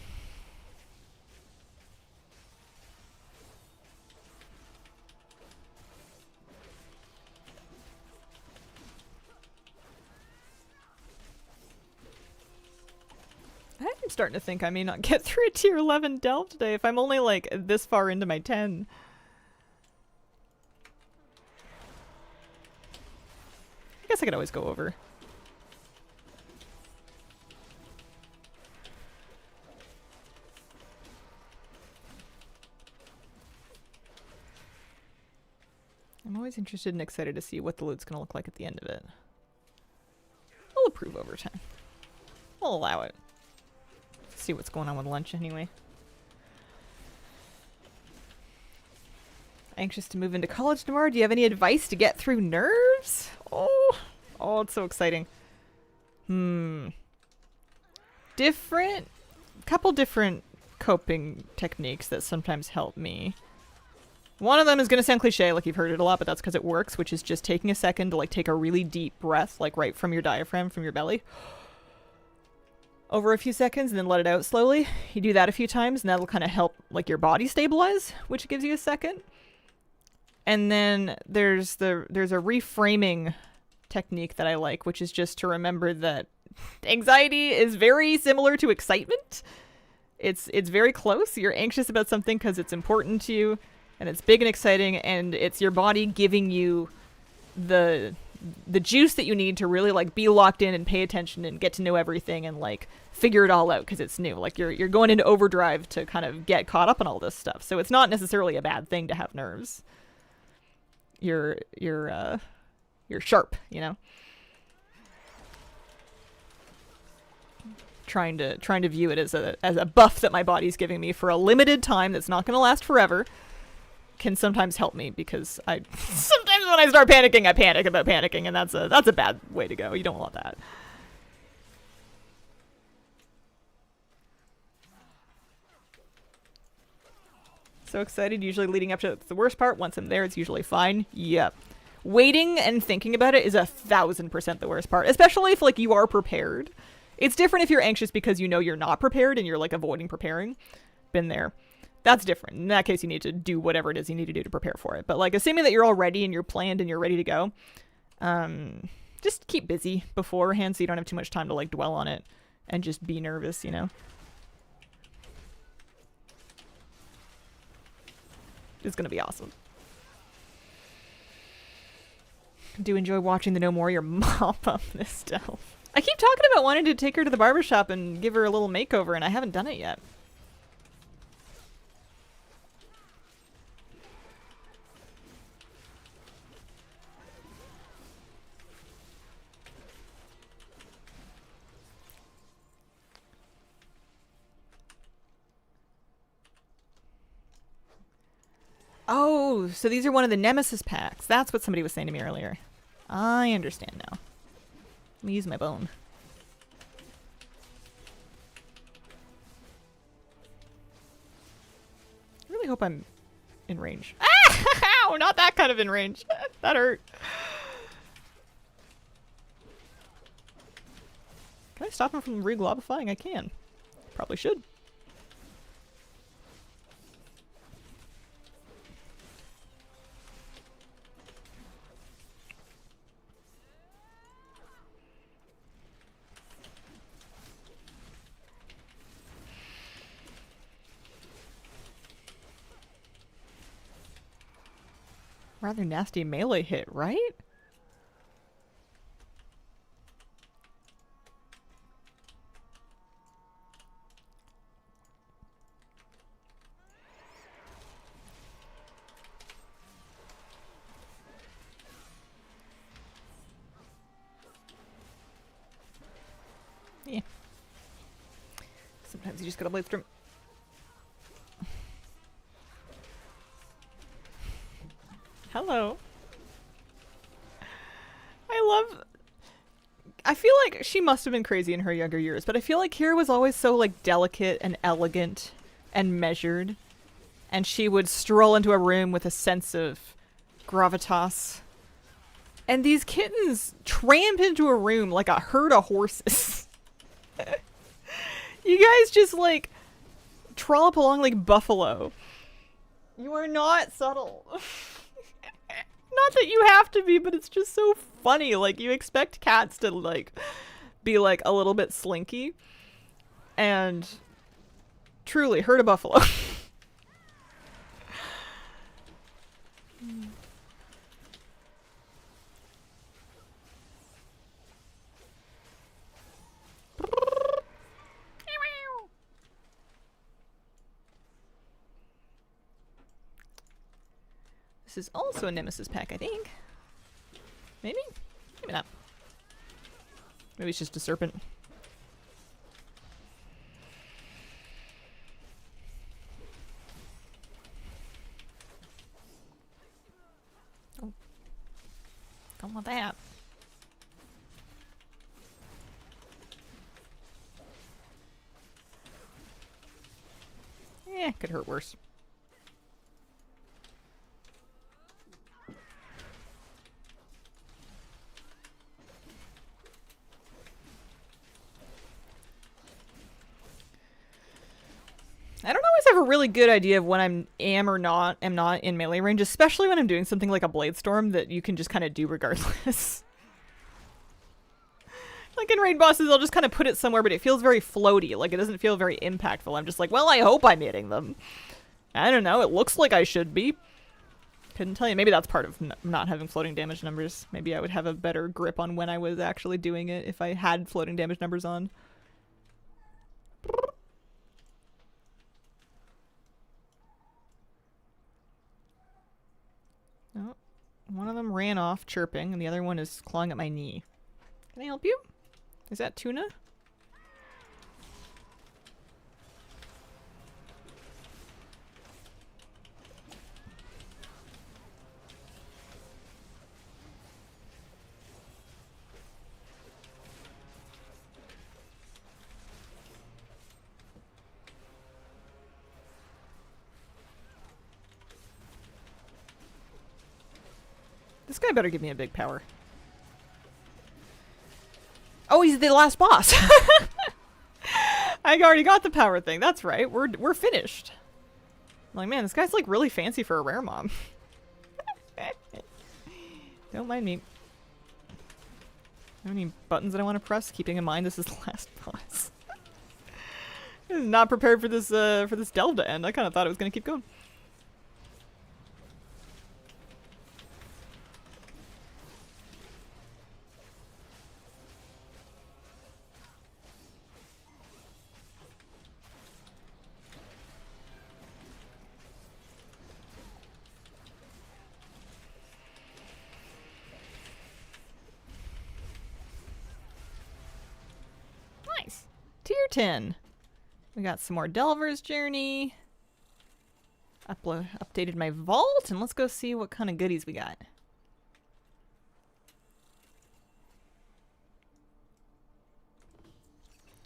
I'm starting to think I may not get through a tier 11 delve today if I'm only like this far into my 10. I guess I could always go over. I'm always interested and excited to see what the loot's gonna look like at the end of it. I'll approve over time. I'll allow it. See what's going on with lunch anyway. Anxious to move into college tomorrow. Do you have any advice to get through nerves? Oh, it's so exciting. Couple different coping techniques that sometimes help me. One of them is going to sound cliche, like you've heard it a lot, but that's because it works, which is just taking a second to like take a really deep breath, like right from your diaphragm, from your belly, over a few seconds, and then let it out slowly. You do that a few times, and that'll kind of help like your body stabilize, which gives you a second. And then there's a reframing technique that I like, which is just to remember that anxiety is very similar to excitement. It's very close. You're anxious about something because it's important to you, and it's big and exciting, and it's your body giving you the juice that you need to really like be locked in and pay attention and get to know everything and like figure it all out because it's new. Like you're going into overdrive to kind of get caught up on all this stuff. So it's not necessarily a bad thing to have nerves. You're sharp, you know. Trying to view it as a buff that my body's giving me for a limited time that's not going to last forever can sometimes help me, because I sometimes when I start panicking, I panic about panicking, and that's a bad way to go. You don't want that. So excited, usually leading up to the worst part. Once I'm there, it's usually fine. Yep. Waiting and thinking about it is 1000% the worst part, especially if like you are prepared. It's different if you're anxious because you know you're not prepared and you're like avoiding preparing. Been there. That's different. In that case, you need to do whatever it is you need to do to prepare for it. But like assuming that you're all ready and you're planned and you're ready to go, just keep busy beforehand so you don't have too much time to like dwell on it and just be nervous, you know? It's gonna be awesome. Do enjoy watching the No More Your mop up this delve. I keep talking about wanting to take her to the barbershop and give her a little makeover, and I haven't done it yet. Oh, so these are one of the Nemesis packs. That's what somebody was saying to me earlier. I understand now. Let me use my bone. I really hope I'm in range. Ah! Ow! Not that kind of in range. That hurt. Can I stop him from reglobifying? I can. Probably should. Rather nasty melee hit, right? Yeah. Sometimes you just gotta blade through. Hello. I feel like she must have been crazy in her younger years, but I feel like Kira was always so like delicate and elegant and measured, and she would stroll into a room with a sense of gravitas. And these kittens tramp into a room like a herd of horses. You guys just like trollop along like buffalo. You are not subtle. Not that you have to be, but it's just so funny. Like, you expect cats to, like, be, like, a little bit slinky. and truly herd a buffalo. This is also a Nemesis pack, I think. Maybe? Maybe not. Maybe it's just a serpent. Oh. Don't want that. Eh, could hurt worse. I don't always have a really good idea of when am not in melee range, especially when I'm doing something like a Blade Storm that you can just kind of do regardless. Like in raid bosses, I'll just kind of put it somewhere, but it feels very floaty. Like it doesn't feel very impactful. I'm just like, well, I hope I'm hitting them. I don't know. It looks like I should be. Couldn't tell you. Maybe that's part of not having floating damage numbers. Maybe I would have a better grip on when I was actually doing it if I had floating damage numbers on. Oh, one of them ran off chirping, and the other one is clawing at my knee. Can I help you? Is that tuna? This guy better give me a big power. Oh, he's the last boss. I already got the power thing. That's right. We're finished. I'm like, man, this guy's like really fancy for a rare mom. Don't mind me. How many buttons that I want to press? Keeping in mind this is the last boss. I was not prepared for this delve to end. I kind of thought it was gonna keep going. Tier 10. We got some more Delver's Journey. Updated my vault, and let's go see what kind of goodies we got.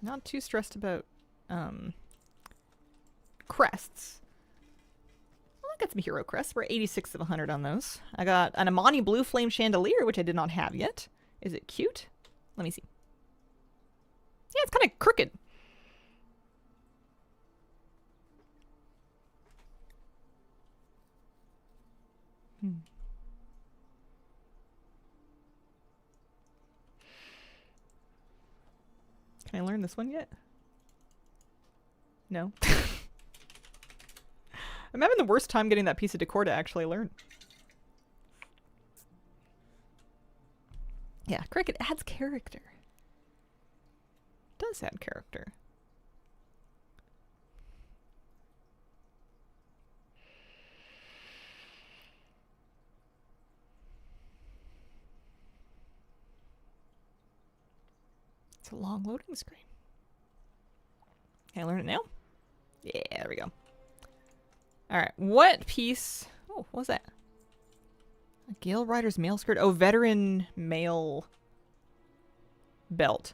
Not too stressed about crests. Well, I got some hero crests. We're 86 of 100 on those. I got an Amani Blue Flame Chandelier, which I did not have yet. Is it cute? Let me see. Yeah, it's kind of crooked. Can I learn this one yet? No. I'm having the worst time getting that piece of decor to actually learn. Yeah, cricket adds character. Does add character. It's a long loading screen. Can I learn it now? Yeah, there we go. Alright, what piece... Oh, what was that? A Gale Rider's mail skirt? Oh, veteran mail belt.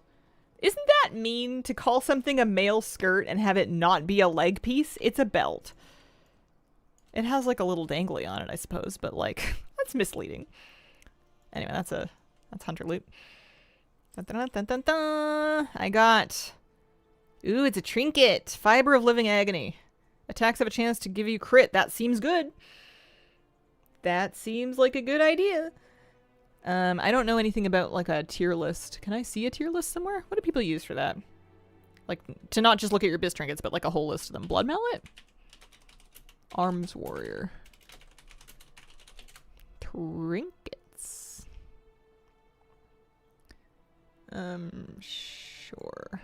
Isn't that mean to call something a mail skirt and have it not be a leg piece? It's a belt. It has like a little dangly on it, I suppose, but like, that's misleading. Anyway, that's Hunter loot. Dun, dun, dun, dun, dun. I got... Ooh, it's a trinket. Fiber of Living Agony. Attacks have a chance to give you crit. That seems good. That seems like a good idea. I don't know anything about like a tier list. Can I see a tier list somewhere? What do people use for that? Like, to not just look at your biz trinkets, but like a whole list of them. Blood mallet? Arms warrior. Trinkets. Sure.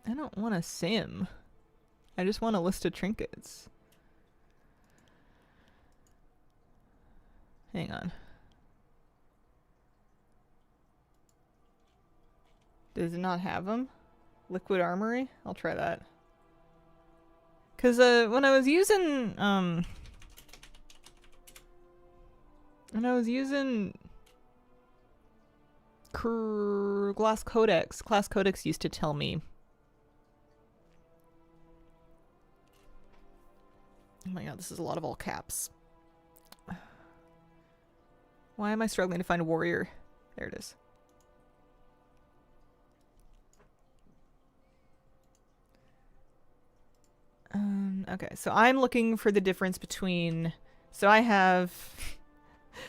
I don't want a sim. I just want a list of trinkets. Hang on. Does it not have them? Liquid Armory? I'll try that. Cause when I was using Class Codex used to tell me. Oh my god, this is a lot of all caps. Why am I struggling to find a warrior? There it is. Okay, so I'm looking for the difference between... So I have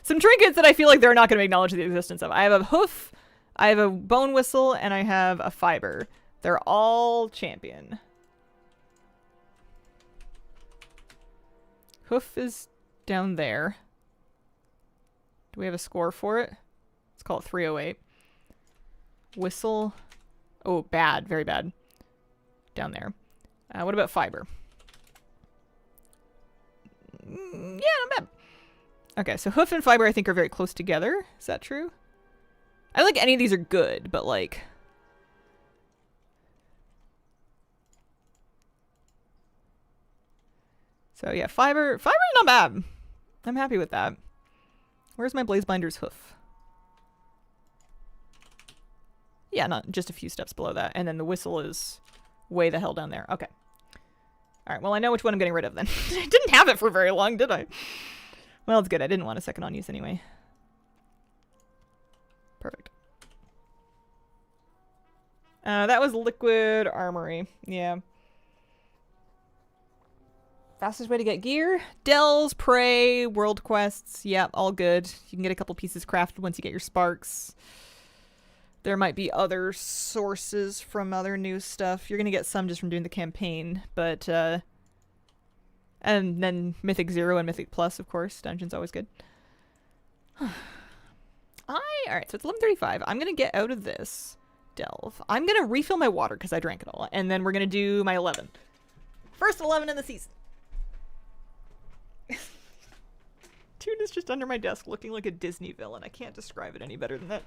some trinkets that I feel like they're not going to acknowledge the existence of. I have a hoof, I have a bone whistle, and I have a fiber. They're all champion. Hoof is down there. Do we have a score for it? Let's call it 308. Whistle. Oh, bad. Very bad. Down there. What about fiber? Yeah, not bad. Okay, so hoof and fiber I think are very close together. Is that true? I think any of these are good, but like... So yeah, fiber's not bad. I'm happy with that. Where's my Blazebinder's hoof? Yeah, not just a few steps below that. And then the whistle is way the hell down there. Okay. Alright, well I know which one I'm getting rid of then. I didn't have it for very long, did I? Well, it's good. I didn't want a second on use anyway. Perfect. That was Liquid Armory. Yeah. Fastest way to get gear? Dells, Prey, World Quests. Yep, all good. You can get a couple pieces crafted once you get your sparks. There might be other sources from other new stuff. You're gonna get some just from doing the campaign, but, and then Mythic 0 and Mythic Plus, of course. Dungeon's always good. Alright, so it's 11:35. I'm gonna get out of this delve. I'm gonna refill my water because I drank it all, and then we're gonna do my 11. First 11 in the season. Toon is just under my desk looking like a Disney villain. I can't describe it any better than that.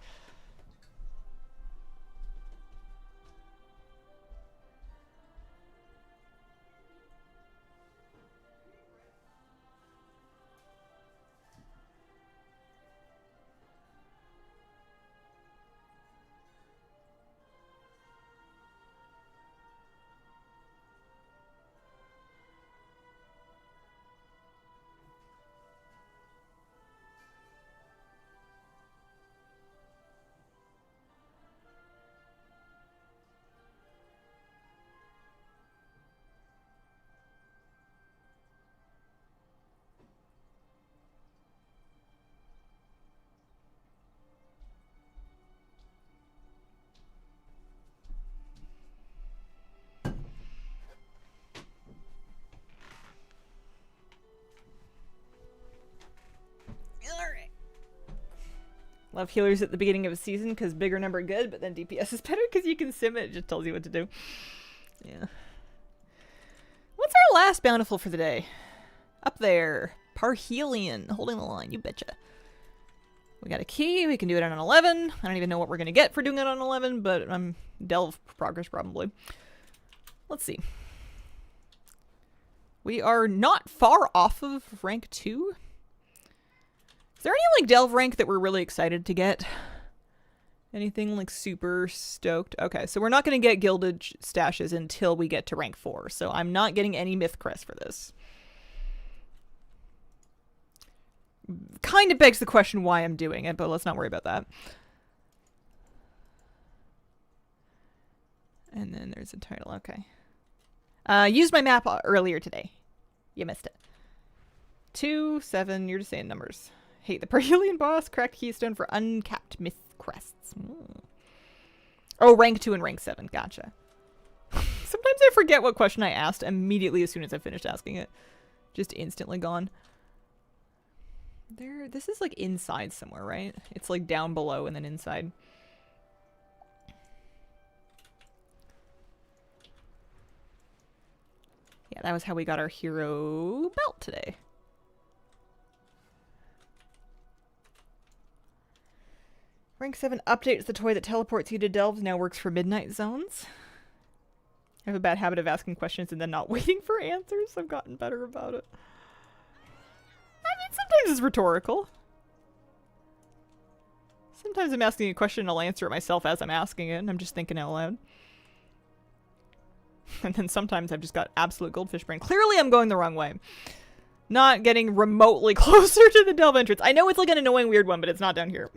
Love healers at the beginning of a season because bigger number good, but then DPS is better because you can sim it. It just tells you what to do. Yeah. What's our last bountiful for the day? Up there. Parhelion. Holding the line. You betcha. We got a key. We can do it on an 11. I don't even know what we're going to get for doing it on 11, but I'm delve progress probably. Let's see. We are not far off of rank 2. Is there any, like, delve rank that we're really excited to get? Anything, like, super stoked? Okay, so we're not going to get gilded stashes until we get to rank 4, so I'm not getting any myth crest for this. Kind of begs the question why I'm doing it, but let's not worry about that. And then there's a title, okay. Used my map earlier today. You missed it. 2, 7, you're just saying numbers. Hate the Perhelion boss. Cracked keystone for uncapped myth crests. Oh, rank 2 and rank 7. Gotcha. Sometimes I forget what question I asked immediately as soon as I finished asking it. Just instantly gone. This is like inside somewhere, right? It's like down below and then inside. Yeah, that was how we got our hero belt today. Rank 7 updates the toy that teleports you to Delves now works for midnight zones. I have a bad habit of asking questions and then not waiting for answers. I've gotten better about it. I mean, sometimes it's rhetorical. Sometimes I'm asking a question and I'll answer it myself as I'm asking it and I'm just thinking out loud. And then sometimes I've just got absolute goldfish brain. Clearly I'm going the wrong way. Not getting remotely closer to the Delve entrance. I know it's like an annoying weird one, but it's not down here.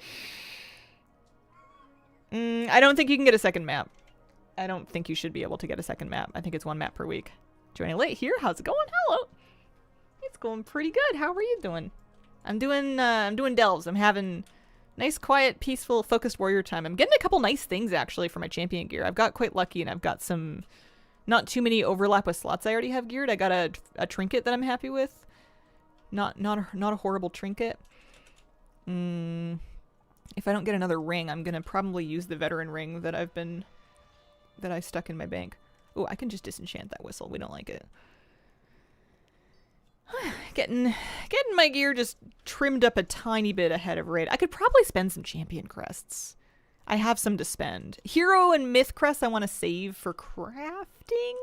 I don't think you can get a second map. I don't think you should be able to get a second map. I think it's 1 map per week. Joining late here. How's it going? Hello. It's going pretty good. How are you doing? I'm doing delves. I'm having nice, quiet, peaceful, focused warrior time. I'm getting a couple nice things actually for my champion gear. I've got quite lucky and I've got some not too many overlap with slots I already have geared. I got a trinket that I'm happy with. Not a horrible trinket. If I don't get another ring, I'm gonna probably use the veteran ring that I stuck in my bank. Oh, I can just disenchant that whistle. We don't like it. Getting my gear just trimmed up a tiny bit ahead of raid. I could probably spend some champion crests. I have some to spend. Hero and myth crests I want to save for crafting?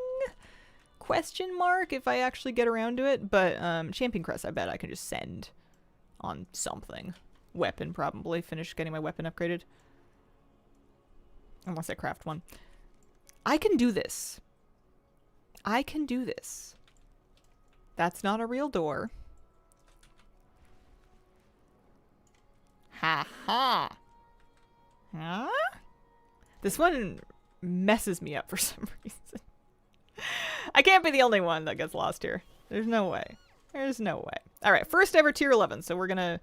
Question mark if I actually get around to it. But champion crests I bet I can just send on something. Weapon probably. Finish getting my weapon upgraded. Unless I craft one. I can do this. I can do this. That's not a real door. Ha ha. Huh? This one messes me up for some reason. I can't be the only one that gets lost here. There's no way. There's no way. Alright, first ever tier 11, so we're gonna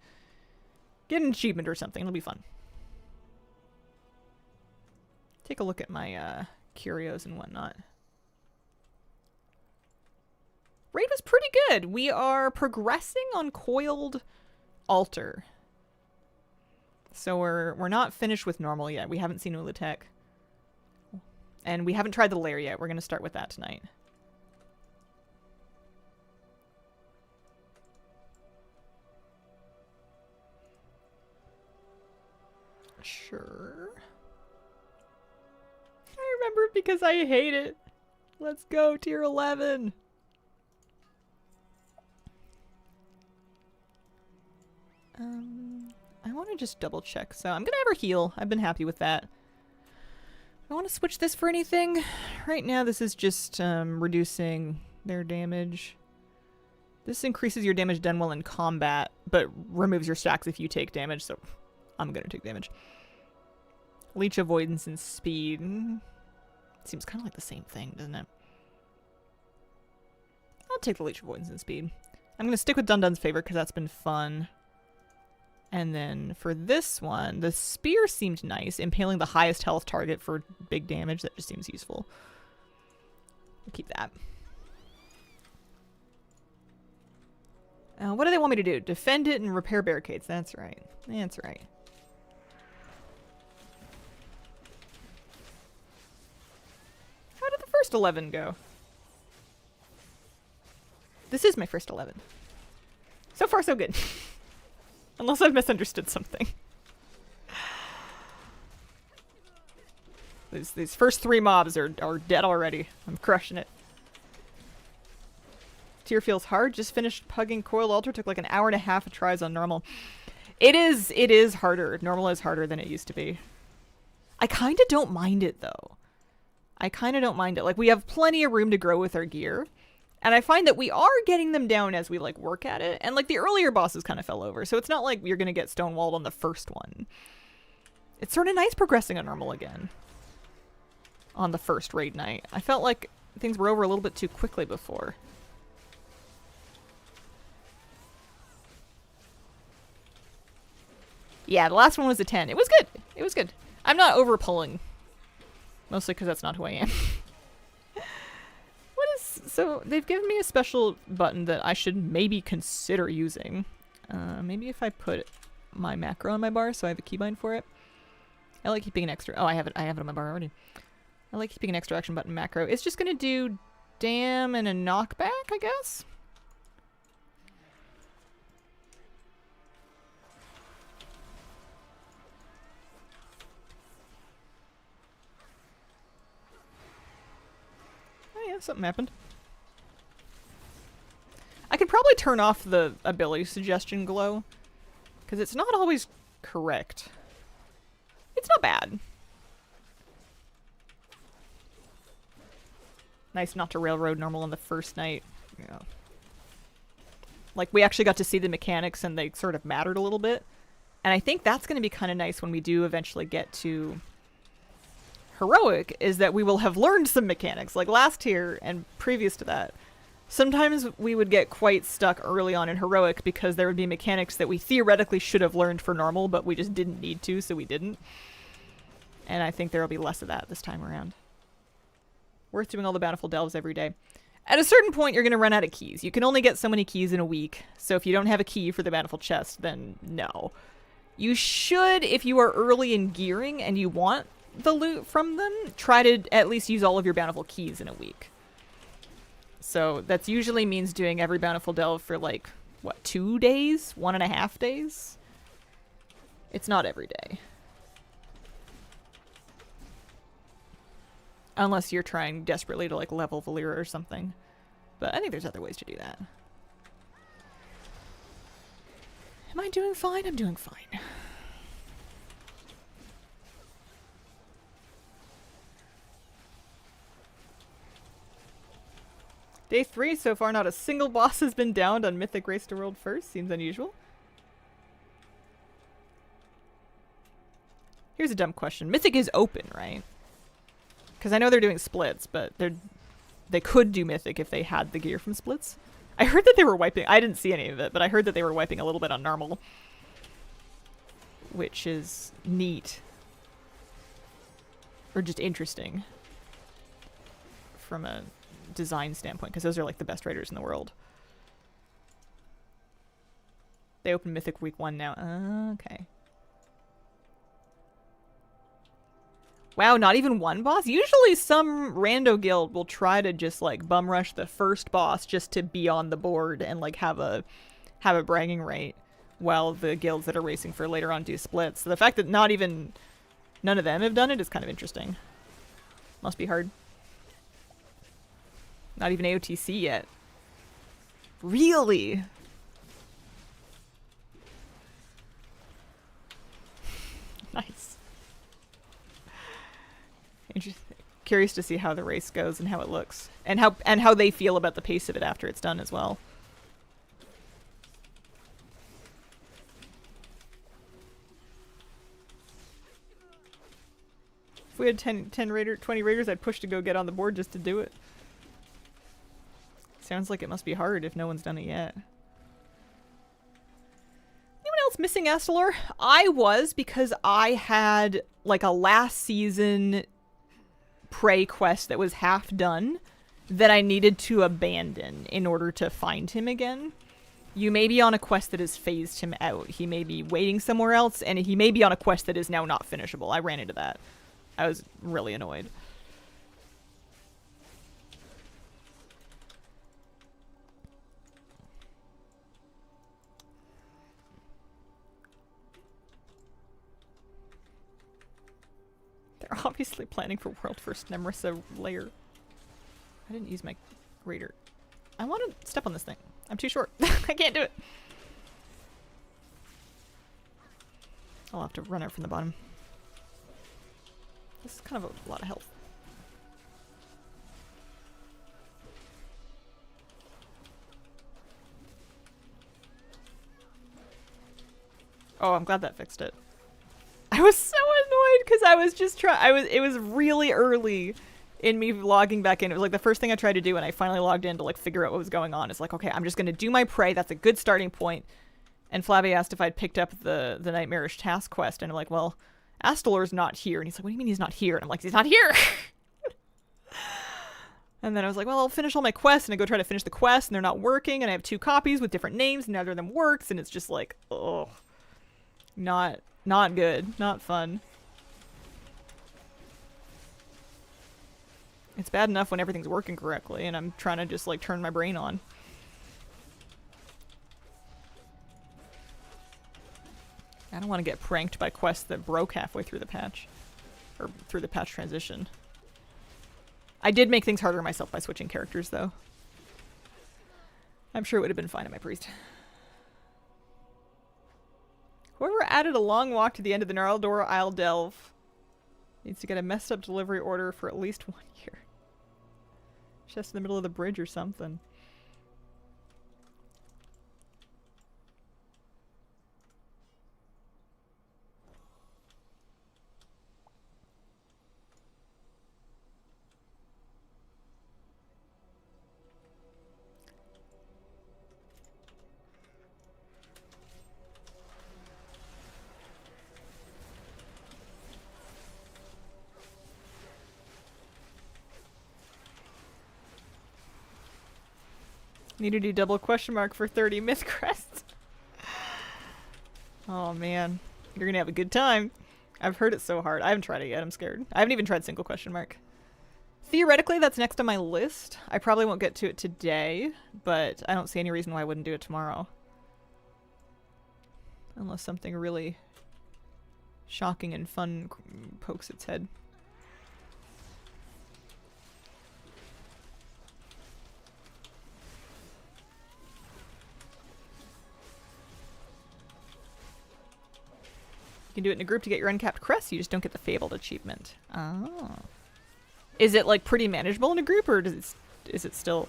get an achievement or something. It'll be fun. Take a look at my curios and whatnot. Raid was pretty good. We are progressing on Coiled Altar. So we're not finished with normal yet. We haven't seen Ulatek. And we haven't tried the lair yet. We're going to start with that tonight. Sure. I remember it because I hate it. Let's go, tier 11. I want to just double check. So I'm going to have her heal. I've been happy with that. I want to switch this for anything. Right now this is just reducing their damage. This increases your damage done while in combat, but removes your stacks if you take damage, so I'm going to take damage. Leech avoidance and speed. Seems kind of like the same thing, doesn't it? I'll take the leech avoidance and speed. I'm going to stick with Dun-Dun's favor because that's been fun. And then for this one, the spear seemed nice. Impaling the highest health target for big damage. That just seems useful. We'll keep that. What do they want me to do? Defend it and repair barricades. That's right. That's right. How did the first 11 go? This is my first 11. So far, so good. Unless I've misunderstood something. These first 3 mobs are dead already. I'm crushing it. Tier feels hard. Just finished pugging Coiled Altar. Took like an hour and a half of tries on normal. It is harder. Normal is harder than it used to be. I kind of don't mind it though. I kind of don't mind it. Like we have plenty of room to grow with our gear. And I find that we are getting them down as we, like, work at it. And, like, the earlier bosses kind of fell over. So it's not like you're going to get stonewalled on the first one. It's sort of nice progressing on normal again. On the first raid night. I felt like things were over a little bit too quickly before. Yeah, the last one was a 10. It was good. It was good. I'm not over pulling. Mostly because that's not who I am. What is... So, they've given me a special button that I should maybe consider using. Maybe if I put my macro on my bar so I have a keybind for it. I like keeping an extra... Oh, I have it on my bar already. I like keeping an extra action button macro. It's just going to do damn and a knockback, I guess? Oh yeah, something happened. I could probably turn off the ability suggestion glow, because it's not always correct. It's not bad. Nice not to railroad normal on the first night. Yeah. Like, we actually got to see the mechanics and they sort of mattered a little bit. And I think that's going to be kind of nice when we do eventually get to Heroic, is that we will have learned some mechanics. Like last tier and previous to that, sometimes we would get quite stuck early on in Heroic because there would be mechanics that we theoretically should have learned for normal, but we just didn't need to, so we didn't. And I think there will be less of that this time around. Worth doing all the Bountiful Delves every day. At a certain point, you're going to run out of keys. You can only get so many keys in a week, so if you don't have a key for the Bountiful Chest, then no. You should, if you are early in gearing and you want the loot from them, try to at least use all of your Bountiful keys in a week. So that usually means doing every Bountiful Delve for like, what, 2 days? 1.5 days? It's not every day. Unless you're trying desperately to like level Valeera or something. But I think there's other ways to do that. Am I doing fine? I'm doing fine. Day 3, so far not a single boss has been downed on Mythic Race to World first. Seems unusual. Here's a dumb question. Mythic is open, right? Because I know they're doing splits, but they could do Mythic if they had the gear from splits. I heard that they were wiping... I didn't see any of it, but I heard that they were wiping a little bit on normal. Which is neat. Or just interesting. From a design standpoint, because those are like the best raiders in the world. They open Mythic week 1 now. Okay. Wow, not even one boss? Usually some rando guild will try to just like bum rush the first boss just to be on the board and like have a bragging right, while the guilds that are racing for later on do splits. So the fact that none of them have done it is kind of interesting. Must be hard. Not even AOTC yet. Really? Nice. Interesting. Curious to see how the race goes and how it looks, and how they feel about the pace of it after it's done as well. If we had 20 raiders, I'd push to go get on the board just to do it. Sounds like it must be hard if no one's done it yet. Anyone else missing Astalor? I was, because I had like a last season prey quest that was half done that I needed to abandon in order to find him again. You may be on a quest that has phased him out. He may be waiting somewhere else, and he may be on a quest that is now not finishable. I ran into that. I was really annoyed. They're obviously planning for world first Nemrisa layer. I didn't use my raider. I want to step on this thing. I'm too short. I can't do it. I'll have to run out from the bottom. This is kind of a lot of health. Oh, I'm glad that fixed it. I was so annoyed because I was just it was really early in me logging back in. It was like the first thing I tried to do when I finally logged in to like figure out what was going on. It's like, okay, I'm just going to do my prey. That's a good starting point. And Flabby asked if I'd picked up the Nightmarish Task quest, and I'm like, well, Astalor's not here. And he's like, what do you mean he's not here? And I'm like, he's not here! And then I was like, well, I'll finish all my quests, and I go try to finish the quest, and they're not working, and I have 2 copies with different names, and neither of them works, and it's just like, oh, not good, not fun. It's bad enough when everything's working correctly, and I'm trying to just like turn my brain on. I don't want to get pranked by quests that broke halfway through the patch, or through the patch transition. I did make things harder on myself by switching characters, though. I'm sure it would have been fine at my priest. Whoever added a long walk to the end of the Gnarldor Isle Delve needs to get a messed up delivery order for at least 1 year. Just in the middle of the bridge or something. Need to do double question mark for 30 myth crests. Oh man, you're gonna have a good time. I've heard it so hard. I haven't tried it yet. I'm scared. I haven't even tried single question mark. Theoretically, that's next on my list. I probably won't get to it today, but I don't see any reason why I wouldn't do it tomorrow. Unless something really shocking and fun pokes its head. You can do it in a group to get your uncapped crest, you just don't get the Fabled achievement. Oh. Is it like pretty manageable in a group, or is it still...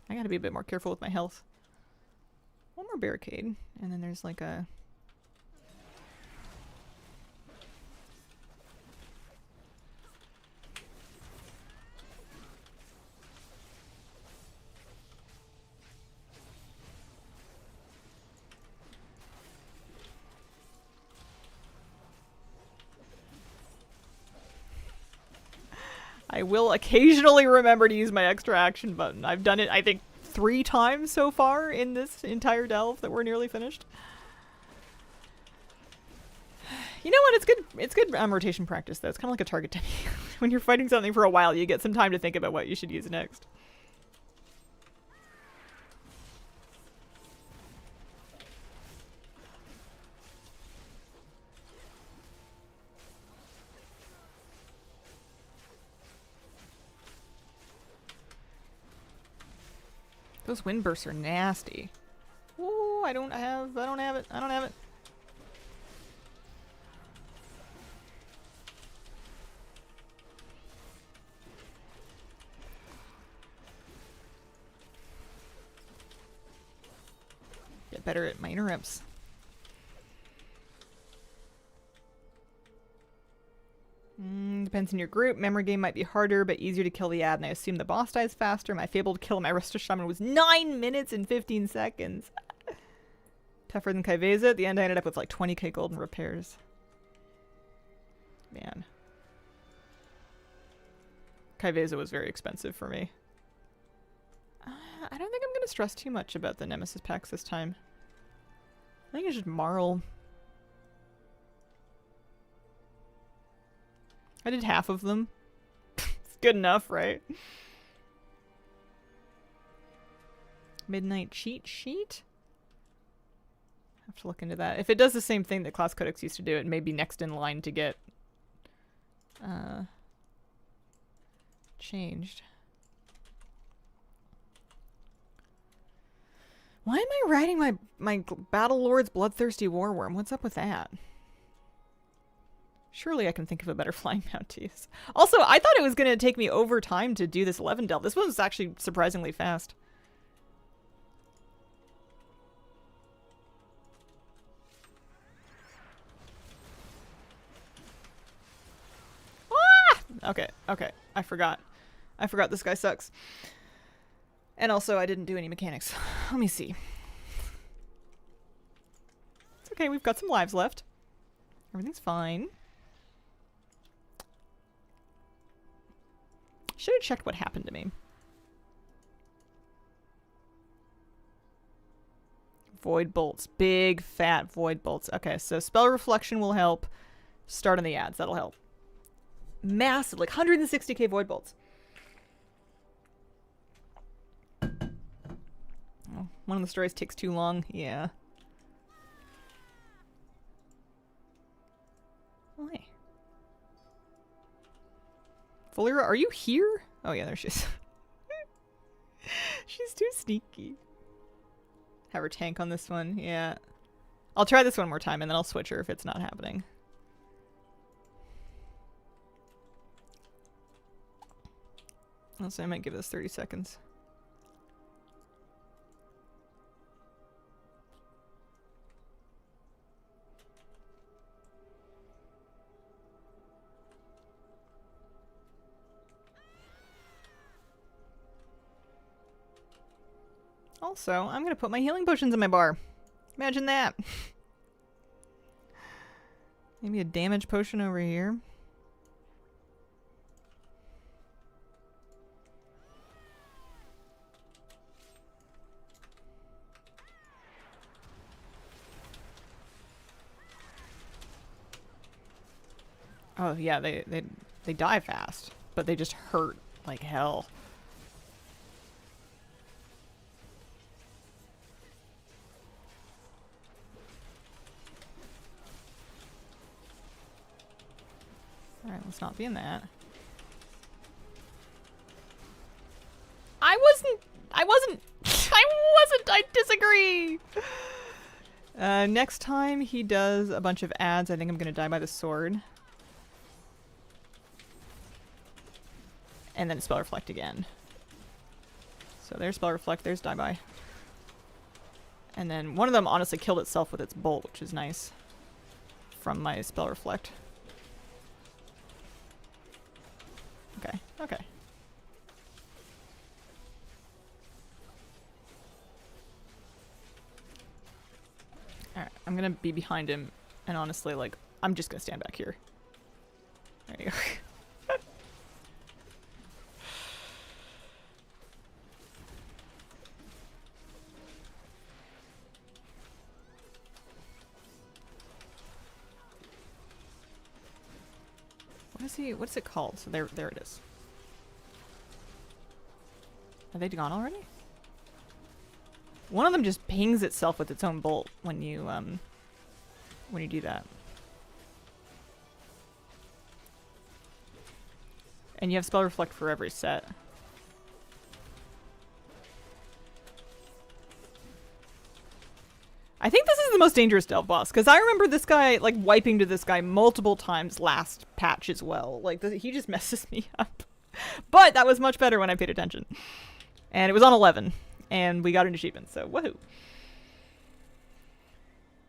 I gotta be a bit more careful with my health. One more barricade, and then there's like a... I will occasionally remember to use my extra action button. I've done it, I think, 3 times so far in this entire delve that we're nearly finished. You know what? It's good rotation practice, though. It's kind of like a target technique. When you're fighting something for a while, you get some time to think about what you should use next. Those wind bursts are nasty. Ooh, I don't have it. Get better at minor imps. Depends on your group. Memory game might be harder, but easier to kill the ad, and I assume the boss dies faster. My fabled kill my Resto Shaman was 9 minutes and 15 seconds. Tougher than Kaiveza. At the end, I ended up with like 20k golden repairs. Man. Kaiveza was very expensive for me. I don't think I'm going to stress too much about the Nemesis packs this time. I think I should Marl. I did half of them. It's good enough, right? Midnight cheat sheet? Have to look into that. If it does the same thing that Class Codex used to do, it may be next in line to get changed. Why am I riding my Battle Lord's Bloodthirsty Warworm? What's up with that? Surely I can think of a better flying mount to use. Also, I thought it was going to take me over time to do this 11 delve. This one was actually surprisingly fast. Ah! Okay. I forgot. I forgot this guy sucks. And also, I didn't do any mechanics. Let me see. It's okay, we've got some lives left. Everything's fine. Should have checked what happened to me. Void bolts. Big, fat void bolts. Okay, so spell reflection will help. Start on the ads. That'll help. Massive, like 160k void bolts. Oh, one of the stories takes too long. Yeah. Oh, hey. Fulira, are you here? Oh, yeah, there she is. She's too sneaky. Have her tank on this one. Yeah. I'll try this one more time and then I'll switch her if it's not happening. Also, I might give this 30 seconds. Also, I'm going to put my healing potions in my bar. Imagine that. Maybe a damage potion over here. Oh yeah, they die fast, but they just hurt like hell. Alright, let's not be in that. I disagree! Next time he does a bunch of ads, I think I'm gonna die by the sword. And then spell reflect again. So there's spell reflect, there's die by. And then one of them honestly killed itself with its bolt, which is nice. From my spell reflect. Okay, okay. Alright, I'm gonna be behind him, and honestly, like, I'm just gonna stand back here. There you go. What's it called? So there it is. Are they gone already? One of them just pings itself with its own bolt when you do that. And you have spell reflect for every set. I think this is the most dangerous Delve boss, because I remember this guy, like, wiping to this guy multiple times last patch as well. Like, he just messes me up. But that was much better when I paid attention. And it was on 11, and we got an achievement, so woohoo.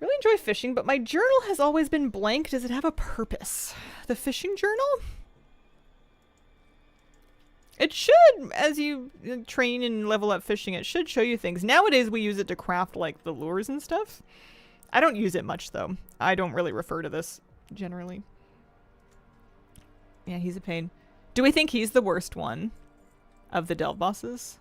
Really enjoy fishing, but my journal has always been blank. Does it have a purpose? The fishing journal? It should, as you train and level up fishing, it should show you things. Nowadays, we use it to craft, like, the lures and stuff. I don't use it much, though. I don't really refer to this, generally. Yeah, he's a pain. Do we think he's the worst one of the Delve bosses?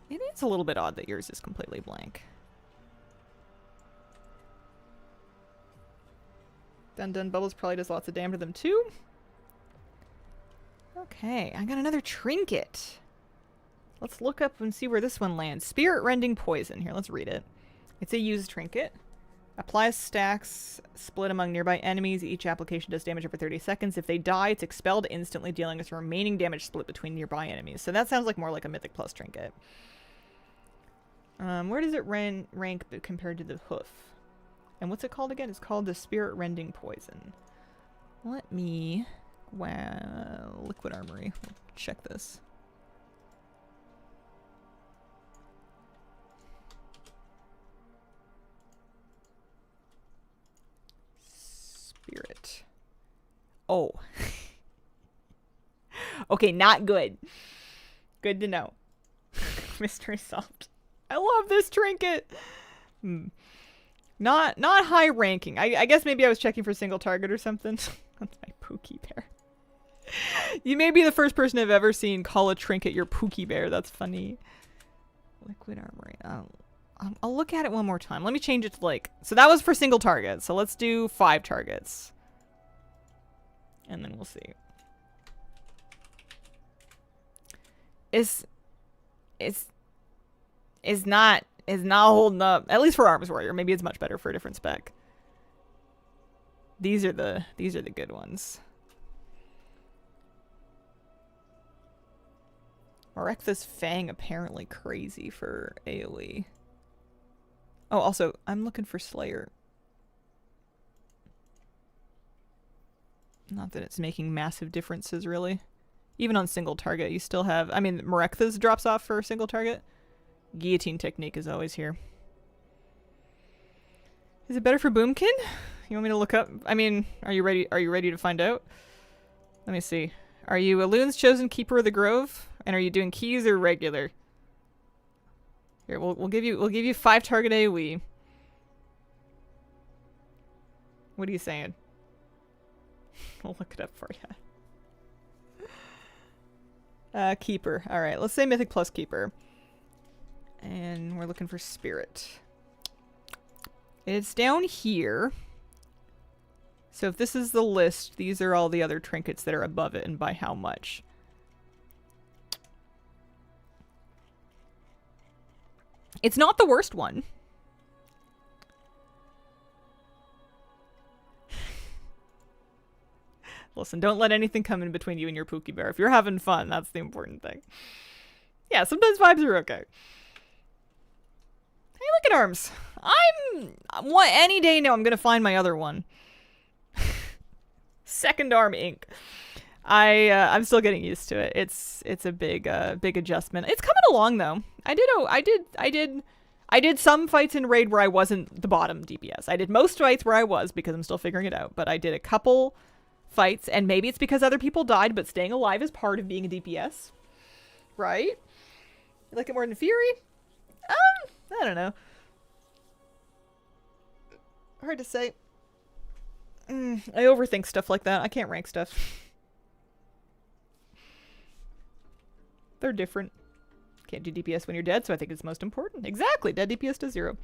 Maybe it's a little bit odd that yours is completely blank. Dun Dun Bubbles probably does lots of damage to them too. Okay, I got another trinket. Let's look up and see where this one lands. Spirit Rending Poison. Here, let's read it. It's a used trinket. Applies stacks split among nearby enemies. Each application does damage every 30 seconds. If they die, it's expelled instantly, dealing its remaining damage split between nearby enemies. So that sounds like more like a Mythic Plus trinket. Where does it rank compared to the hoof? And what's it called again? It's called the Spirit Rending Poison. Let me... Wow, Liquid Armory. We'll check this. Oh. Okay, not good. Good to know. Mystery solved. I love this trinket. Not high ranking. I guess maybe I was checking for single target or something. That's my Pookie Bear. You may be the first person I've ever seen call a trinket your Pookie Bear. That's funny. Liquid Armory. I'll look at it one more time. Let me change it to like... So that was for single target. So let's do 5 targets. And then we'll see. Is not holding up. At least for Arms Warrior. Maybe it's much better for a different spec. These are the good ones. Mareth's Fang apparently crazy for AoE. Oh, also, I'm looking for Slayer. Not that it's making massive differences, really. Even on single target, you still have... I mean, Mareth's drops off for single target. Guillotine technique is always here. Is it better for Boomkin? You want me to look up? I mean, are you ready? Are you ready to find out? Let me see. Are you Elun's chosen keeper of the grove? And are you doing keys or regular? Here, we'll give you 5 target AoE. What are you saying? We'll look it up for you. Keeper. All right, let's say Mythic plus Keeper. And we're looking for Spirit. It's down here. So if this is the list, these are all the other trinkets that are above it and by how much. It's not the worst one. Listen, don't let anything come in between you and your Pookie Bear. If you're having fun, that's the important thing. Yeah, sometimes vibes are okay. Hey, look at Arms. Any day now I'm gonna find my other one. Second Arm Ink. I'm still getting used to it. It's a big adjustment. It's coming along though. I did some fights in Raid where I wasn't the bottom DPS. I did most fights where I was because I'm still figuring it out. But I did a couple fights, and maybe it's because other people died, but staying alive is part of being a DPS. Right? You like it more than Fury? I don't know. Hard to say. I overthink stuff like that. I can't rank stuff. They're different. Can't do DPS when you're dead, so I think it's most important. Exactly. Dead DPS to 0.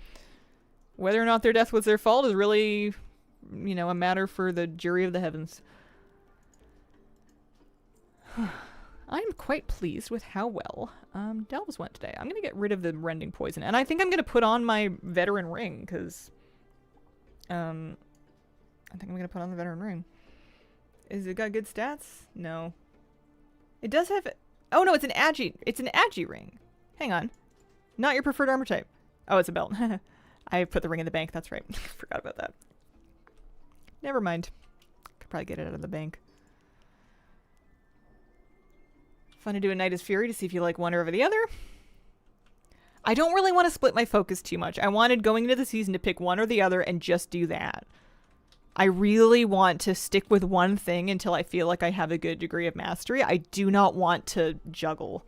Whether or not their death was their fault is really, you know, a matter for the jury of the heavens. I'm quite pleased with how well Delves went today. I'm going to get rid of the Rending Poison. And I think I'm going to put on my Veteran Ring, because... I think I'm going to put on the Veteran Ring. Is it got good stats? No. It does have... Oh, no, it's an Agi ring. Hang on. Not your preferred armor type. Oh, it's a belt. I put the ring in the bank. That's right. Forgot about that. Never mind. Could probably get it out of the bank. Fun to do a Night as Fury to see if you like one over the other. I don't really want to split my focus too much. I wanted going into the season to pick one or the other and just do that. I really want to stick with one thing until I feel like I have a good degree of mastery. I do not want to juggle.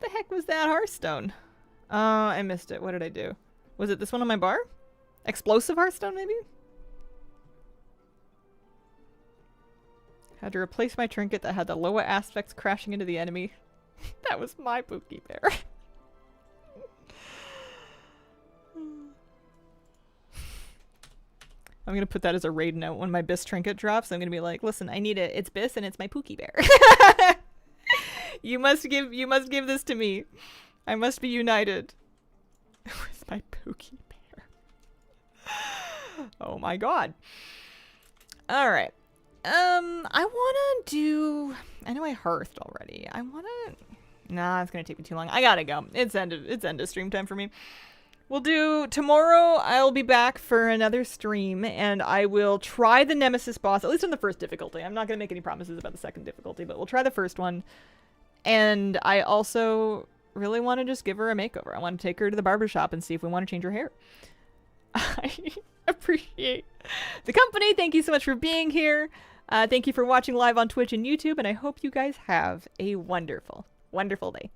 The heck was that Hearthstone? I missed it. What did I do? Was it this one on my bar? Explosive Hearthstone, maybe? Had to replace my trinket that had the Loa aspects crashing into the enemy. That was my Pookie Bear. I'm going to put that as a raid note when my Biss trinket drops. I'm going to be like, listen, I need it. It's Biss and it's my Pookie Bear. You must give this to me. I must be united with my Pookie Bear. Oh my god. All right. I want to do... I know I hearthed already. I want to... Nah, it's going to take me too long. I gotta go. It's end of stream time for me. We'll do... Tomorrow, I'll be back for another stream, and I will try the Nemesis boss, at least on the first difficulty. I'm not going to make any promises about the second difficulty, but we'll try the first one. And I also really want to just give her a makeover. I want to take her to the barbershop and see if we want to change her hair. I appreciate the company. Thank you so much for being here. Thank you for watching live on Twitch and YouTube, and I hope you guys have a wonderful, wonderful day.